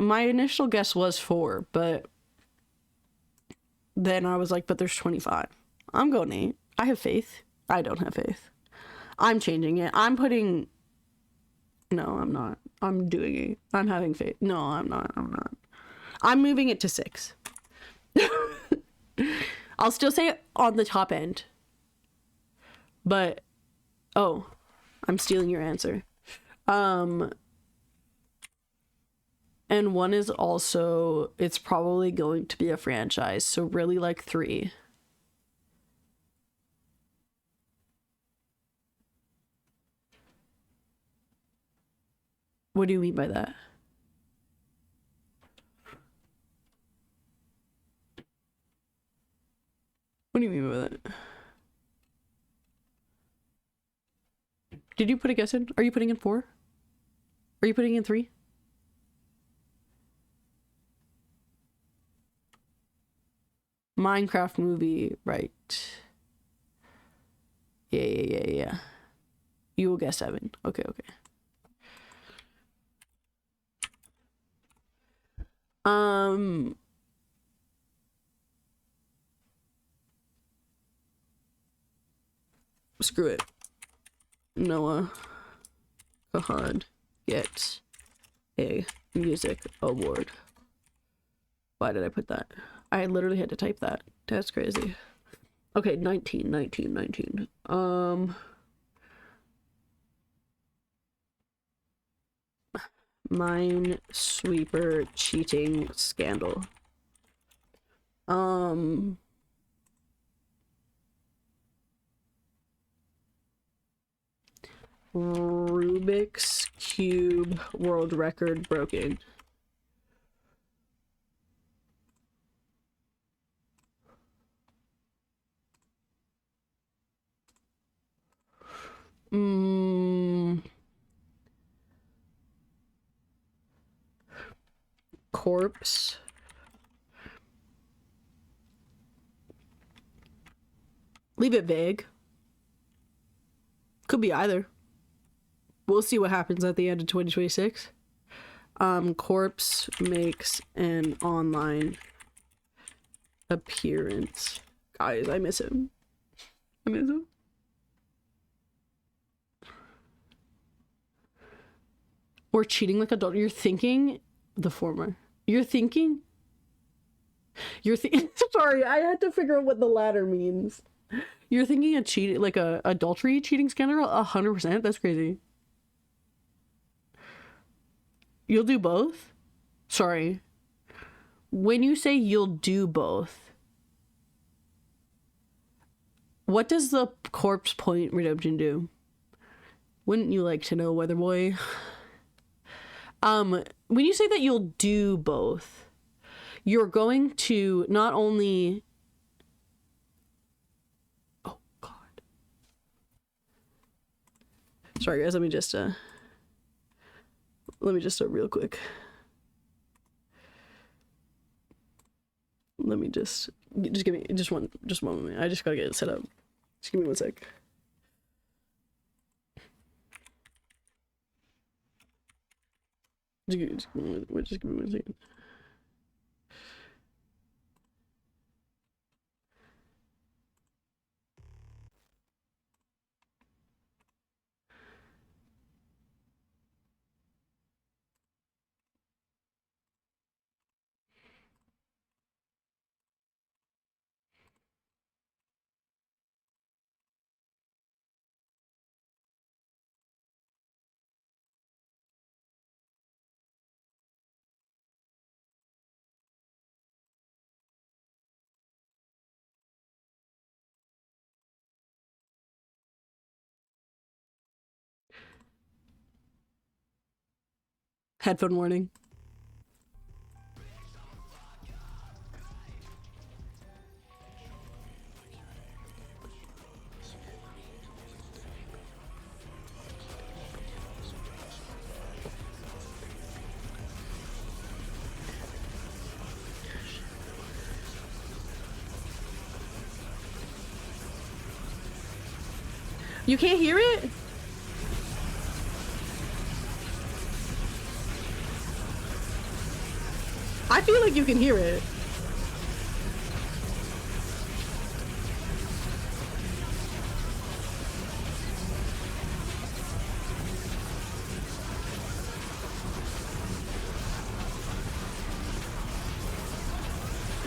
My initial guess was 4, but then I was like, but there's 25. I'm going 8. I have faith. I don't have faith. I'm changing it. I'm putting... No, I'm not. I'm doing 8. I'm having faith. No, I'm not. I'm moving it to 6. I'll still say it on the top end. But... Oh, I'm stealing your answer. And one is also, it's probably going to be a franchise, so really like 3. What do you mean by that? What do you mean by that? Did you put a guess in? Are you putting in 4? Are you putting in 3? Minecraft movie, right. Yeah. You will guess 7. Okay. Screw it. Noah Kahan gets a music award. Why did I put that? I literally had to type that. That's crazy. Okay, 19. Minesweeper cheating scandal. Rubik's Cube world record broken. Corpse. Leave it vague. Could be either. We'll see what happens at the end of 2026. Corpse makes an online appearance. Guys, I miss him. Or cheating like adult. You're thinking the former. You're thinking. Sorry, I had to figure out what the latter means. You're thinking a cheat, like a adultery cheating scandal? 100%? That's crazy. You'll do both? Sorry. When you say you'll do both, what does the corpse point redemption do? Wouldn't you like to know, Weather Boy? When you say that you'll do both, you're going to not only... Oh, God. Sorry, guys, let me just real quick. Let me just give me just one moment. I just gotta get it set up. Just give me one sec. Just give me one second. Headphone warning. You can't hear it? I feel like you can hear it.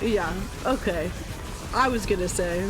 Yeah, okay. I was gonna say.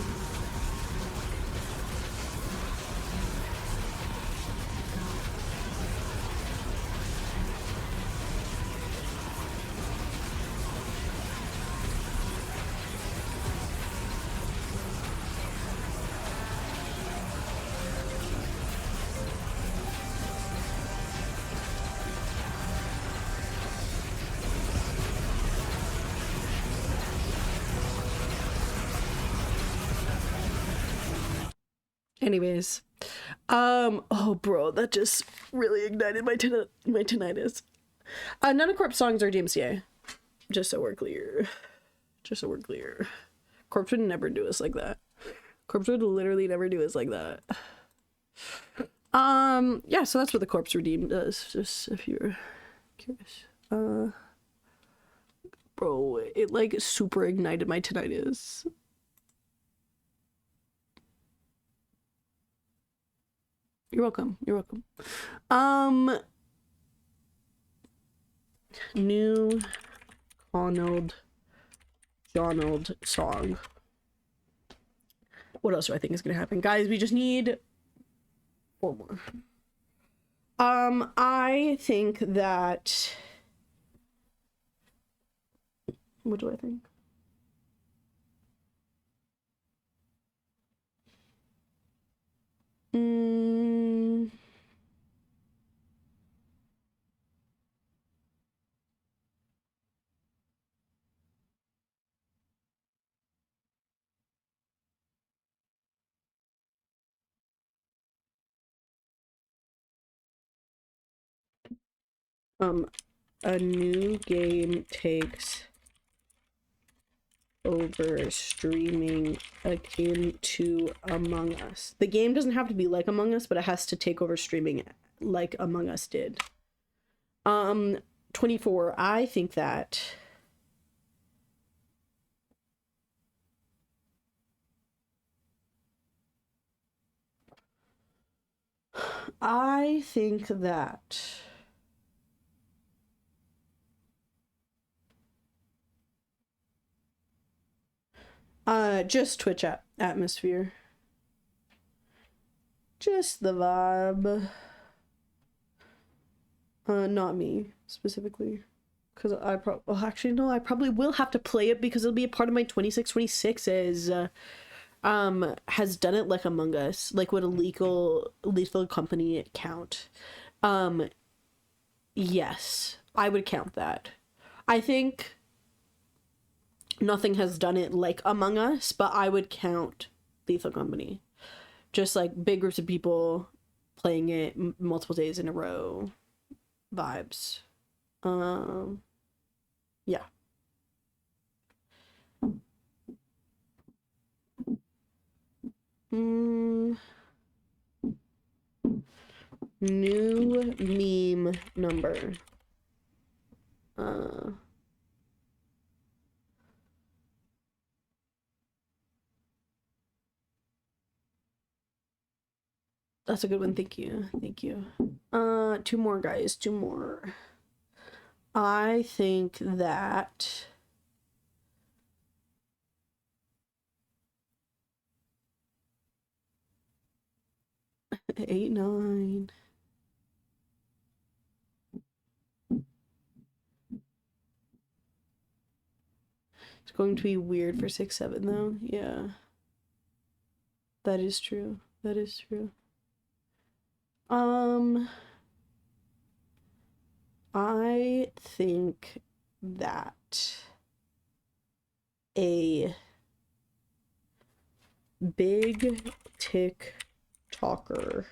Anyways, oh bro, that just really ignited my tinnitus. None of Corpse songs are DMCA. Just so we're clear. Corpse would never do us like that. Corpse would literally never do us like that. Yeah, so that's what the Corpse Redeem does, just if you're curious. Bro, it like super ignited my tinnitus. You're welcome. New Donald song. What else do I think is gonna happen? Guys, we just need 4 more. I think that... What do I think? A new game takes over streaming akin to Among Us. The game doesn't have to be like Among Us, but it has to take over streaming like Among Us did. 24, I think that... just Twitch atmosphere. Just the vibe. Not me specifically, because actually no, I probably will have to play it because it'll be a part of my 2626's has done it like Among Us, like would a lethal company count? Yes, I would count that. I think nothing has done it like Among Us, but I would count Lethal Company. Just like big groups of people playing it multiple days in a row vibes. Yeah. New meme number. That's a good one. Thank you. Thank you. Two more, guys. Two more. I think that eight, nine. It's going to be weird for 6, 7 though. Yeah. That is true. That is true. I think that a big TikToker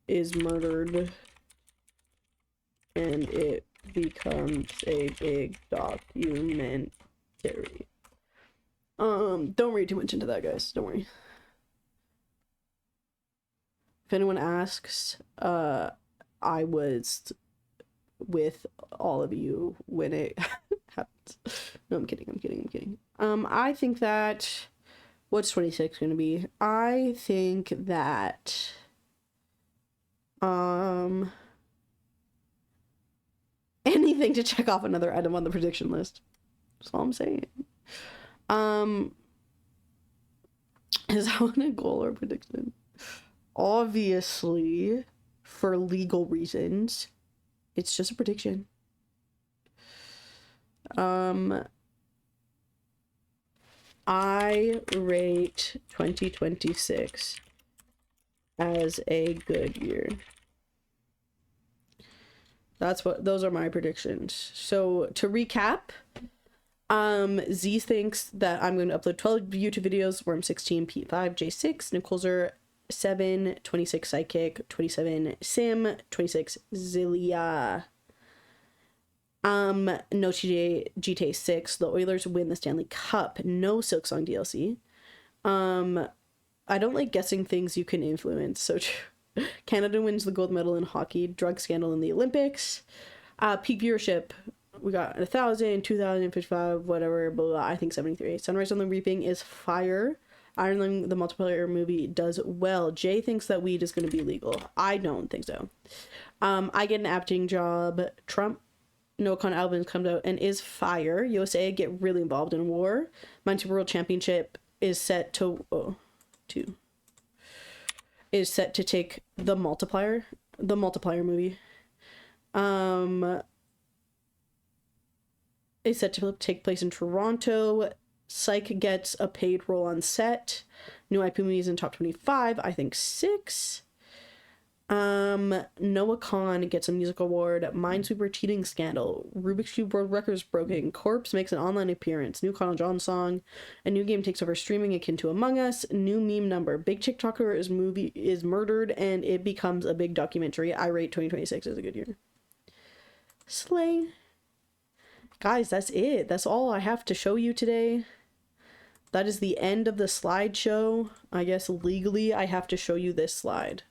is murdered and it becomes a big documentary. Don't read too much into that, guys. Don't worry. If anyone asks, I was with all of you when it happens. No, I'm kidding. I think that what's 26 gonna be? I think that anything to check off another item on the prediction list. That's all I'm saying. Is that one a goal or prediction? Obviously, for legal reasons, it's just a prediction. I rate 2026 as a good year. Those are my predictions. So to recap, Z thinks that I'm going to upload 12 YouTube videos, Worm 16, Pete 5, J6, Nicole's 7, 26 Sidekick, 27 Sim, 26 Zilia. No GTA 6, the Oilers win the Stanley Cup, no Silksong DLC. I don't like guessing things you can influence, so Canada wins the gold medal in hockey, drug scandal in the Olympics. Peak viewership, we got 1,000, 2,055, whatever, blah, blah, I think 73. Sunrise on the Reaping is fire. Ireland, the multiplayer movie, does well. Jay thinks that weed is going to be legal. I don't think so. I get an acting job. Trump No Con album comes out and is fire. USA get really involved in war. Mighty World Championship is set to take the multiplier movie. Is set to take place in Toronto. Psych gets a paid role on set. New IP movies in top 25, I think 6. Noah Khan gets a music award. Minesweeper cheating scandal. Rubik's Cube world records broken. Corpse makes an online appearance. New Connell John song. A new game takes over streaming akin to Among Us. New meme number. Big TikToker is murdered and it becomes a big documentary. I rate 2026 as a good year. Slay. Guys, that's it. That's all I have to show you today. That is the end of the slideshow. I guess legally I have to show you this slide.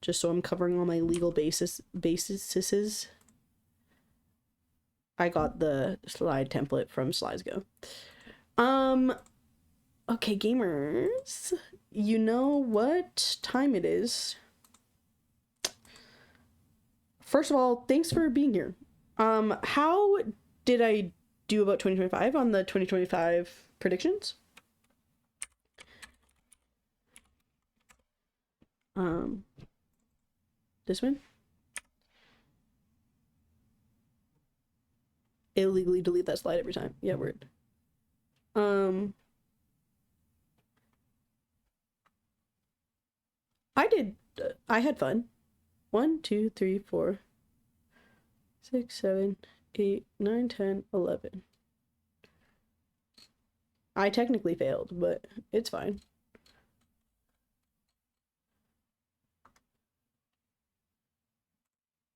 Just so I'm covering all my legal bases. I got the slide template from SlideGo. Okay, gamers, you know what time it is. first of all, thanks for being here. How did I do about 2025 on the 2025 predictions? This one? Illegally delete that slide every time. Yeah, word. I had fun. 1, 2, 3, 4, 6, 7, 8, 9, 10, 11. I technically failed, but it's fine.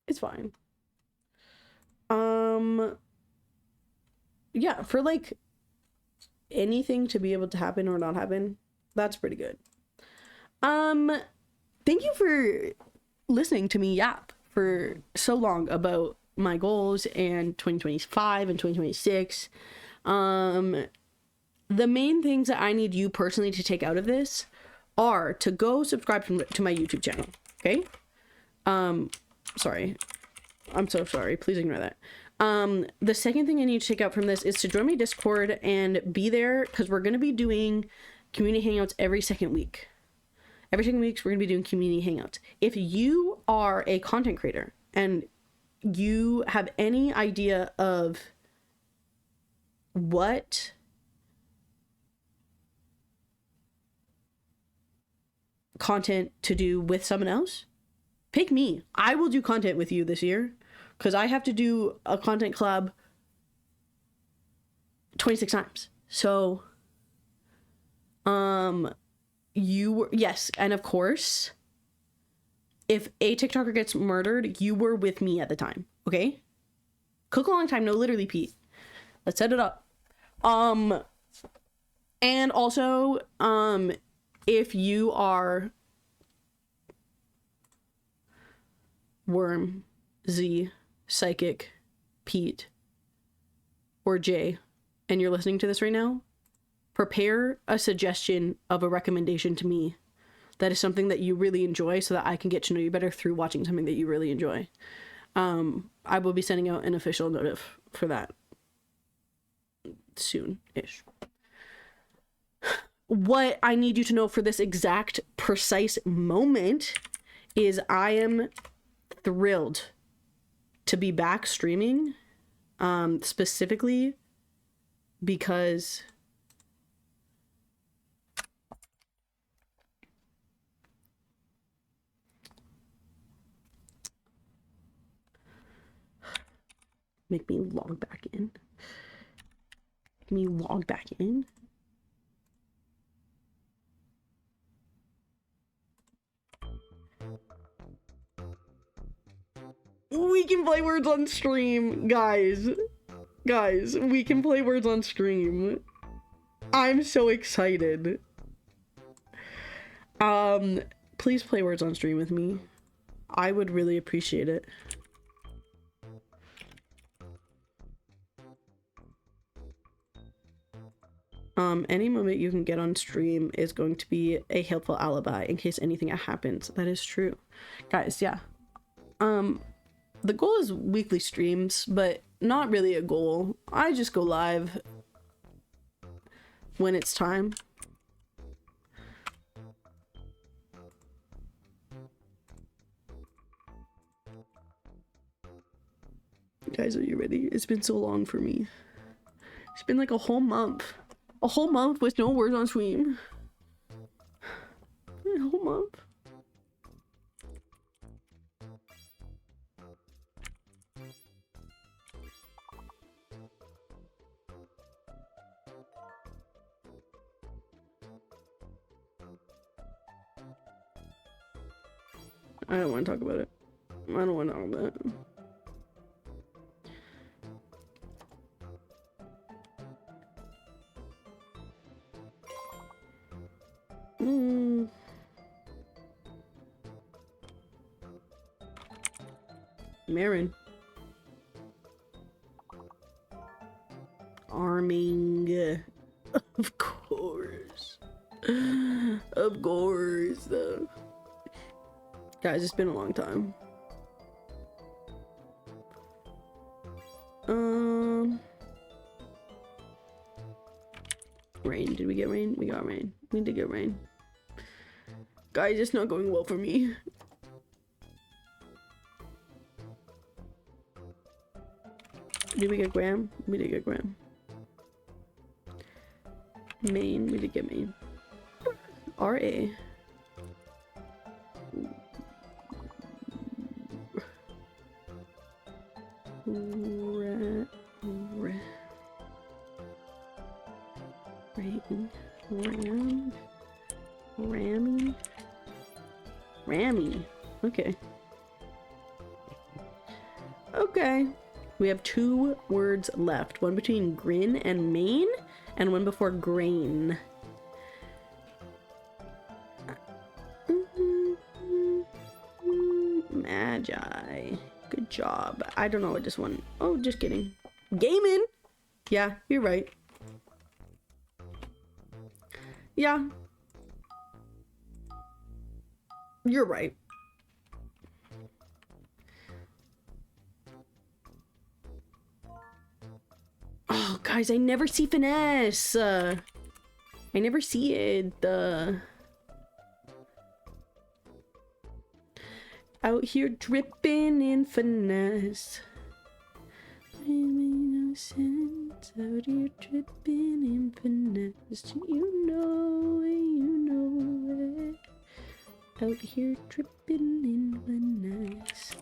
It's fine. Yeah, for like anything to be able to happen or not happen, that's pretty good. Thank you for listening to me yap for so long about my goals and 2025 and 2026. The main things that I need you personally to take out of this are to go subscribe to my YouTube channel. Okay. Sorry. I'm so sorry. Please ignore that. The second thing I need to take out from this is to join my Discord and be there, because we're going to be doing community hangouts every second week. Every second week, we're going to be doing community hangouts. If you are a content creator and you have any idea of what content to do with someone else, pick me. I will do content with you this year, because I have to do a content club 26 times. So, yes, and of course, if a TikToker gets murdered, you were with me at the time, okay? Cook a long time, no, literally, Pete. Let's set it up. And also, if you are Worm, Z, Psychic, Pete, or Jay, and you're listening to this right now, prepare a suggestion of a recommendation to me that is something that you really enjoy, so that I can get to know you better through watching something that you really enjoy. I will be sending out an official notif for that soon-ish. What I need you to know for this exact precise moment is I am thrilled to be back streaming, specifically because make me log back in. Make me log back in. We can play words on stream, guys. Guys, we can play words on stream. I'm so excited. Please play words on stream with me. I would really appreciate it. Any moment you can get on stream is going to be a helpful alibi in case anything happens. That is true. Guys, yeah. The goal is weekly streams, but not really a goal. I just go live when it's time. Guys, are you ready? It's been so long for me. It's been like a whole month. A whole month with no words on stream. A whole month. I don't want to talk about it. I don't want to talk about it. Marin. Arming. Of course. Of course. Guys, it's been a long time. Rain. Did we get rain? We got rain. We did get rain. Guys, it's not going well for me. Did we get Graham? We did get Graham. Main. We did get Main. R.A. Rammy. Okay. Okay. We have 2 words left. One between grin and main, and one before grain. Magi. Good job. I don't know what this one. Oh, just kidding. Gaming. Yeah, you're right. Yeah. You're right. Oh, guys, I never see finesse. I never see it. Out here dripping in finesse. It made no sense. Out here dripping in finesse. You know it, you know it. Out here dripping in finesse.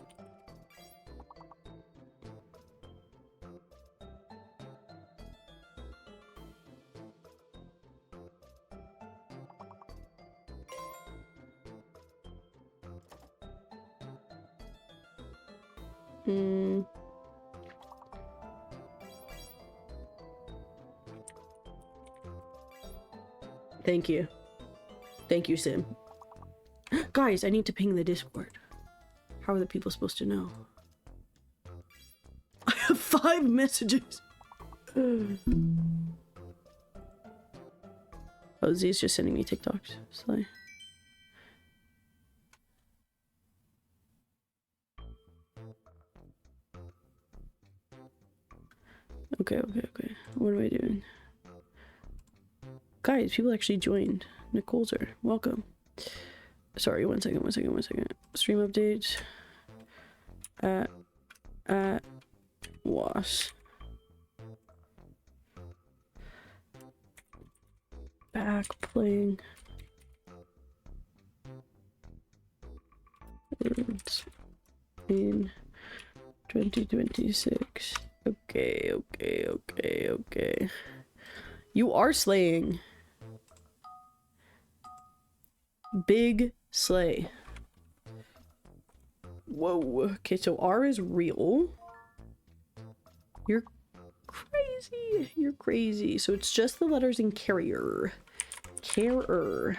Thank you. Thank you, Sim. Guys, I need to ping the Discord. How are the people supposed to know? I have 5 messages. Oh, Z's just sending me TikToks. Slay. Okay. What am I doing? Guys, people actually joined. Nicole's are welcome. Sorry, one second. Stream updates. At Was. Back playing. Words in 2026. Okay. You are slaying. Big slay. Whoa. Okay, so R is real. You're crazy. You're crazy. So it's just the letters in carrier. Carer.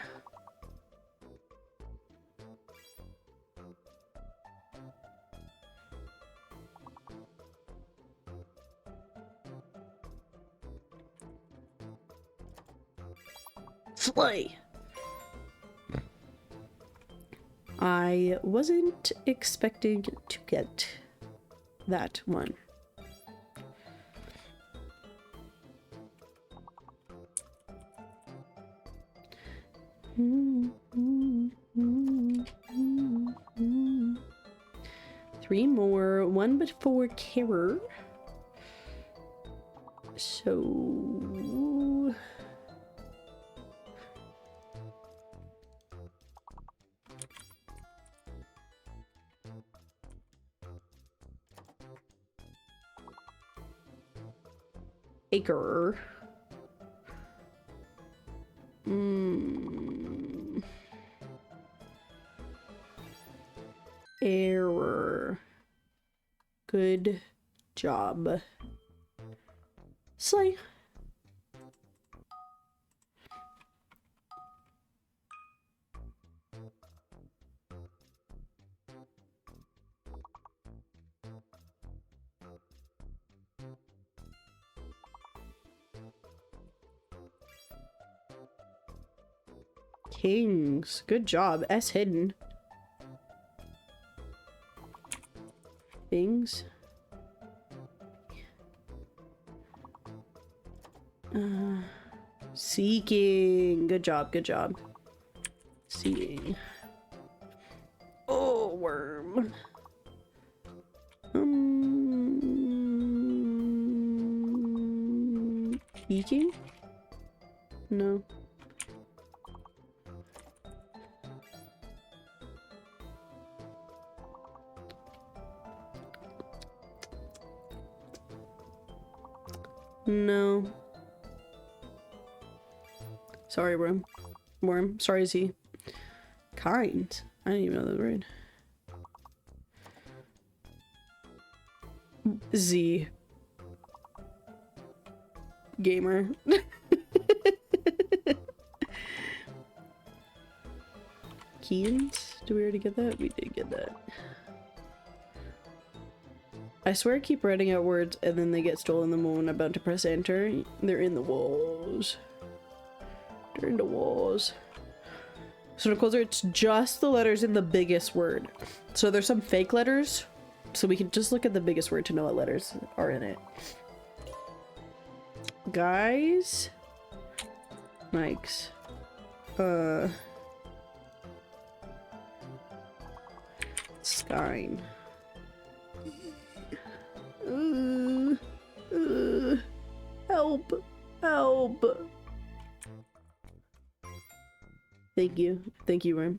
Slay. I wasn't expecting to get that one. Three more, one before carer. So acre. Error. Good job. Slay. Kings. Good job. S hidden. Things. Seeking. Good job, good job. Seeing. Oh, worm. Peeking? No. No. Sorry, worm. Worm. Sorry, Z. Kind. I didn't even know that word. Z. Gamer. Keens? Did we already get that? We did get that. I swear I keep writing out words and then they get stolen the moment I'm about to press enter. They're in the walls. They're in the walls. So Nicole, it's just the letters in the biggest word. So there's some fake letters. So we can just look at the biggest word to know what letters are in it. Guys. Nikes. Skine. Help. Help. Thank you. Thank you, Worm.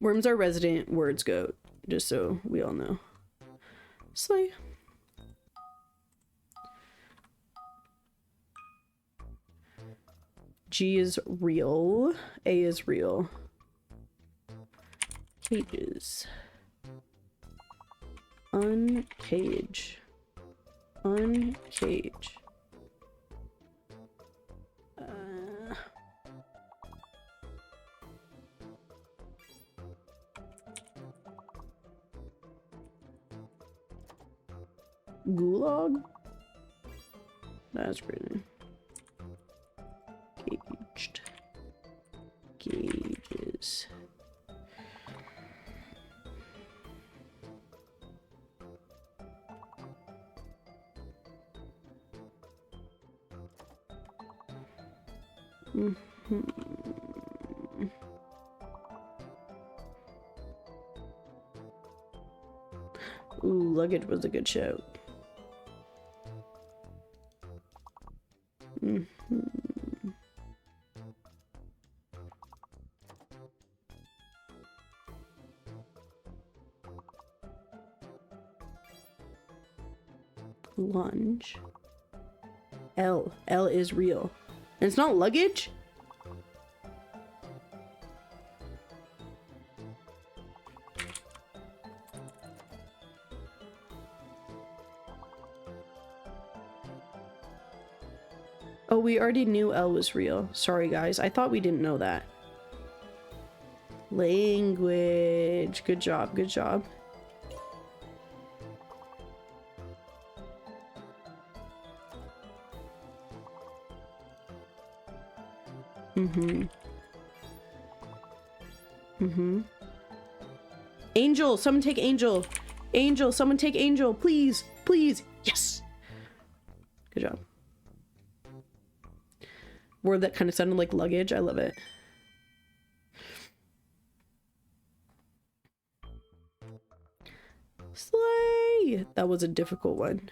Worm's our resident words goat, just so we all know. Slay. G is real. A is real. Cages. Uncage. Uncage. Gulag? That's pretty. Caged. Cages. Ooh, luggage was a good shout. Lunge. L. L is real. And it's not luggage? Oh, we already knew L was real. Sorry, guys. I thought we didn't know that. Language. Good job. Good job. Angel! Someone take Angel! Angel! Someone take Angel! Please! Please! Yes! Good job. Word that kind of sounded like luggage. I love it. Slay! That was a difficult one.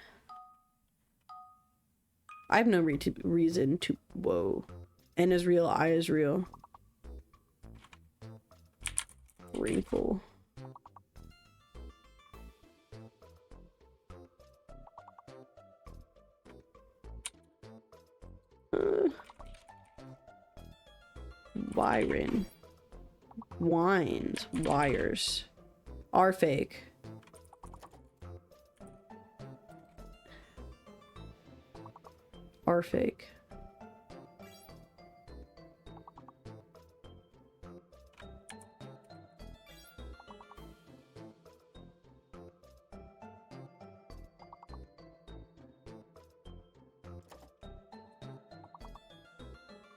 I have no reason to... Whoa. N is real, I is real. Wrinkle. Wiren. Wines. Wires. Are fake. Are fake.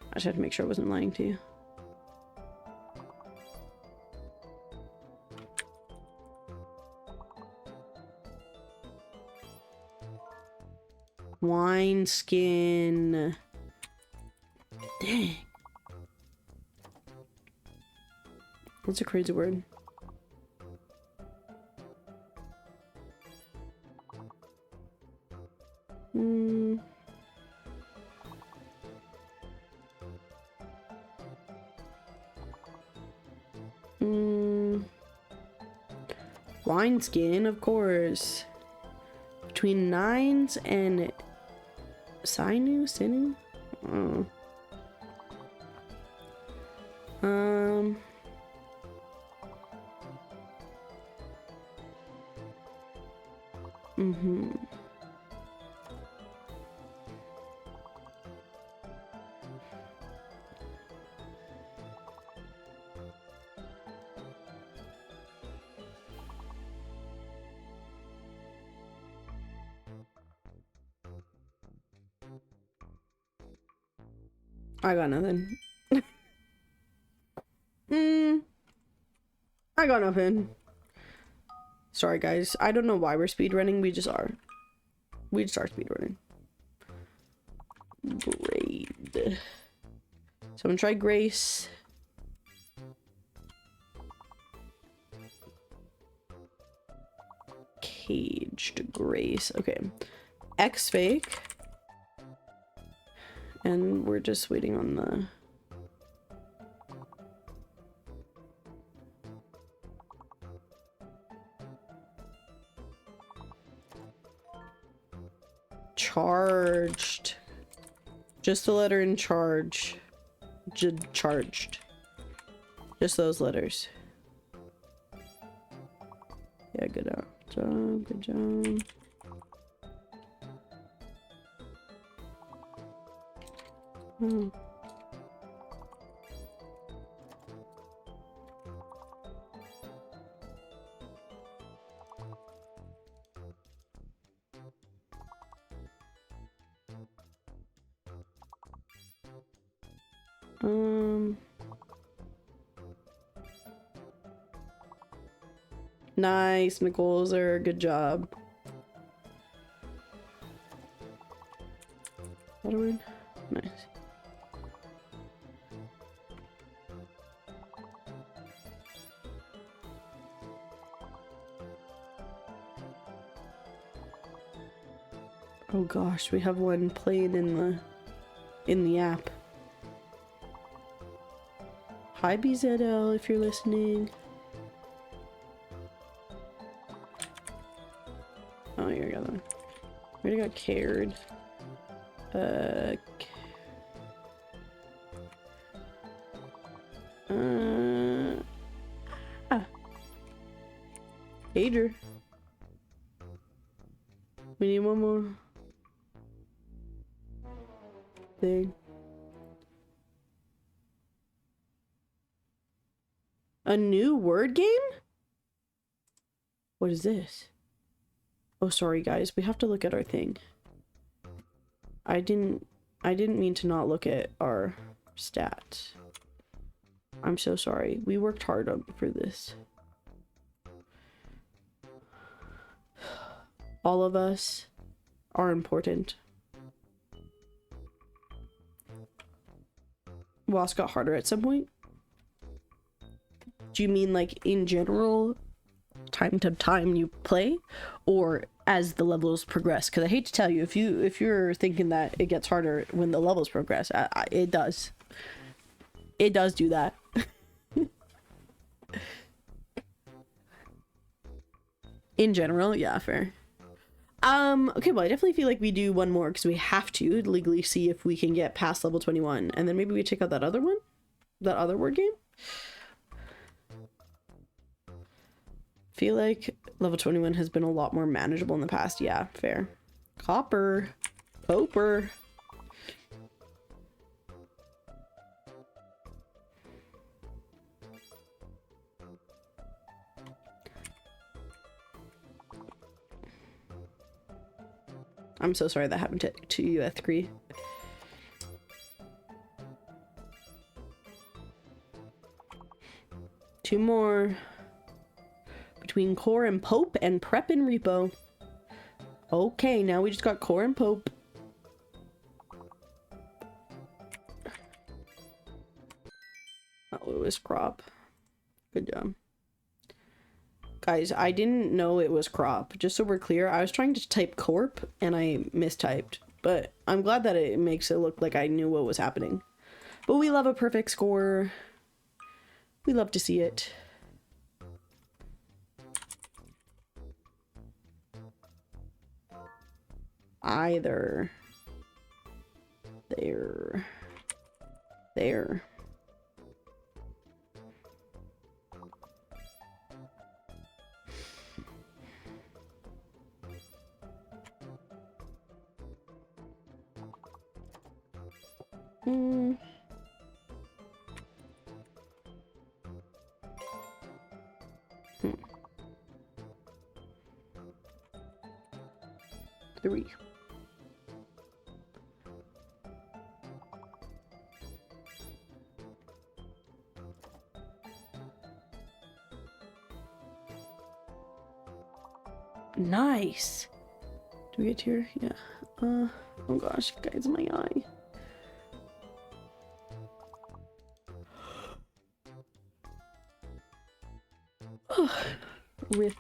I just had to make sure I wasn't lying to you. Wineskin. Dang. That's a crazy word. Wineskin, of course. Between nines and Sinu? Oh. I got nothing. I got nothing. Sorry, guys. I don't know why we're speedrunning. We just are. We just are speedrunning. Grade. So I'm gonna try Grace. Caged Grace. Okay. X fake. And we're just waiting on the... Charged. Just the letter in charge. Charged. Just those letters. Yeah, good job. Good job. Hmm. Nice, Nicoleser. Good job. That a word? Nice. Oh gosh, we have one playing in the app. Hi BZL, if you're listening. Oh, you're gonna. We already got cared. Pager. We need one more thing. A new word game? What is this? Oh, sorry guys, we have to look at our thing. I didn't mean to not look at our stats. I'm so sorry. We worked hard for this. All of us are important. WASP got harder at some point? Do you mean like in general, time to time you play, or as the levels progress? Because I hate to tell you, if you're thinking that it gets harder when the levels progress, it does. It does do that. In general, yeah, fair. Okay, well, I definitely feel like we do one more because we have to legally see if we can get past level 21, and then maybe we check out that other one, that other word game. Feel like level 21 has been a lot more manageable in the past. Yeah, fair. Copper. Poper. I'm so sorry that happened to you, Ethcree. Two more. Between Core and Pope and Prep and Repo. Okay, now we just got Core and Pope. was crop. Good job. Guys, I didn't know it was crop. Just so we're clear, I was trying to type corp and I mistyped. But I'm glad that it makes it look like I knew what was happening. But we love a perfect score. We love to see it. Either. There. There. Hmm. Hmm. 3. Nice. Do we get here? Yeah. Oh gosh, guys, my eye. With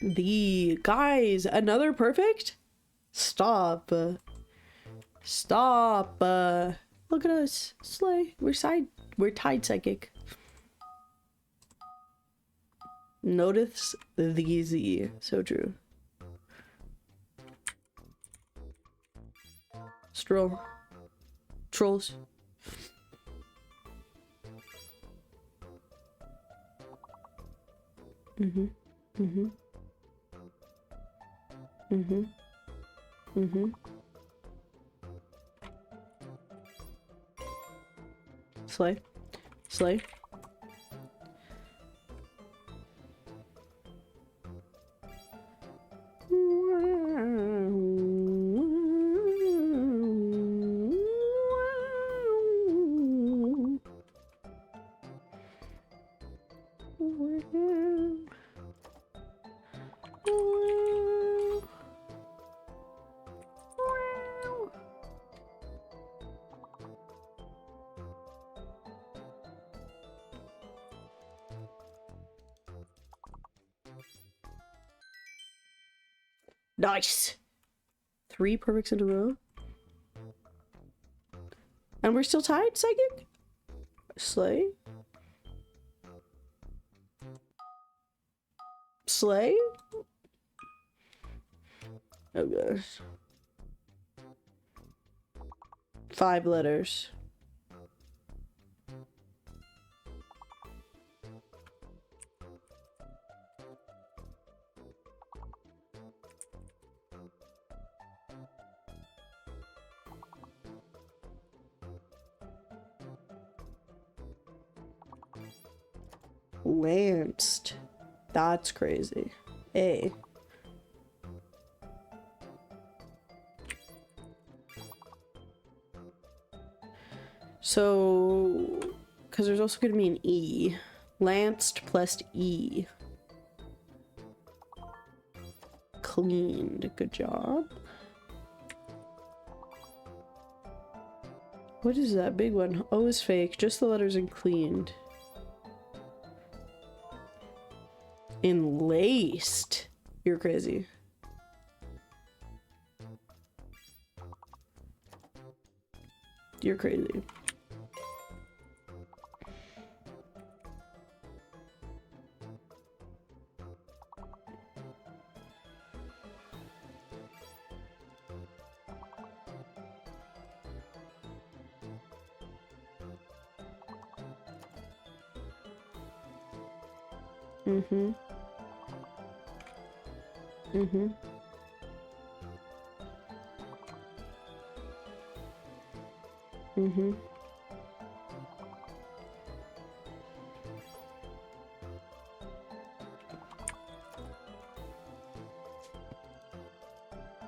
the guys, another perfect? Stop. Stop. Look at us. Slay. We're tied psychic. Notice the Z. So true. Stroll. Trolls. Mm-hmm. Mm-hmm. Mm-hmm. Mm-hmm. Slay. Slay. Nice. 3 perfects in a row. And we're still tied, psychic? Slay. Slay? Oh gosh. 5 letters. Lanced. That's crazy. A. So, because there's also going to be an E. Lanced plus E. Cleaned. Good job. What is that big one? O is fake. Just the letters in cleaned. Enlaced. You're crazy. You're crazy. Mm-hmm. Mm-hmm. Mm-hmm.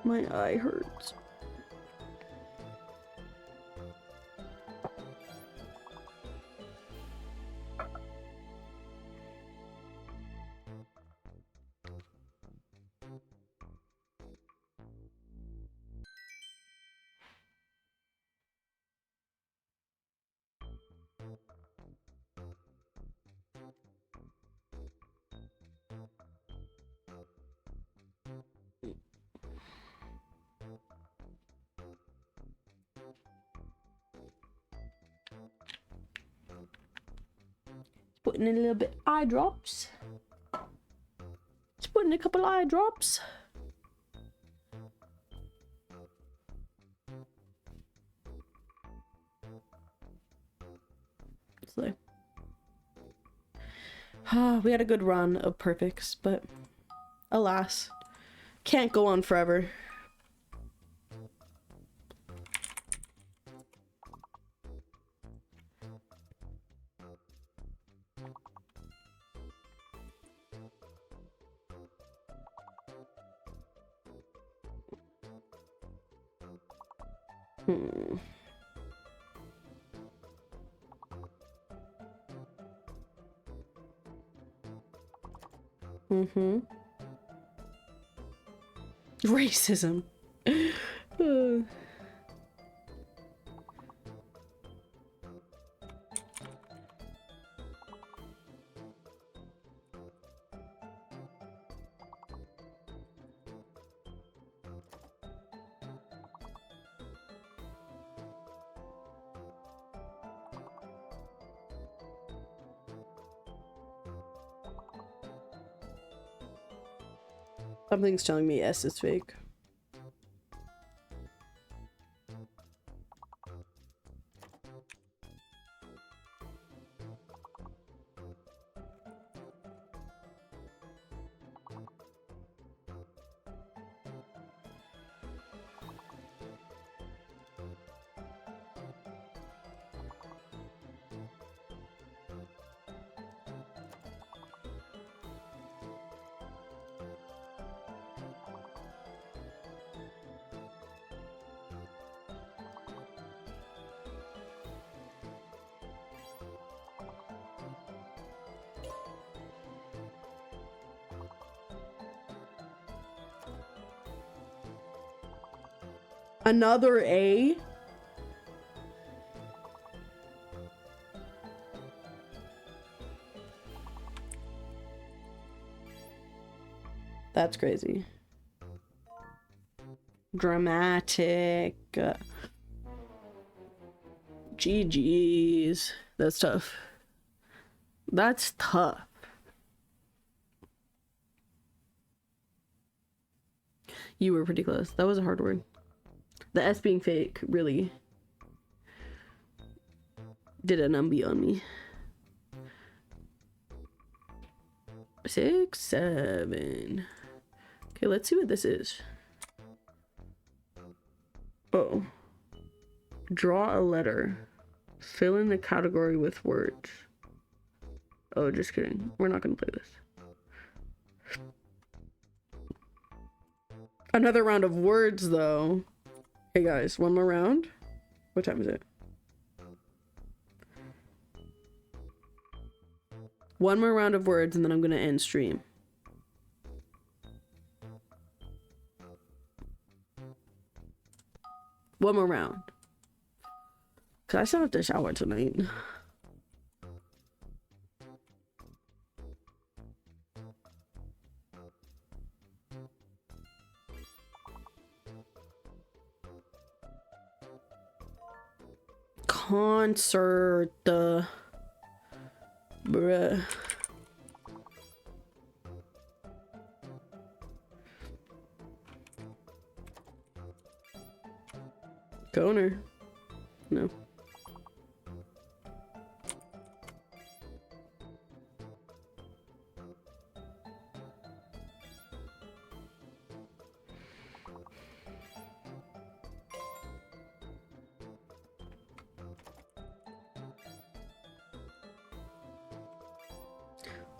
My eye hurts. putting in a little bit eye drops. Just putting a couple eye drops. So, we had a good run of perfects, but alas, can't go on forever. Racism. Something's telling me S is fake. Another A? That's crazy. Dramatic. GG's. That's tough. That's tough. You were pretty close. That was a hard word. The S being fake really did a numbie on me. 6, 7. Okay, let's see what this is. Oh. Draw a letter. Fill in the category with words. Oh, just kidding. We're not gonna play this. Another round of words, though. Hey guys, one more round. What time is it? One more round of words and then I'm gonna end stream. One more round. Cause I still have to shower tonight. Concert. Bruh. Goner. No.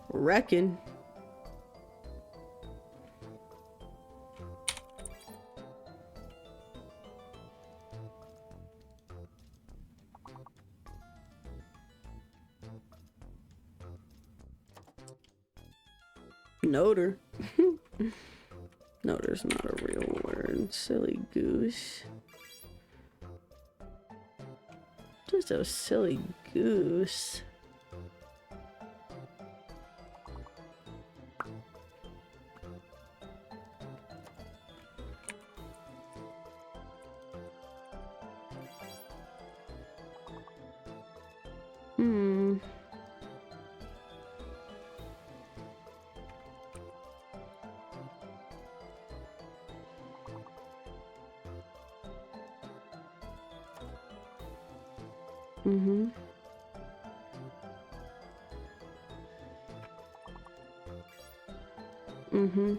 Reckon. Noter. Noter's not a real word. Silly goose. Just a silly goose. Mm-hmm. Mm-hmm.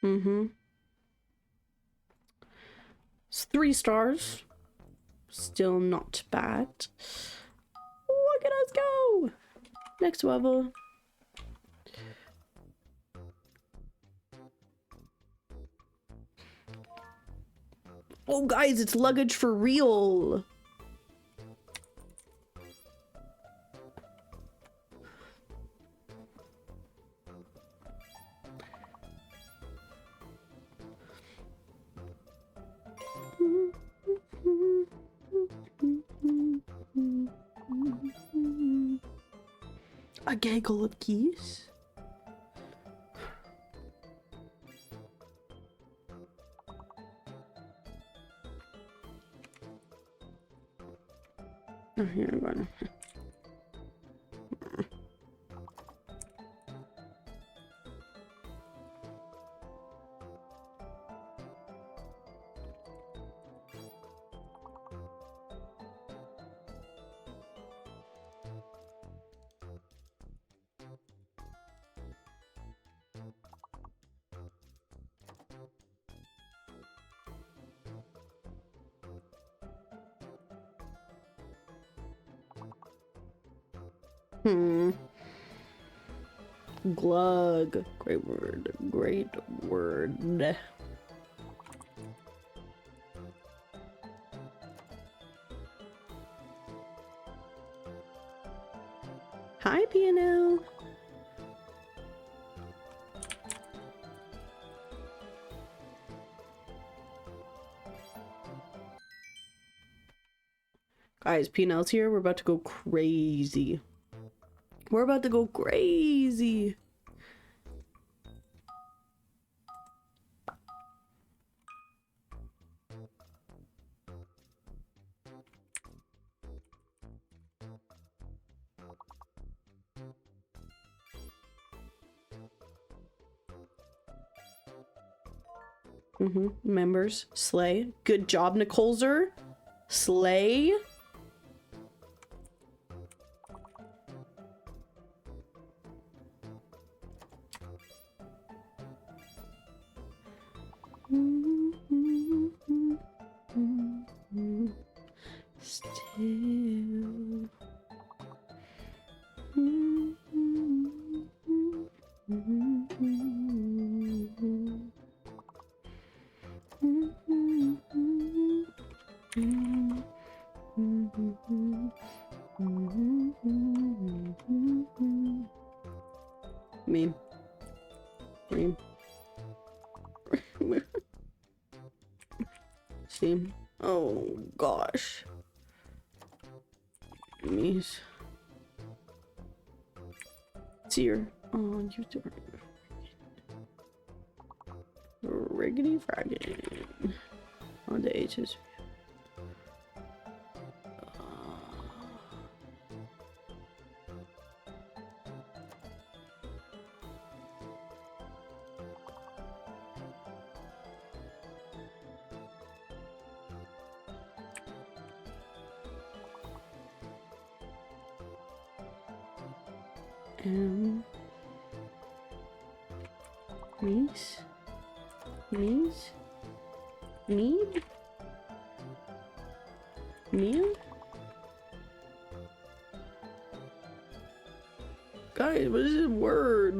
Mm-hmm. It's 3 stars. Still not bad. Look at us go! Next level. Oh, guys, it's luggage for real. A gaggle of keys? Oh, here I'm going. Glug. Great word. Great word. Hi, piano. Guys, P&L's here. We're about to go crazy. We're about to go crazy. Members. Slay. Good job, Nicoleser. Slay. Still. Meme. Meme. See? Oh gosh. Memes. It's here. Oh, you do. Riggedy fragging. On the H's. Mees? Mees? Mead? Meal? Guys, what is this word?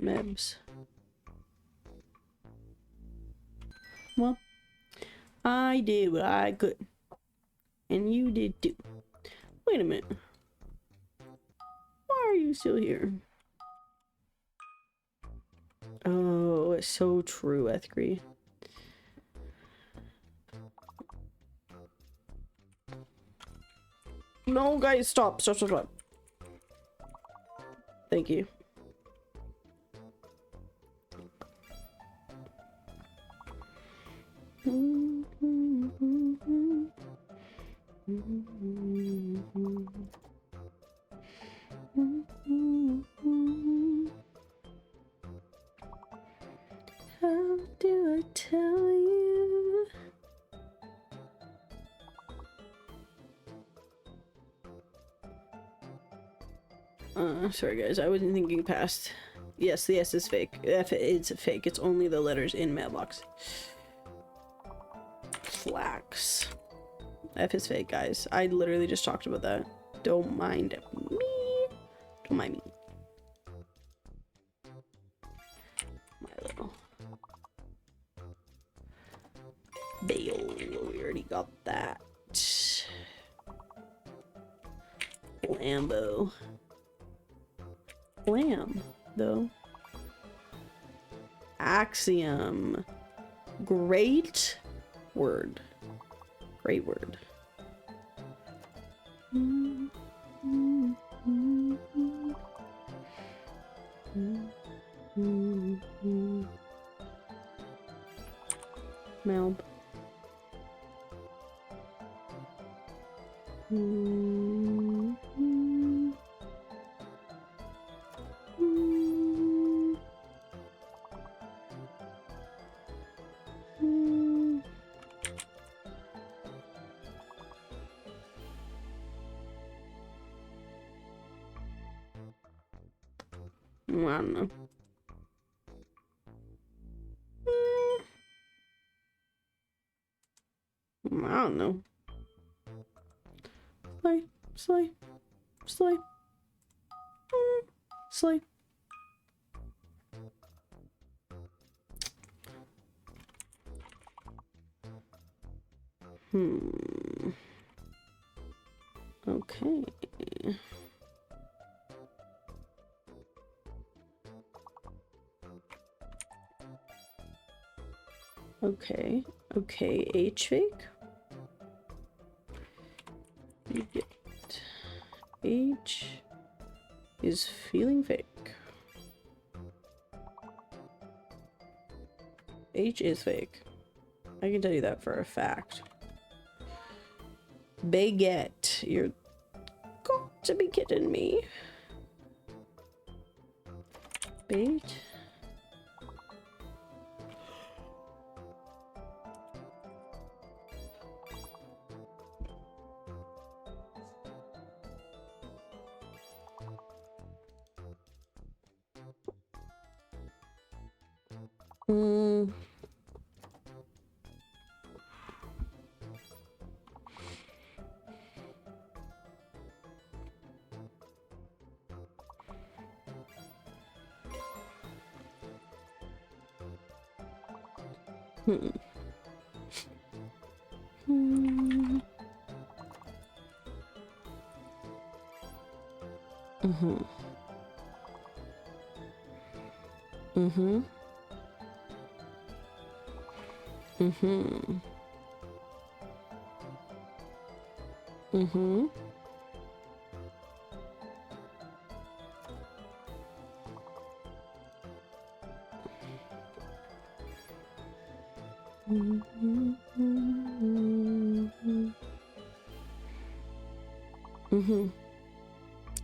Mebs. Well, I did what I could. And you did too. Wait a minute. Why are you still here? Oh, it's so true, Ethgri. No, guys, stop. Stop, stop, stop. Thank you. Sorry guys, I wasn't thinking past. Yes, the S is fake. F is fake. It's only the letters in mailbox. Flax. F is fake, guys. I literally just talked about that. Don't mind me. Don't mind me. My little Bale. We already got that. Lambo. Lamb, though. Axiom. Great word. Great word. Melb. I don't know. I don't know. Slay. Slay. Okay. Okay, H fake. You get H is feeling fake. H is fake. I can tell you that for a fact. Baguette. You're got to be kidding me. Bait.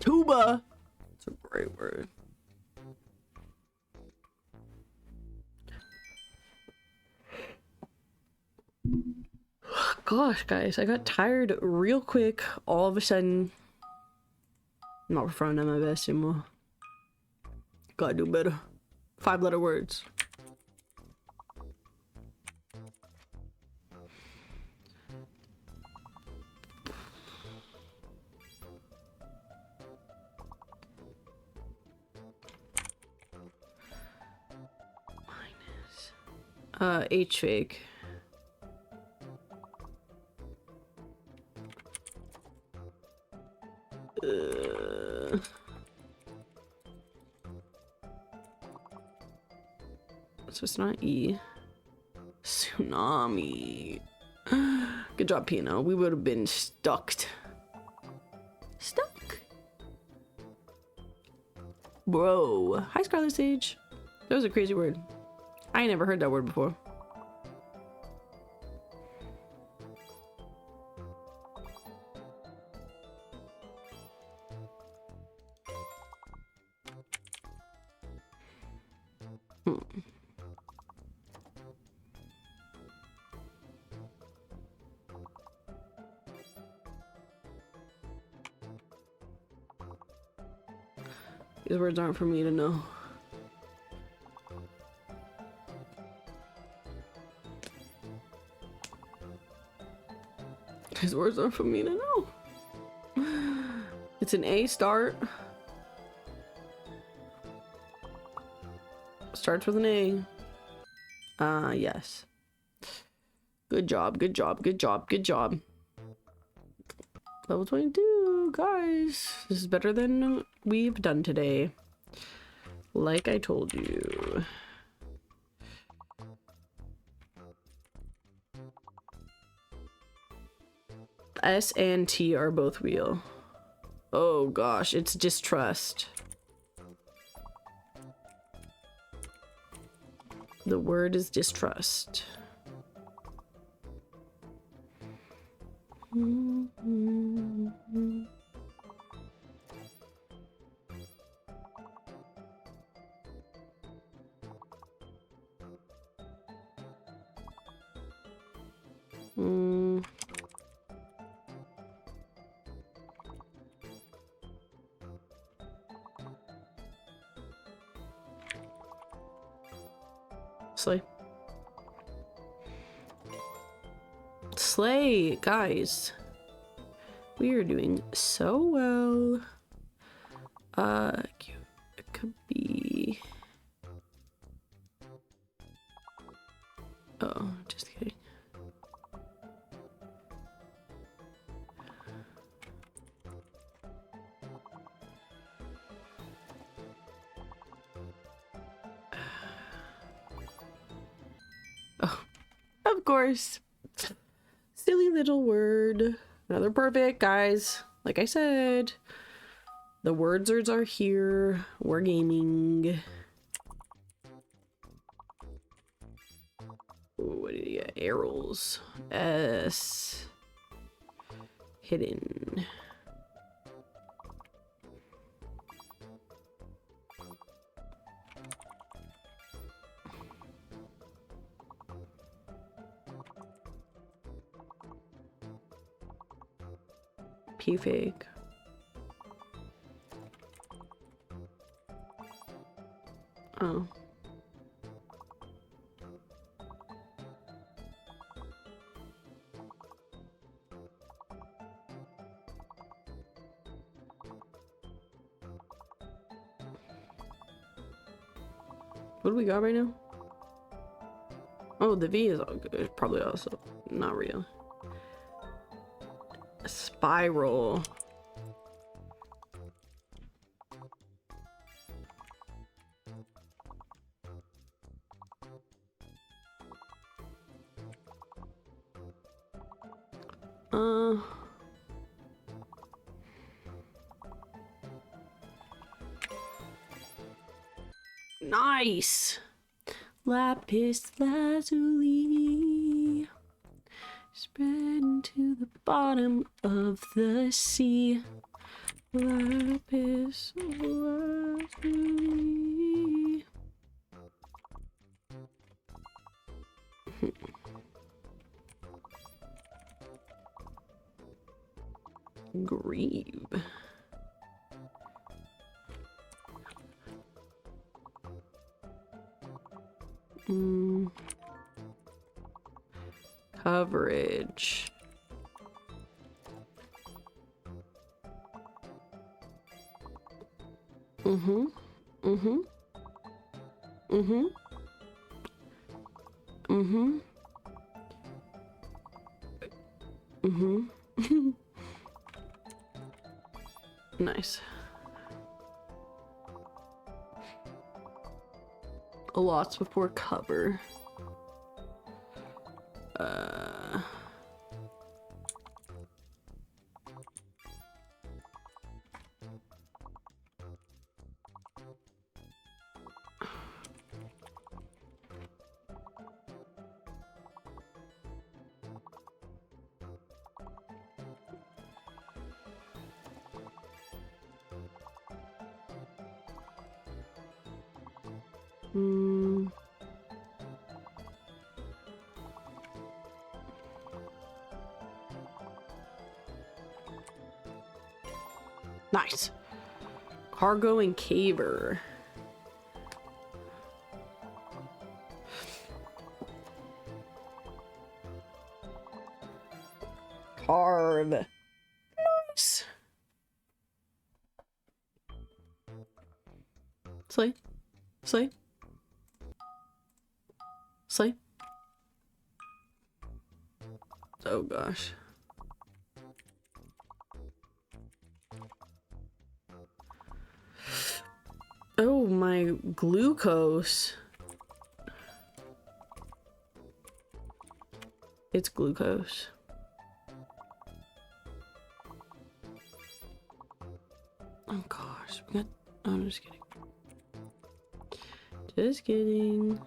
Tuba. It's a great word. Gosh, guys, I got tired real quick. All of a sudden, I'm not performing at my best anymore. Gotta do better. 5-letter words. H fake. So it's not E. Tsunami. Good job, Pino. We would have been stuck. Bro. Hi, Scarlet Sage. That was a crazy word. I ain't never heard that word before. These words aren't for me to know. These words aren't for me to know. It's an A start. Starts with an A. Yes. Good job, good job, good job, good job. Level 22, guys. This is better than we've done today. Like I told you. S and T are both wheel. Oh gosh, it's distrust. The word is distrust. Slay. Slay, guys. We are doing so well. It could be. Oh, just kidding. Oh, of course. Silly little word. Another perfect, guys. Like I said, the words are here. We're gaming. Ooh, what do you get? Arrows. S. Hidden. P fake. Oh. What do we got right now? Oh, the V is all good. Probably also not real. Spiral. Nice. Lapis lazuli. Spread to the bottom of the sea. Lapis lazuli. Grieve. Coverage. Mm-hmm. Mm-hmm. Mm-hmm. Mm-hmm. Mm-hmm. Nice. A lots before cover. Nice. Cargo and caver. Carve. Nice. Slay. Slay. Slay. Oh gosh. Oh, my glucose. It's glucose. Oh gosh. I'm just kidding. Just kidding.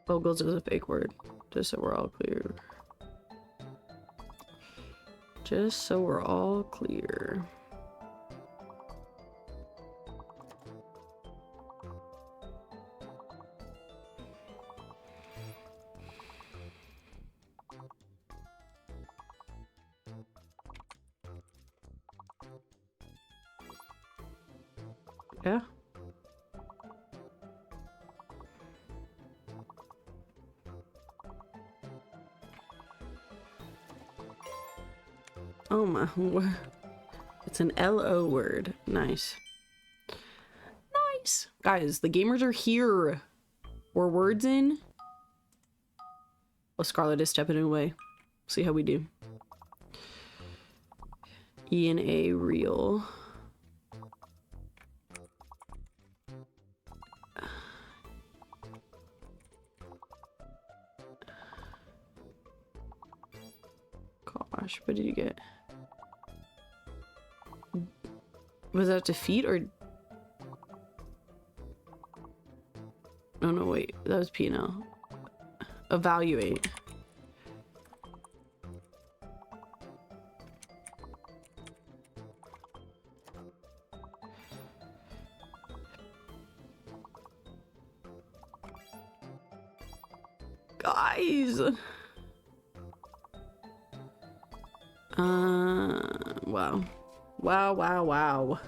Bogles is a fake word, just so we're all clear. Just so we're all clear. Yeah. Oh my, it's an LO word. Nice. Nice. Guys, the gamers are here. We're words in. Oh, Scarlet is stepping away. See how we do. E and A real. Gosh, what did you get? Was that defeat or... Oh no, wait. That was P&L. Evaluate. Guys! Wow. Wow, wow, wow.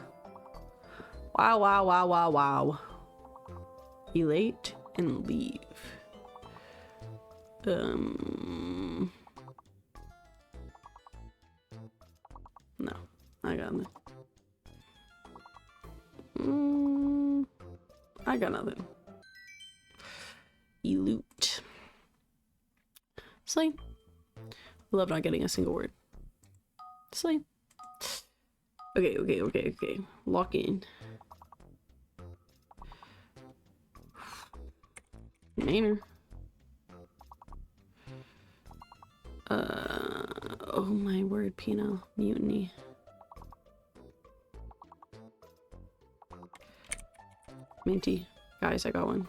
Wow, wow, wow, wow, wow. Elate and leave. No, I got nothing. I got nothing. Elute. Slay. Love not getting a single word. Slay. Okay. Lock in. Manor. Oh my word, Pino. Mutiny. Minty. Guys, I got one.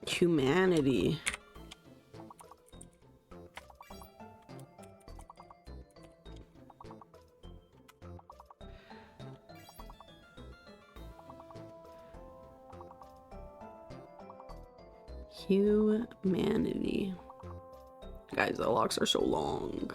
Humanity. Humanity. Guys, the locks are so long.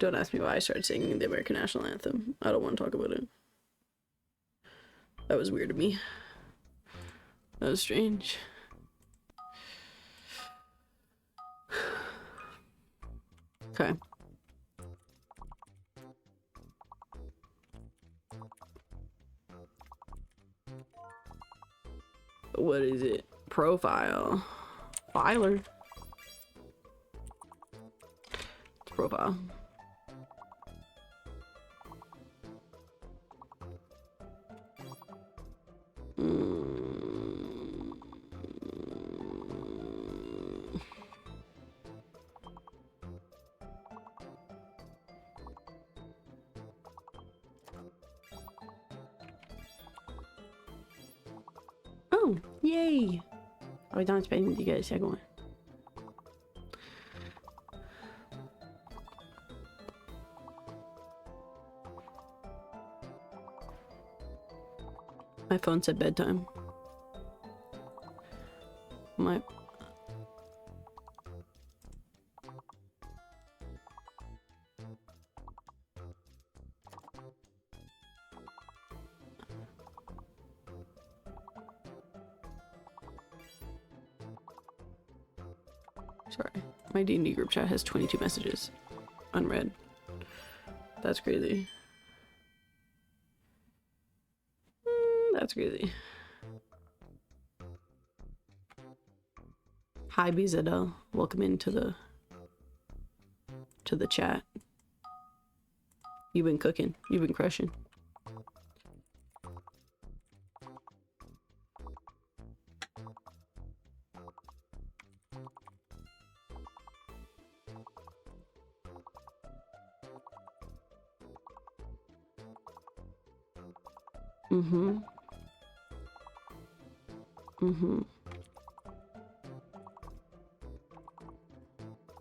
Don't ask me why I started singing the American National Anthem. I don't want to talk about it. That was weird to me. That was strange. Okay. What is it? Profile. Filer. It's profile. Oh, yay! Oh, don't spend you guys second one. My phone said bedtime. My... Sorry. My D&D group chat has 22 messages. Unread. That's crazy. That's crazy. Hi BZL. Welcome into the chat. You've been cooking. You've been crushing. Mm-hmm. Mm-hmm.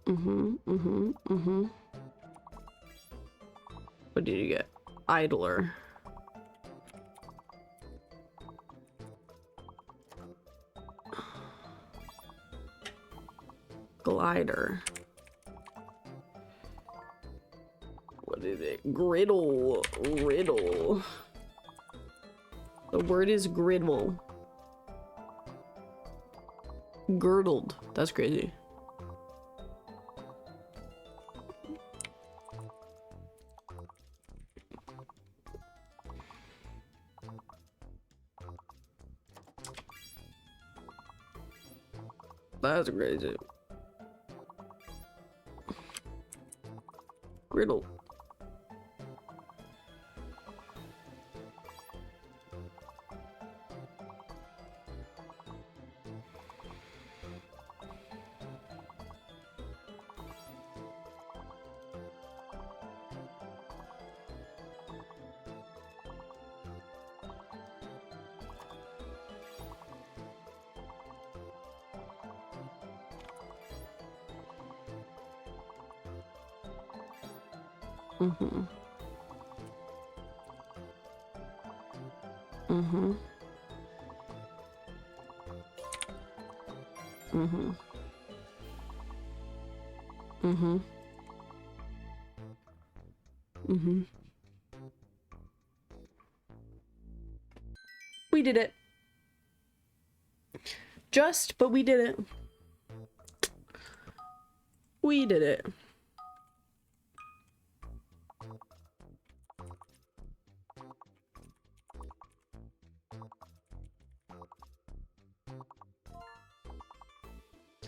Mm-hmm. Mm-hmm. Mm-hmm. What did you get? Idler. Glider. What is it? Griddle. Riddle. The word is griddle. Girdled. That's crazy. That's crazy. Griddle. Mm-hmm. Mm-hmm. Mm-hmm. Mm-hmm. Mm-hmm. We did it. But we did it. We did it.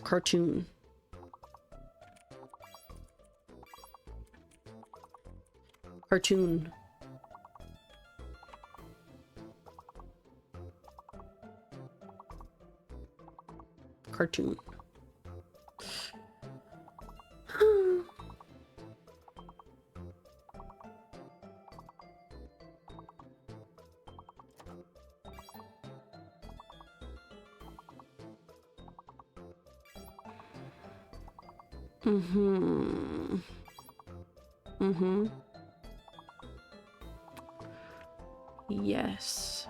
Cartoon. Cartoon. Cartoon. Mm-hmm. Mm-hmm. Yes.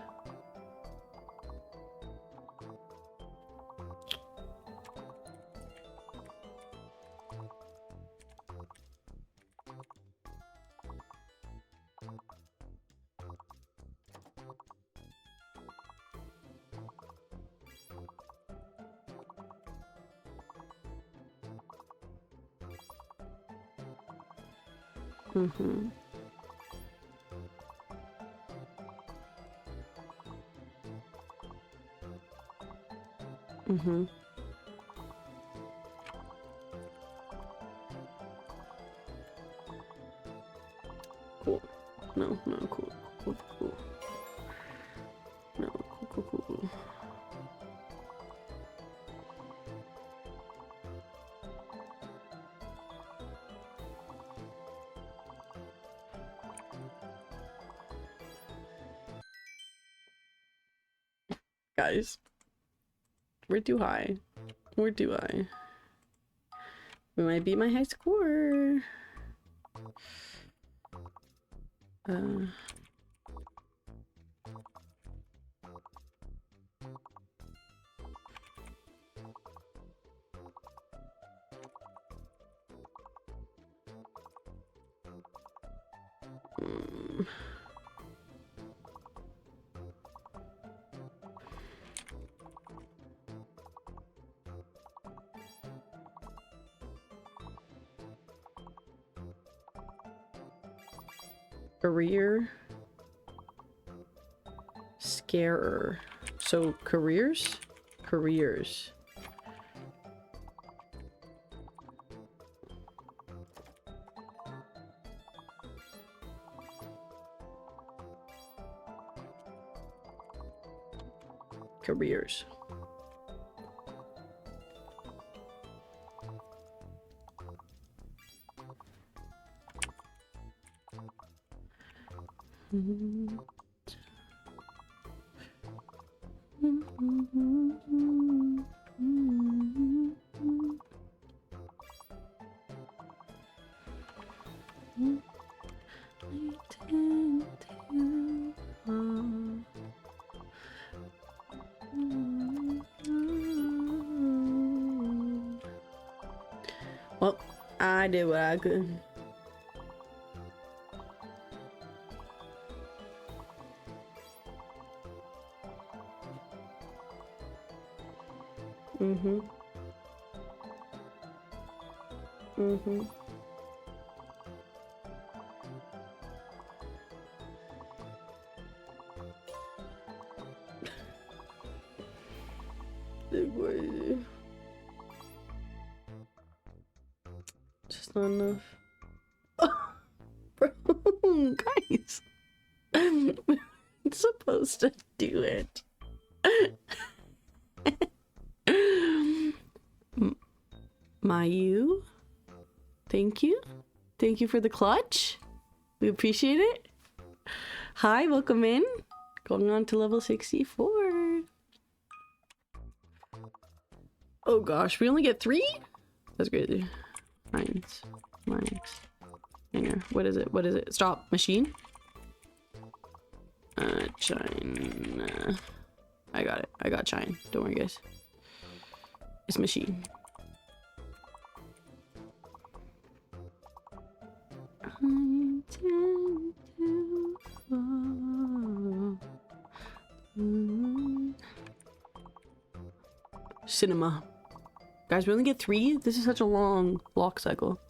Mm-hmm. Mm-hmm. Cool. No, cool. Cool. No, cool. Guys. We're too high. We're too high. We might beat my high score. Career scarer. So careers? Careers. Careers. Well, I did what I could. Mm-hmm. Mm-hmm. Just not enough. Bro, guys. I'm supposed to do it. Mayu, thank you. Thank you for the clutch. We appreciate it. Hi, welcome in. Going on to level 64. Oh gosh, we only get 3? That's crazy. Mines. Hanger. What is it? What is it? Stop. Machine? China. I got it. I got China. Don't worry, guys. It's machine. Cinema. Guys, we only get 3? This is such a long block cycle.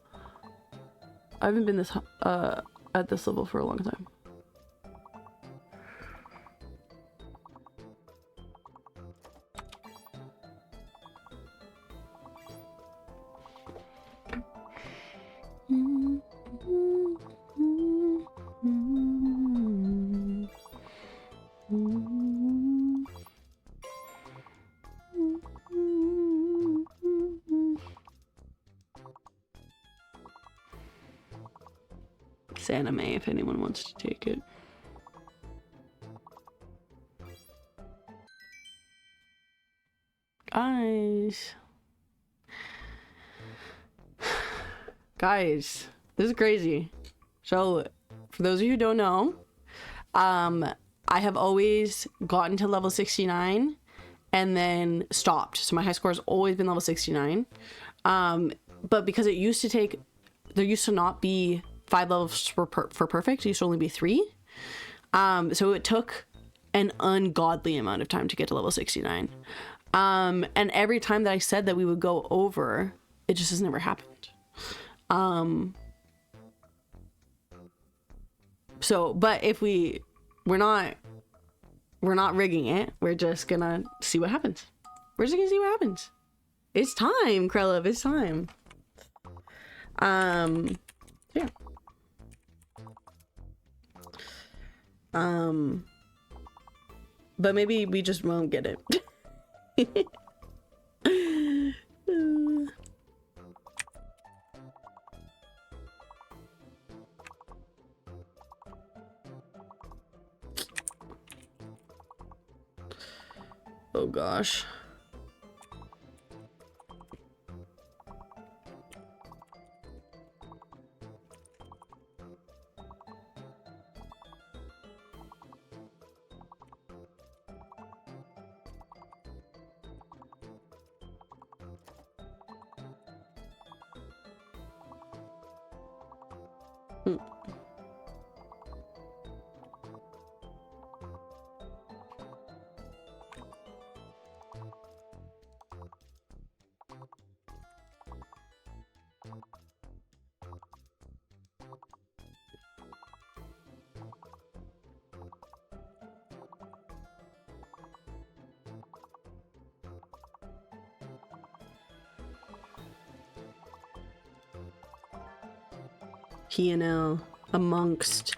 I haven't been this at this level for a long time. It's anime if anyone wants to take it. Guys, this is crazy. So, for those of you who don't know, I have always gotten to level 69 and then stopped. So my high score has always been level 69. But because it used to take, there used to not be 5 levels for perfect. It used to only be 3. So it took an ungodly amount of time to get to level 69. And every time that I said that we would go over, it just has never happened. So, but if we're not rigging it, we're just gonna see what happens. We're just gonna see what happens. It's time, Krelov, it's time. Yeah. But maybe we just won't get it. Oh gosh. Hmm. P&L amongst.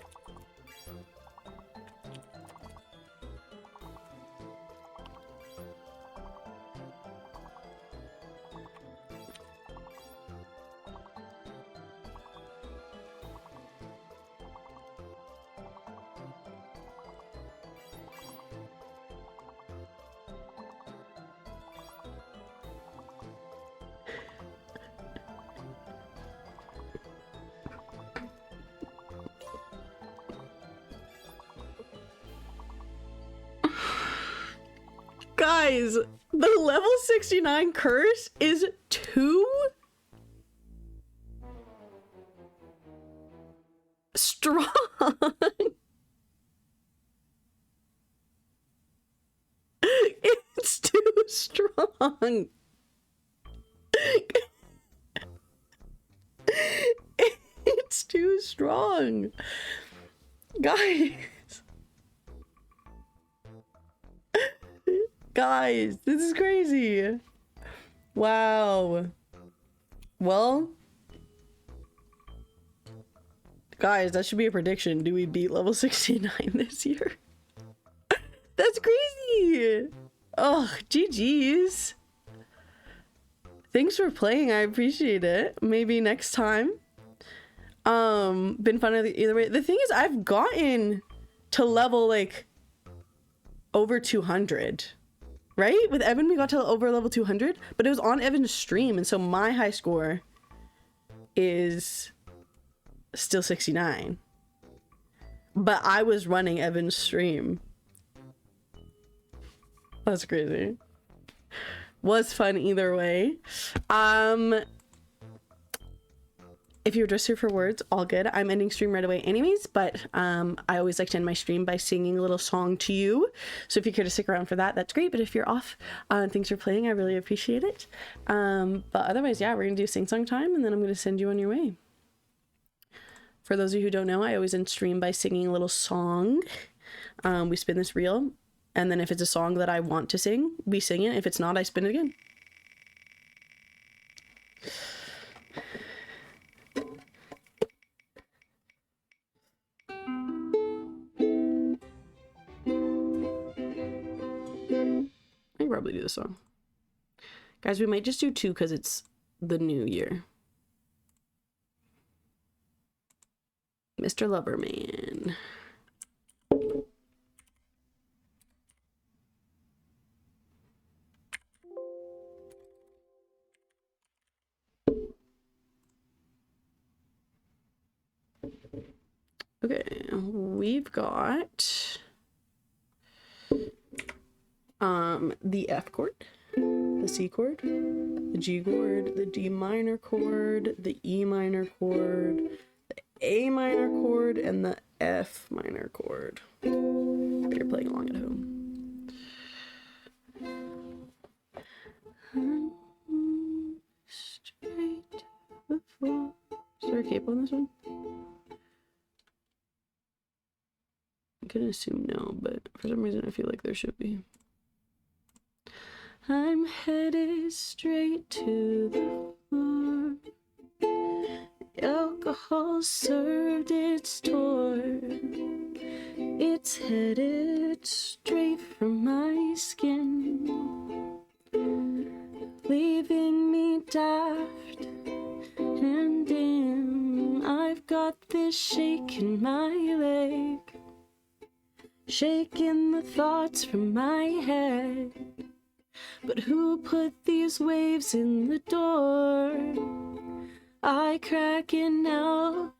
Guys, the level 69 curse is too strong. It's too strong. It's too strong. Guys. Guys, this is crazy. Wow. Well, guys, that should be a prediction. Do we beat level 69 this year? That's crazy. Oh, GG's. Thanks for playing. I appreciate it. Maybe next time. Been fun either way. The thing is, I've gotten to level like over 200. Right? With Evan, we got to over level 200, but it was on Evan's stream, and so my high score is still 69. But I was running Evan's stream. That's crazy. Was fun either way. If you're just here for words, all good. I'm ending stream right away anyways, but I always like to end my stream by singing a little song to you. So if you care to stick around for that, that's great. But if you're off, thanks for playing. I really appreciate it. But otherwise, yeah, we're going to do sing-song time, and then I'm going to send you on your way. For those of you who don't know, I always end stream by singing a little song. We spin this reel, and then if it's a song that I want to sing, we sing it. If it's not, I spin it again. I can probably do this song. Guys, we might just do two because it's the new year. Mr. Loverman. Okay, we've got the F chord, the C chord, the G chord, the D minor chord, the E minor chord, the A minor chord, and the F minor chord. If you're playing along at home. Straight to the floor. Is there a cape on this one? I can assume no, but for some reason I feel like there should be. I'm headed straight to the floor. Alcohol served its tour. It's headed straight from my skin, leaving me daft and dim. I've got this shake in my leg, shaking the thoughts from my head. But who put these waves in the door? I crack it now,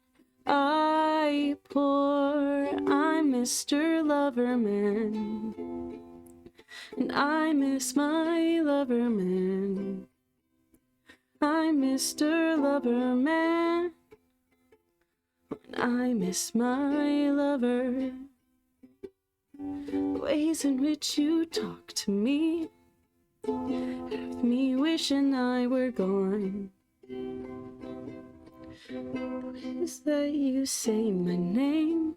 I pour. I'm Mr. Loverman, and I miss my Loverman. I'm Mr. Loverman, I miss my lover. Ways in which you talk to me have me wishing I were gone. Ways that you say my name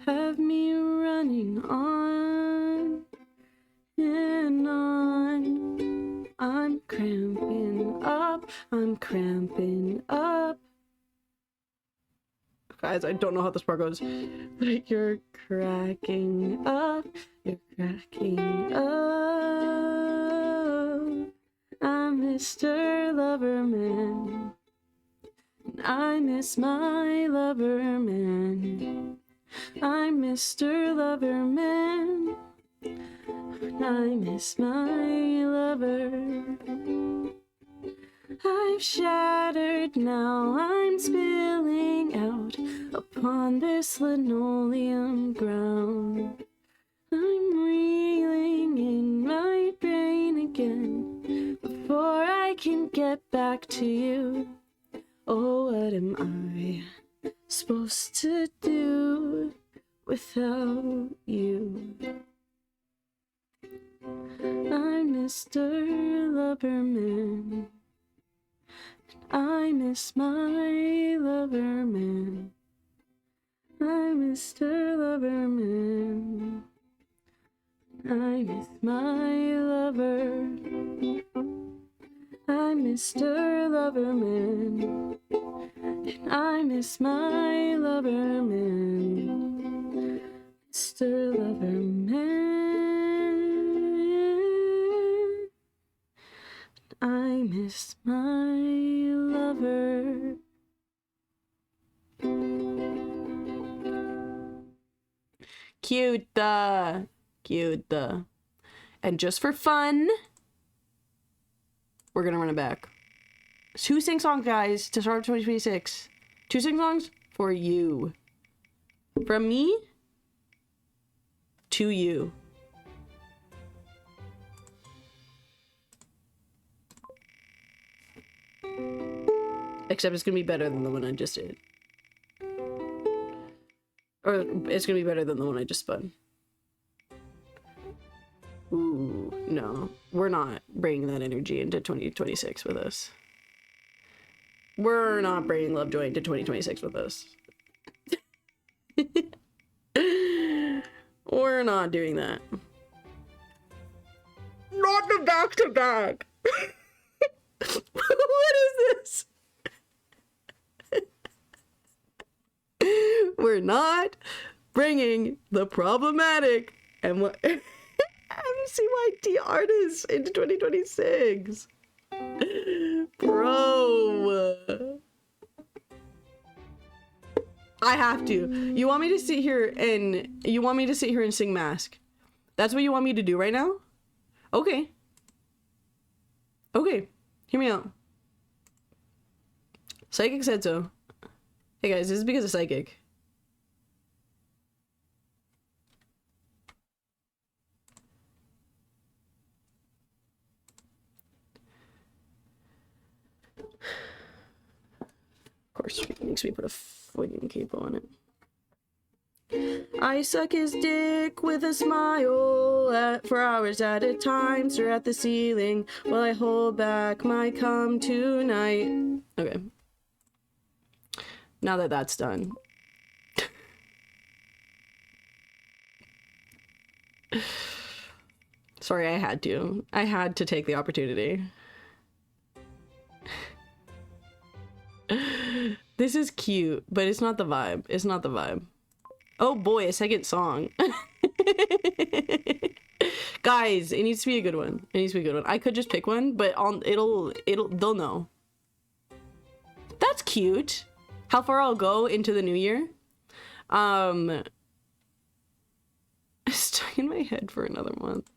have me running on and on. I'm cramping up, I'm cramping up. Guys, I don't know how this part goes. But you're cracking up, you're cracking up. I'm Mr. Loverman. I miss my loverman. I'm Mr. Loverman. I miss my lover. I've shattered now, I'm spilling out upon this linoleum ground. I'm reeling in my brain again before I can get back to you. Oh, what am I supposed to do without you? I'm Mr. Loverman. I miss my loverman. I'm Mr. Loverman. I miss my lover. I'm Mr. Loverman. I miss my loverman. Mr. Loverman. I miss my lover. Cute, cute. And just for fun, we're gonna run it back. 2 sing songs, guys, to start 2026. 2 sing songs for you. From me to you. Except it's gonna be better than the one I just did. Or it's gonna be better than the one I just spun. Ooh, no. We're not bringing that energy into 2026 with us. We're not bringing Lovejoy into 2026 with us. We're not doing that. Not the back-to-back! What is this? We're not bringing the problematic and what MCYT artists into 2026. Bro. I have to. You want me to sit here and sing Mask? That's what you want me to do right now? Okay. Okay. Hear me out. Psychic said so. Hey guys, this is because of Psychic. Of course, it makes me put a fucking capo on it. I suck his dick with a smile for hours at a time, stare at the ceiling while I hold back my cum tonight. Okay. Now that that's done. Sorry, I had to. I had to take the opportunity. This is cute, but it's not the vibe. It's not the vibe. Oh boy, a second song. Guys, it needs to be a good one. It needs to be a good one. I could just pick one, but they'll know. That's cute. How far I'll go into the new year? Stuck in my head for another month.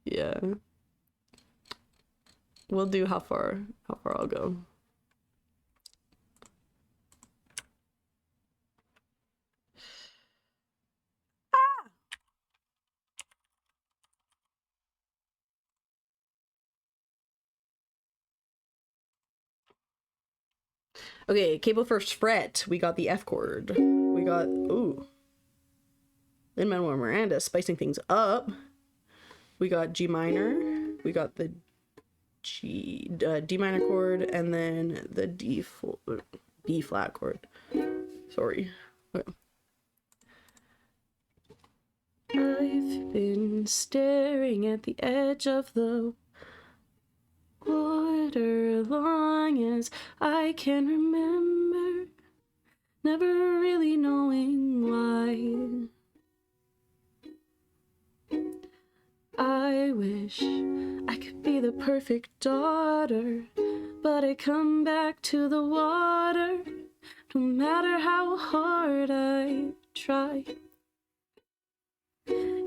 Yeah. We'll do how far I'll go. Okay, capo first fret. We got the F chord. We got, ooh. Lin-Manuel Miranda spicing things up. We got G minor. We got the D minor chord, and then the B flat chord. Sorry. Okay. I've been staring at the edge of the water long as I can remember, never really knowing why. I wish I could be the perfect daughter, but I come back to the water, no matter how hard I try.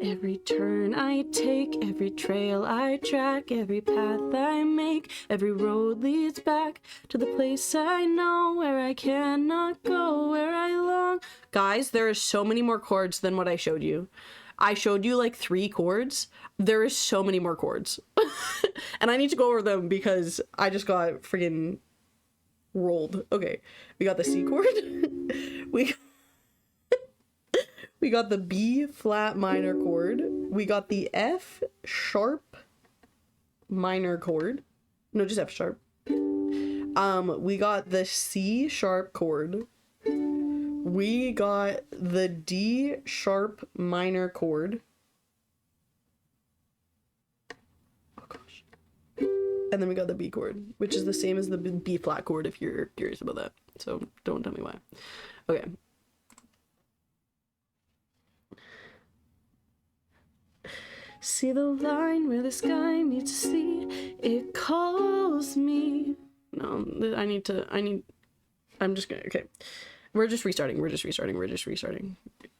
Every turn I take, every trail I track, every path I make, every road leads back to the place I know, where I cannot go, where I long. Guys, there are so many more chords than what I showed you. I showed you like 3 chords. There is so many more chords. And I need to go over them because I just got friggin' rolled. Okay, we got the C chord. We got the B flat minor chord. We got the F sharp minor chord. No, just F sharp. We got the C sharp chord. We got the D sharp minor chord. Oh gosh. And then we got the B chord, which is the same as the B flat chord if you're curious about that. So don't tell me why. Okay. See the line where the sky meets the sea, it calls me. No, I'm just gonna, okay. We're just restarting.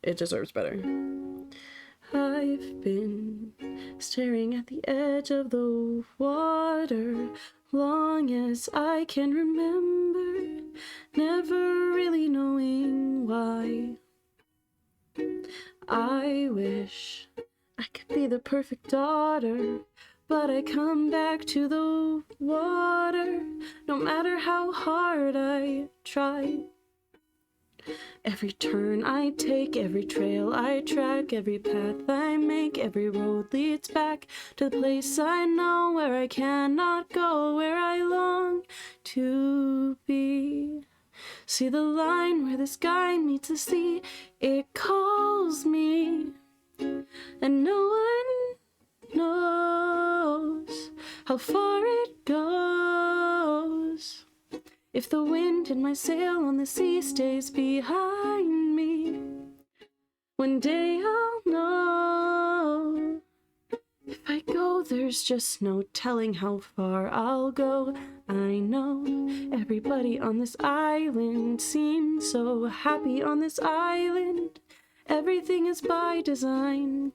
It deserves better. I've been staring at the edge of the water long as I can remember, never really knowing why. I wish I could be the perfect daughter, but I come back to the water, no matter how hard I try. Every turn I take, every trail I track, every path I make, every road leads back to the place I know, where I cannot go, where I long to be. See the line where the sky meets the sea, it calls me, and no one knows how far it goes. If the wind in my sail on the sea stays behind me, one day I'll know. If I go, there's just no telling how far I'll go. I know everybody on this island seems so happy on this island. Everything is by design.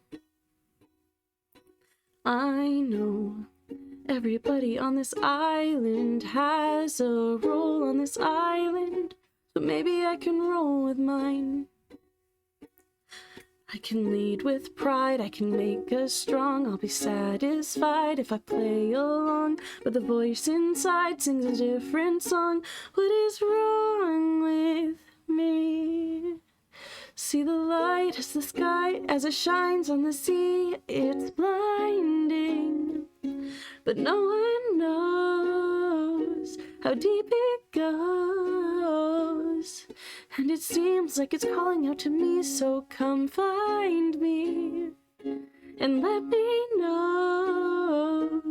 I know everybody on this island has a role on this island, so maybe I can roll with mine. I can lead with pride, I can make us strong. I'll be satisfied if I play along, but the voice inside sings a different song. What is wrong with me? See the light as the sky, as it shines on the sea. It's blinding, but no one knows how deep it goes. And it seems like it's calling out to me, so come find me and let me know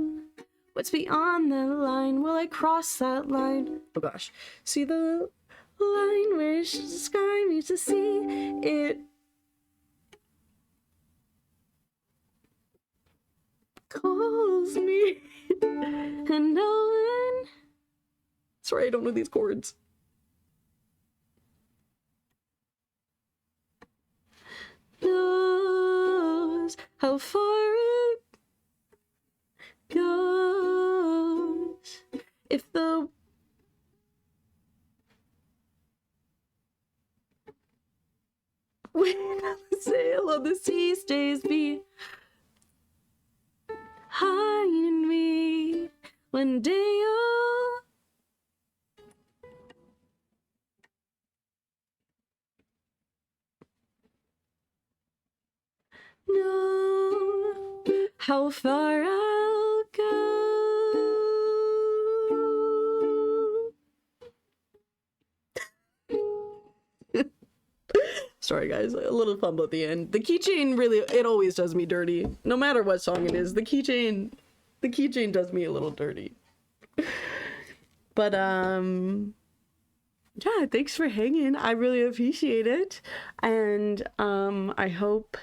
what's beyond that line. Will I cross that line? Oh gosh. See the line where the sky meets the sea, it calls me, and no one, sorry, I don't know these chords, knows how far it goes. If the wind on the sail on the sea stays behind me, one day I'll know how far I'll go. Sorry guys, a little fumble at the end. The keychain really, it always does me dirty. No matter what song it is, the keychain does me a little dirty. But yeah, thanks for hanging. I really appreciate it. And I hope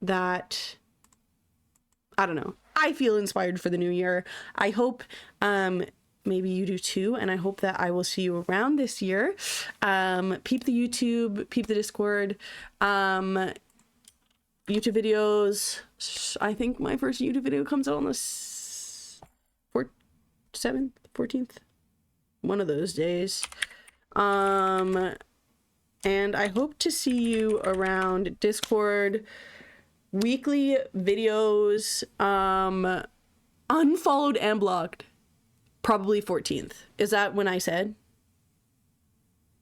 that, I don't know, I feel inspired for the new year. I hope maybe you do too, and I hope that I will see you around this year. Peep the YouTube, peep the Discord, YouTube videos. I think my first YouTube video comes out on the 7th, 14th, one of those days. And I hope to see you around Discord, weekly videos, unfollowed and blocked. Probably 14th. Is that when I said?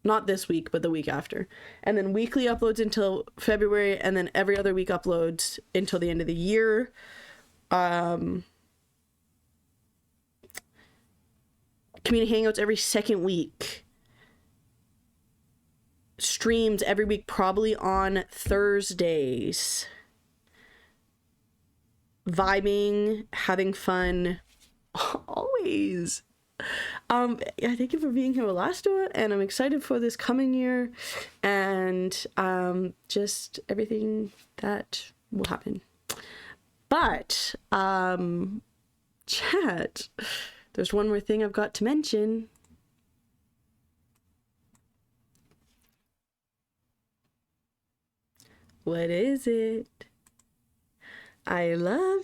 Not this week, but the week after. And then weekly uploads until February, and then every other week uploads until the end of the year. Community hangouts every second week. Streams every week, probably on Thursdays. Vibing, having fun. Always. Yeah, thank you for being here with Elastoa, and I'm excited for this coming year and just everything that will happen. But chat, there's one more thing I've got to mention. What is it? I love